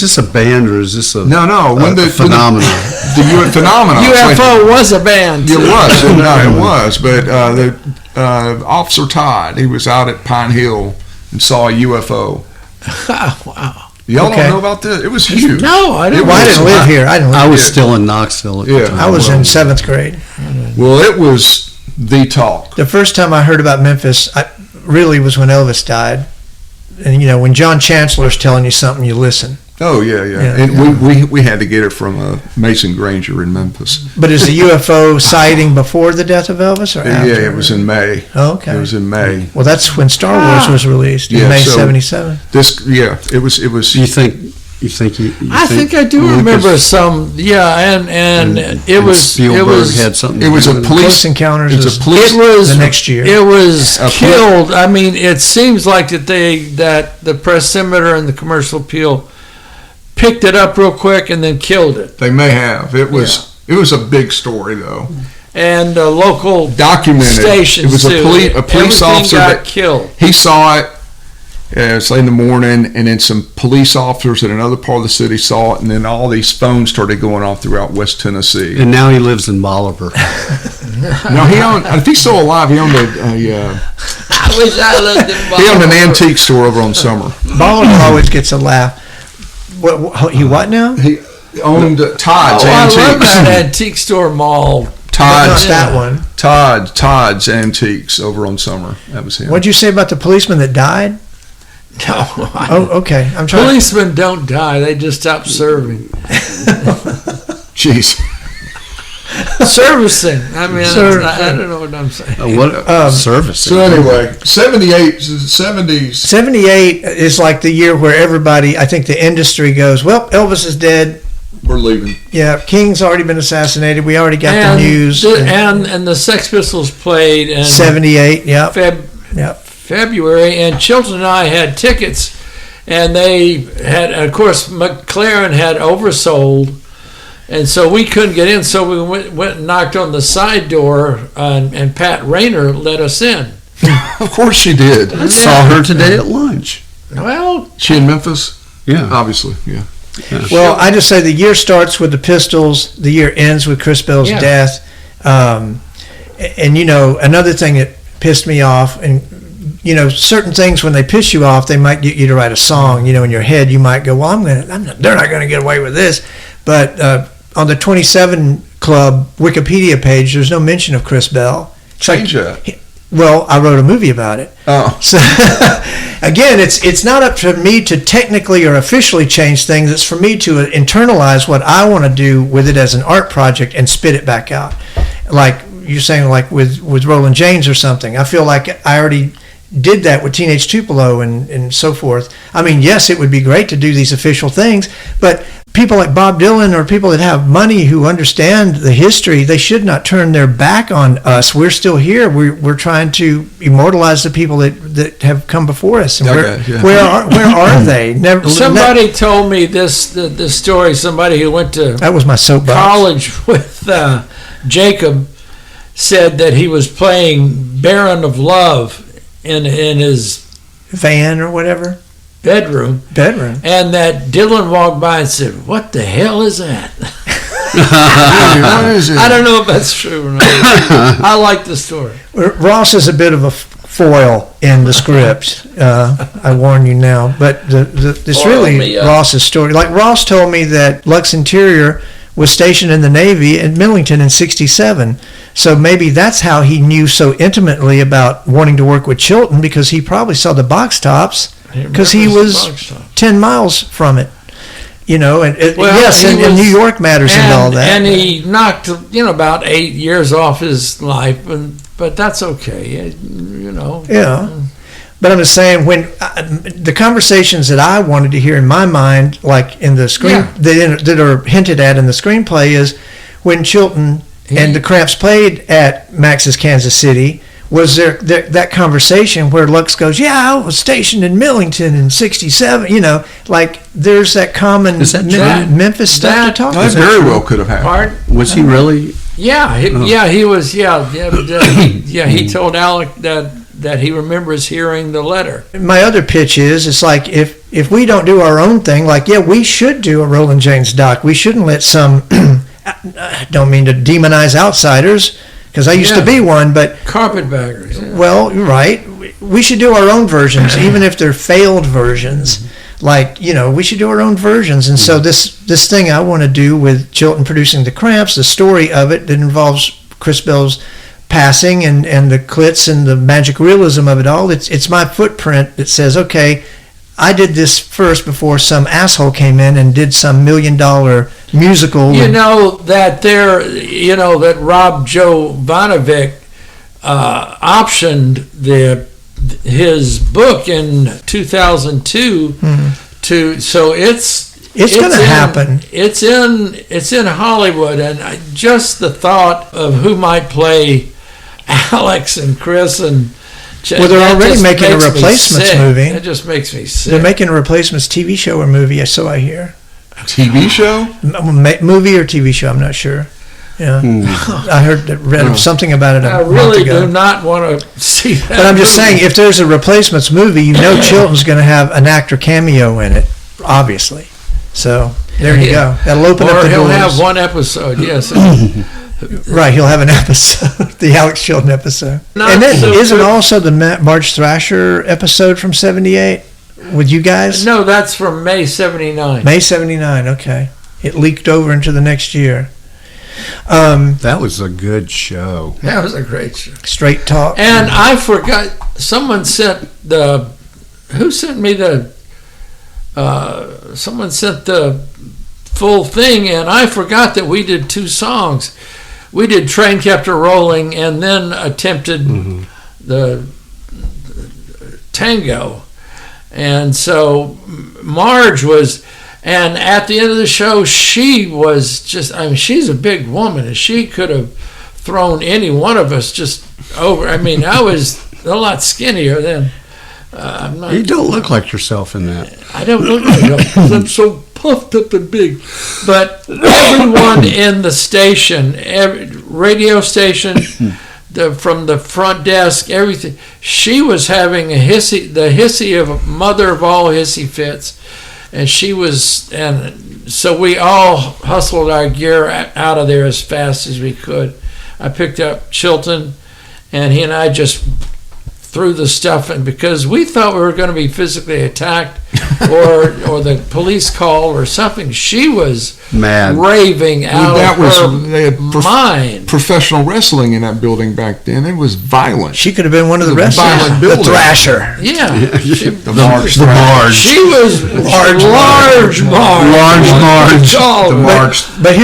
this a band or is this a No? When the phenomenon? The phenomenon. UFO was a band. It was. It was. But the Officer Todd, he was out at Pine Hill and saw a UFO. Wow. Y'all Okay. don't know about this? It was huge. No, I don't. Well, I didn't live here. I was here. still in Knoxville at the time. I was in 7th grade. Well, it was the talk. The first time I heard about Memphis, really was when Elvis died. And, you know, when John Chancellor's telling you something, you listen. Oh, yeah. Yeah. And we had to get it from Mason Granger in Memphis. But is the UFO sighting before the death of Elvis or after? Yeah, it was in May. Oh, okay. It was in May. Well, that's when Star Wars was released in Yeah, May so- 77. It was. You think I think I do Lucas remember some. Yeah, and it was Spielberg had something. It was to a do with police. Close Encounters It was is a police. It was the next year. It was A killed. I mean, it seems like that the press scimitar and the commercial appeal picked it up real quick and then killed it. They may have. It was. It was a big story though. And local Documented. stations It was a too. police Everything officer got that killed. he saw it. Say in the morning, and then some police officers in another part of the city saw it, and then all these phones started going off throughout West Tennessee. And now he lives in Bolivar. No, he owned. If he's still alive, he owned I wish I lived in he owned an Baltimore. antique store over on Summer. Baldwin always gets a laugh. He what now? He owned Todd's Oh, I love Antiques. that antique store mall. Not Todd's that one. Todd's Antiques over on Summer. That was him. What'd you say about the policeman that died? No, Oh, okay. I'm trying. policemen don't die; they just stop serving. Jeez. Servicing. I mean, I don't know what I'm saying. What service? So anyway, 78, 70s. 78 is like the year where everybody, I think the industry goes, well, Elvis is dead. we're leaving. Yeah, King's already been assassinated. We already got the news. And the Sex Pistols played in 78, yeah. February, and Chilton and I had tickets, and they had, of course, McLaren had oversold, and so we couldn't get in, so we went and knocked on the side door, and Pat Rayner let us in. Of course she did. I saw her today at lunch. Well, She in Memphis? Yeah. Obviously, yeah. Well, I just say the year starts with the Pistols, the year ends with Chris Bell's death. And, another thing that pissed me off, and, certain things, when they piss you off, they might get you to write a song. In your head, you might go, well, they're not going to get away with this. But on the 27 Club Wikipedia page, there's no mention of Chris Bell. Change that. Well, I wrote a movie about it. Oh. So, again, it's not up to me to technically or officially change things. It's for me to internalize what I want to do with it as an art project and spit it back out. Like you're saying, like with Roland James or something. I feel like I already did that with Teenage Tupelo and so forth. I mean, yes, it would be great to do these official things, but people like Bob Dylan or people that have money who understand the history, they should not turn their back on us. We're still here. We're trying to immortalize the people that have come before us. And where are they? Somebody told me this story. Somebody who went to that was my soapbox. College with Jacob said that he was playing Baron of Love in his van or whatever. Bedroom, and that Dylan walked by and said, "What the hell is that?" What is it? I don't know if that's true or not. I like the story. Ross is a bit of a foil in the script. I warn you now, but it's really Ross's story. Like Ross told me that Lux Interior was stationed in the Navy in Millington in '67. So maybe that's how he knew so intimately about wanting to work with Chilton, because he probably saw the box tops. Because he was 10 miles from it, and New York matters and all that. And he knocked, about 8 years off his life, but that's okay, Yeah, but I'm just saying, when the conversations that I wanted to hear in my mind, like in the screen that are hinted at in the screenplay, is when Chilton and the Cramps played at Max's Kansas City. Was there that conversation where Lux goes, I was stationed in Millington in '67, like there's that common Memphis stuff to talk about. That very well could have happened. Was he really? Yeah, he was, he told Alec that he remembers hearing the letter. My other pitch is, it's like, if we don't do our own thing, like, we should do a Roland James doc. We shouldn't let some, I don't mean to demonize outsiders, because I used to be one, but carpetbaggers. Yeah. Well, you're right. We should do our own versions, even if they're failed versions. Like, we should do our own versions. And so this thing I want to do with Chilton producing the Cramps, the story of it that involves Chris Bell's passing and the clits and the magic realism of it all. It's my footprint that says, okay, I did this first before some asshole came in and did some $1 million musical. That Rob Jovanovic optioned his book in 2002 so it's going to happen. It's in Hollywood, and just the thought of who might play Alex and Chris and well, they're already making a Replacements movie. It just makes me sick. They're making a Replacements TV show or movie, so I hear. TV show? Movie or TV show, I'm not sure. Yeah, I read something about it. I really do not want to see that. But I'm just saying, if there's a Replacements movie, Chilton's going to have an actor cameo in it, obviously. So there you go. That'll open up the doors. Or he'll have one episode. Yes. Right, he'll have an episode, the Alex Chilton episode. And then isn't also the Marge Thrasher episode from '78 with you guys? No, that's from May '79. May '79, okay. It leaked over into the next year. That was a good show. That was a great show. Straight talk. And I forgot, someone sent someone sent the full thing, and I forgot that we did 2 songs. We did Train Kept a Rolling and then attempted the tango. And so Marge was, And at the end of the show, she was just, I mean, she's a big woman, and she could have thrown any one of us just over. I mean, I was a lot skinnier then. You don't look like yourself in that. I don't look like it because I'm so puffed up and big. But everyone in the station, radio station, from the front desk, everything, she was having the hissy of mother of all hissy fits. And so we all hustled our gear out of there as fast as we could. I picked up Chilton, and he and I just threw the stuff in because we thought we were going to be physically attacked or the police call or something. She was mad, raving out of her mind. Professional wrestling in that building back then. It was violent. She could have been one of the wrestlers. The Thrasher. Yeah. The Marge. She was large Marge. But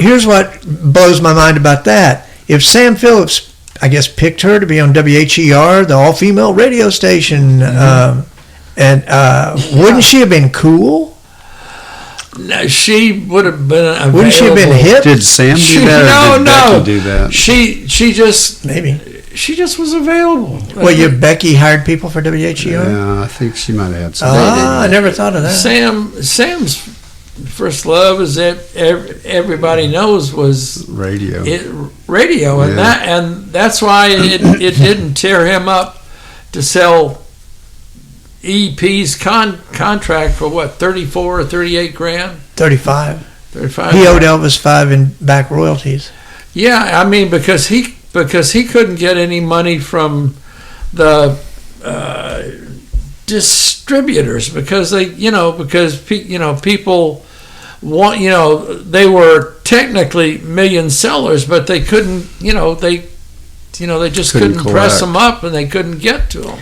here's what blows my mind about that. If Sam Phillips, I guess, picked her to be on WHER, the all-female radio station, wouldn't she have been cool? No, she would have been available. Wouldn't she have been hip? Did Sam do that? Or did Becky do that? She just maybe. She just was available. Well, Becky hired people for WHER? Yeah, I think she might have had some. I never thought of that. Sam's first love, as everybody knows, was radio. And that's why it didn't tear him up to sell EP's contract for what, 34 or 38 grand? 35. He grand. owed Elvis $5 in back royalties. Yeah, I mean because he couldn't get any money from the distributors because people want, they were technically million sellers, but they couldn't, they just couldn't press them up and they couldn't get to them.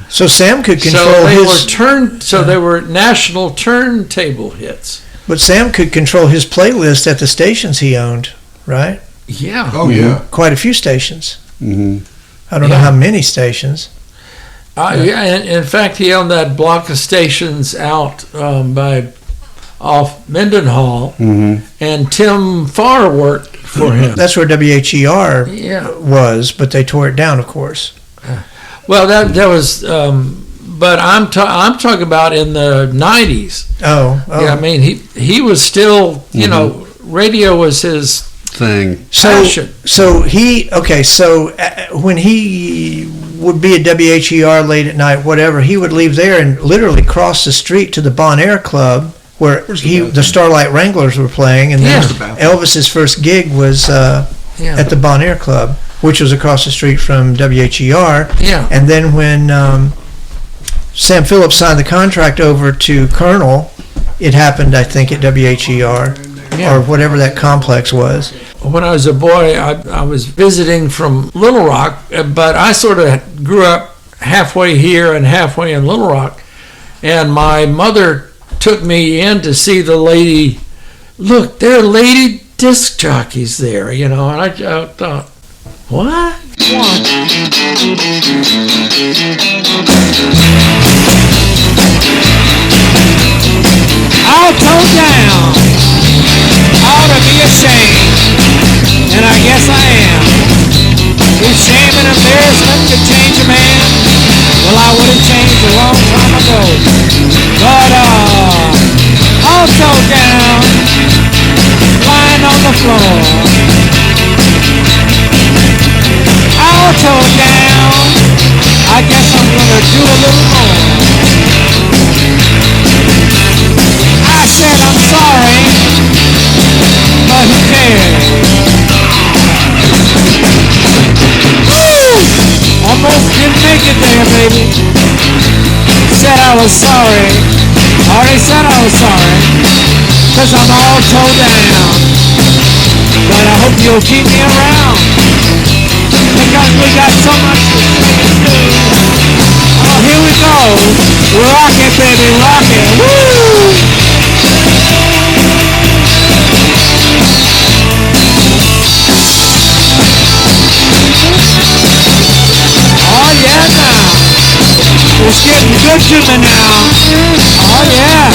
So Sam could control they were national turntable hits. But Sam could control his playlist at the stations he owned, right? Yeah. Oh yeah. Quite a few stations. Mm-hmm. I don't know how many stations. In fact, he owned that block of stations out off Mendenhall, and Tim Farr worked for him. That's where WHER was, but they tore it down, of course. Well, that was, but I'm talking about in the 90s. Oh. Yeah, I mean he was still, radio was his thing. So when he would be at WHER late at night, whatever, he would leave there and literally cross the street to the Bon Air Club where the Starlight Wranglers were playing, and then Elvis's first gig was at the Bon Air Club, which was across the street from WHER. Yeah. And then when Sam Phillips signed the contract over to Colonel, it happened, I think, at WHER or whatever that complex was. When I was a boy, I was visiting from Little Rock, but I sort of grew up halfway here and halfway in Little Rock. And my mother took me in to see the lady. Look, there are lady disc jockeys there, and I thought, what? I'll toe down. Ought to be ashamed, and I guess I am. If shame and embarrassment could change a man, well, I would have changed a long time ago. But I'll toe down, lying on the floor. I'll toe down. I guess I'm gonna do a little more. I said I'm sorry, but who cares? Woo! Almost didn't make it there, baby. Said I was sorry. Already said I was sorry, 'cause I'm all towed down. But I hope you'll keep me around, because we got so much to do. Oh, here we go. Rock it, baby, rock it. Woo! Oh, yeah, now. It's getting good to me now. Oh yeah.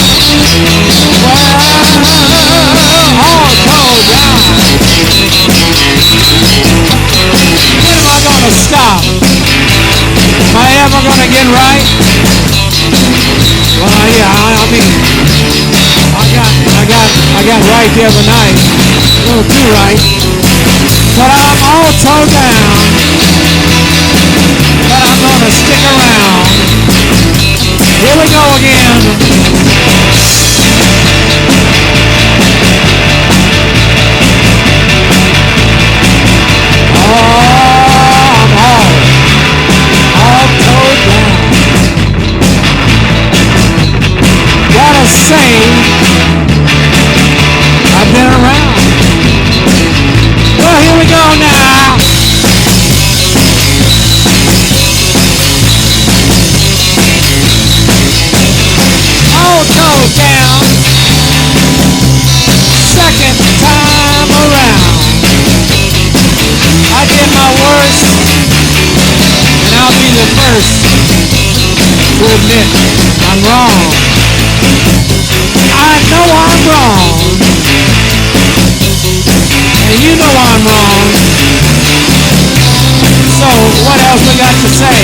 Well, all told down. When am I gonna stop? Am I ever gonna get right? Well, yeah, I mean, I got right the other night. A little too right. But I'm all told down. But I'm gonna stick around. Here we go again. I'm all told down. Gotta say, I've been around. Well, here we go now. All told down. Second time around. I did my worst, and I'll be the first to admit I'm wrong. I know I'm wrong, and you know I'm wrong. So what else we got to say?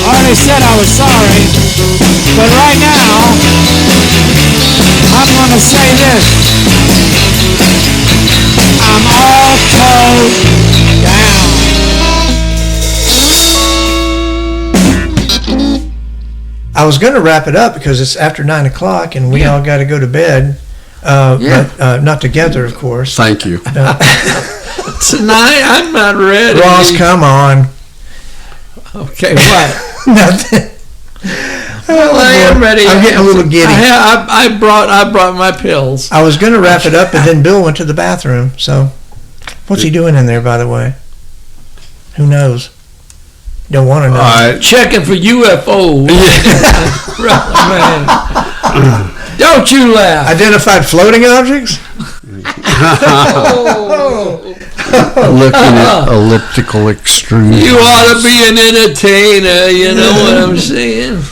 I already said I was sorry, but right now I'm gonna say this. I'm all told down. I was going to wrap it up because it's after 9 o'clock and we all got to go to bed. But not together, of course. Thank you. Tonight, I'm not ready. Ross, come on. Okay, what? Nothing. Well, I am ready. I'm getting a little giddy. I brought my pills. I was going to wrap it up, but then Bill went to the bathroom. So, what's he doing in there, by the way? Who knows? Don't want to know. Checking for UFOs. Man. Don't you laugh. Identified floating objects? Looking at elliptical extrusions. You ought to be an entertainer. You know what I'm saying?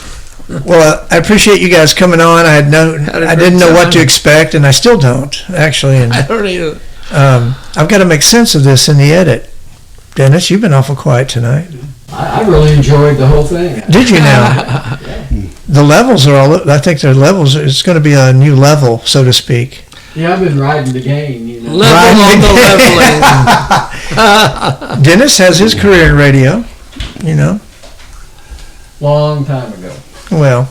Well, I appreciate you guys coming on. I didn't know what to expect, and I still don't, actually. And I don't either. I've got to make sense of this in the edit. Dennis, you've been awful quiet tonight. I really enjoyed the whole thing. Did you now? The levels are all, I think they're levels. It's going to be a new level, so to speak. Yeah, I've been riding the game, you know. Level on the leveling. Dennis has his career in radio, you know. Long time ago. Well,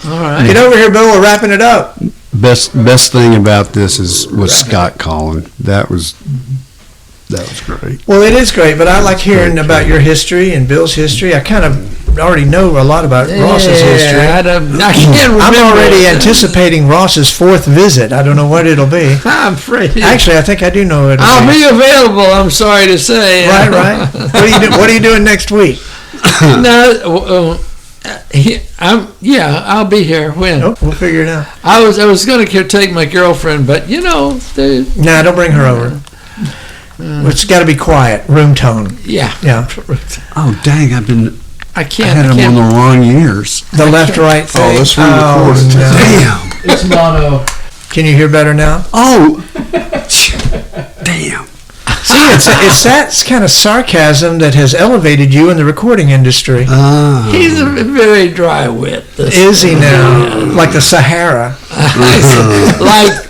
All right. get over here, Bill. We're wrapping it up. Best thing about this was Scott calling. That was great. Well, it is great, but I like hearing about your history and Bill's history. I kind of already know a lot about Ross's history. I can't remember. I'm already anticipating Ross's 4th visit. I don't know what it'll be. I'm afraid. Actually, I think I do know what it'll I'll be available, I'm sorry to say. Right. What are you doing next week? No, I'll be here. When? Oh, we'll figure it out. I was going to take my girlfriend, but you know, Nah, don't bring her over. It's got to be quiet, room tone. Yeah. Oh dang! I can't. had him on the wrong ears. The left-right thing. Oh, let's re-record it. No. Damn. It's mono. Can you hear better now? Oh. Damn. See, it's that kind of sarcasm that has elevated you in the recording industry. He's a very dry wit. Is he now? Like the Sahara?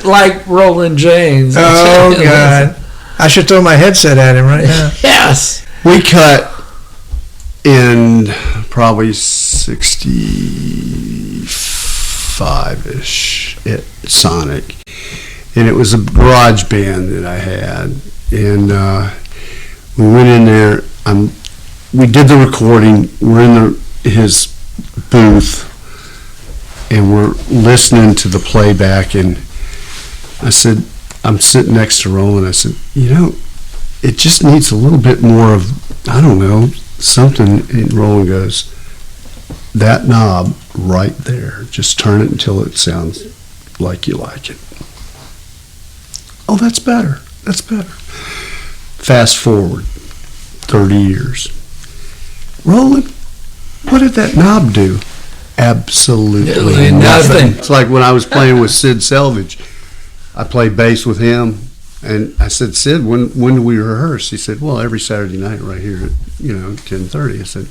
like Roland James. Oh, God. I should throw my headset at him right now. Yes. We cut in probably 65-ish at Sonic. And it was a garage band that I had. And we went in there. We did the recording. We're in his booth. And we're listening to the playback. And I said, I'm sitting next to Roland. I said, you know, it just needs a little bit more of, I don't know, something. And Roland goes, that knob right there, just turn it until it sounds like you like it. Oh, that's better. That's better. Fast forward 30 years. Roland, what did that knob do? absolutely nothing. It's like when I was playing with Sid Selvage. I played bass with him, and I said, Sid, when do we rehearse? He said, well, every Saturday night right here at 10:30. I said,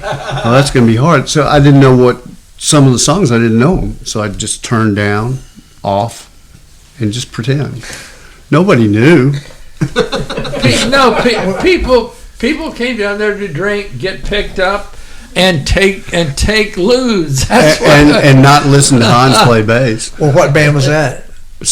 well, that's going to be hard. So I didn't know what some of the songs, I didn't know them. So I just turned down, off, and just pretend. Nobody knew. People came down there to drink, get picked up, and take lewds. And not listen to Hans play bass. Well, what band was that?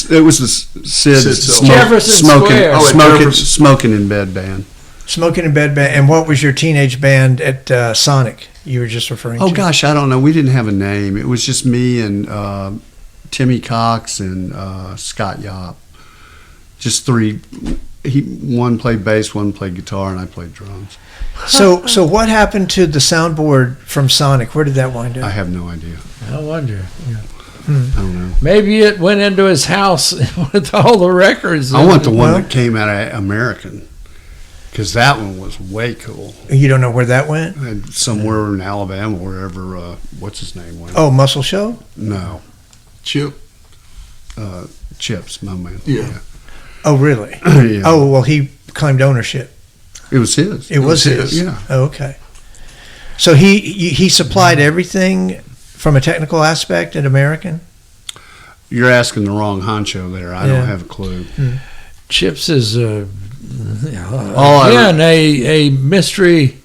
It was the Sid Jefferson Square. Smoking in Bed band. Smoking in Bed band. And what was your teenage band at Sonic you were just referring to? Oh, gosh, I don't know. We didn't have a name. It was just me and Timmy Cox and Scott Yopp. Just three. One played bass, one played guitar, and I played drums. So what happened to the soundboard from Sonic? Where did that wind up? I have no idea. I wonder. Yeah. I don't know. Maybe it went into his house with all the records. I want the one that came out of American, because that one was way cool. You don't know where that went? And somewhere in Alabama, wherever, what's his name went. Oh, Muscle Show? No. Chip. Chips, my man. Yeah. Oh, really? Yeah. Oh, well, he claimed ownership. It was his. It was his? Yeah. Oh, okay. So he supplied everything from a technical aspect at American? You're asking the wrong honcho there. I don't have a clue. Chips is a mystery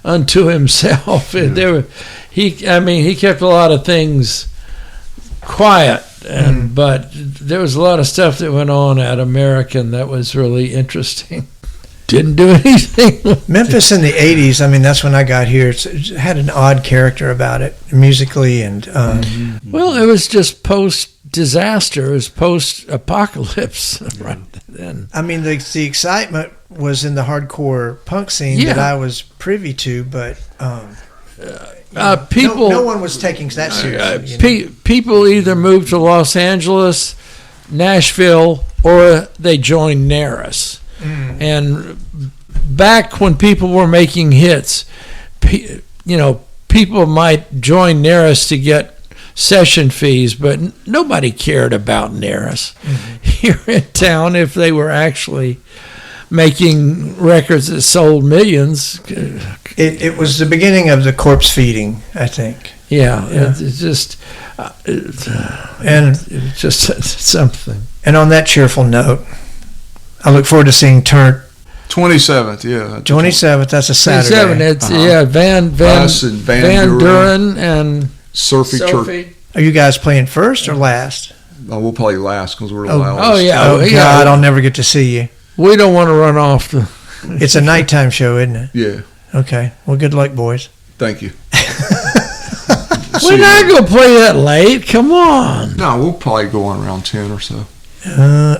unto himself. Yeah. He kept a lot of things quiet, but there was a lot of stuff that went on at American that was really interesting. Didn't do anything. Memphis in the 80s, that's when I got here. It had an odd character about it, musically. And well, it was just post-disaster. It was post-apocalypse right then. The excitement was in the hardcore punk scene that I was privy to, but people, no one was taking that seriously. People either moved to Los Angeles, Nashville, or they joined Naris. And back when people were making hits, people might join Naris to get session fees, but nobody cared about Naris here in town if they were actually making records that sold millions. It was the beginning of the corpse feeding, I think. Yeah. It's just it's just something. And on that cheerful note, I look forward to seeing Turnt. 27th, yeah. 27th, that's a Saturday. 27th, it's Van Duren and Sophie Church. Are you guys playing first or last? Oh, we'll play last because we're the loudest. Oh, yeah. Oh, God, I'll never get to see you. We don't want to run off the... It's a nighttime show, isn't it? Yeah. Okay. Well, good luck, boys. Thank you. We're not going to play that late. Come on. No, we'll probably go on around 10 or so.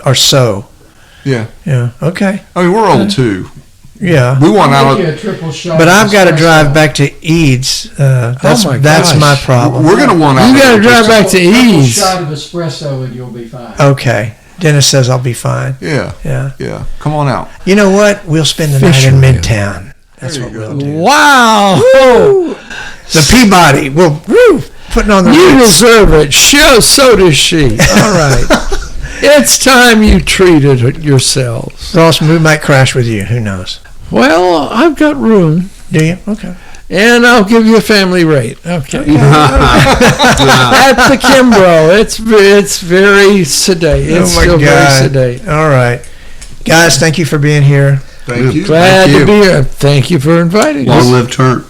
Or so. Yeah. Yeah. Okay. We're old too. Yeah. We want out. But I've got to drive back to Eads. That's my problem. We're going to want out. You got to drive back to Eads. Shot of espresso and you'll be fine. Okay. Dennis says I'll be fine. Yeah. Come on out. You know what? We'll spend the night in Midtown. That's what we'll do. Wow. The Peabody. We'll putting on the You Ritz. deserve it. So does she. All right. It's time you treated yourselves. Ross, we might crash with you. Who knows? Well, I've got room. Do you? Okay. And I'll give you a family rate. Okay. At the Kimbrough. It's very sedate. It's still very sedate. All right. Guys, thank you for being here. Thank you. Glad to be here. Thank you for inviting us. Long live Turnt.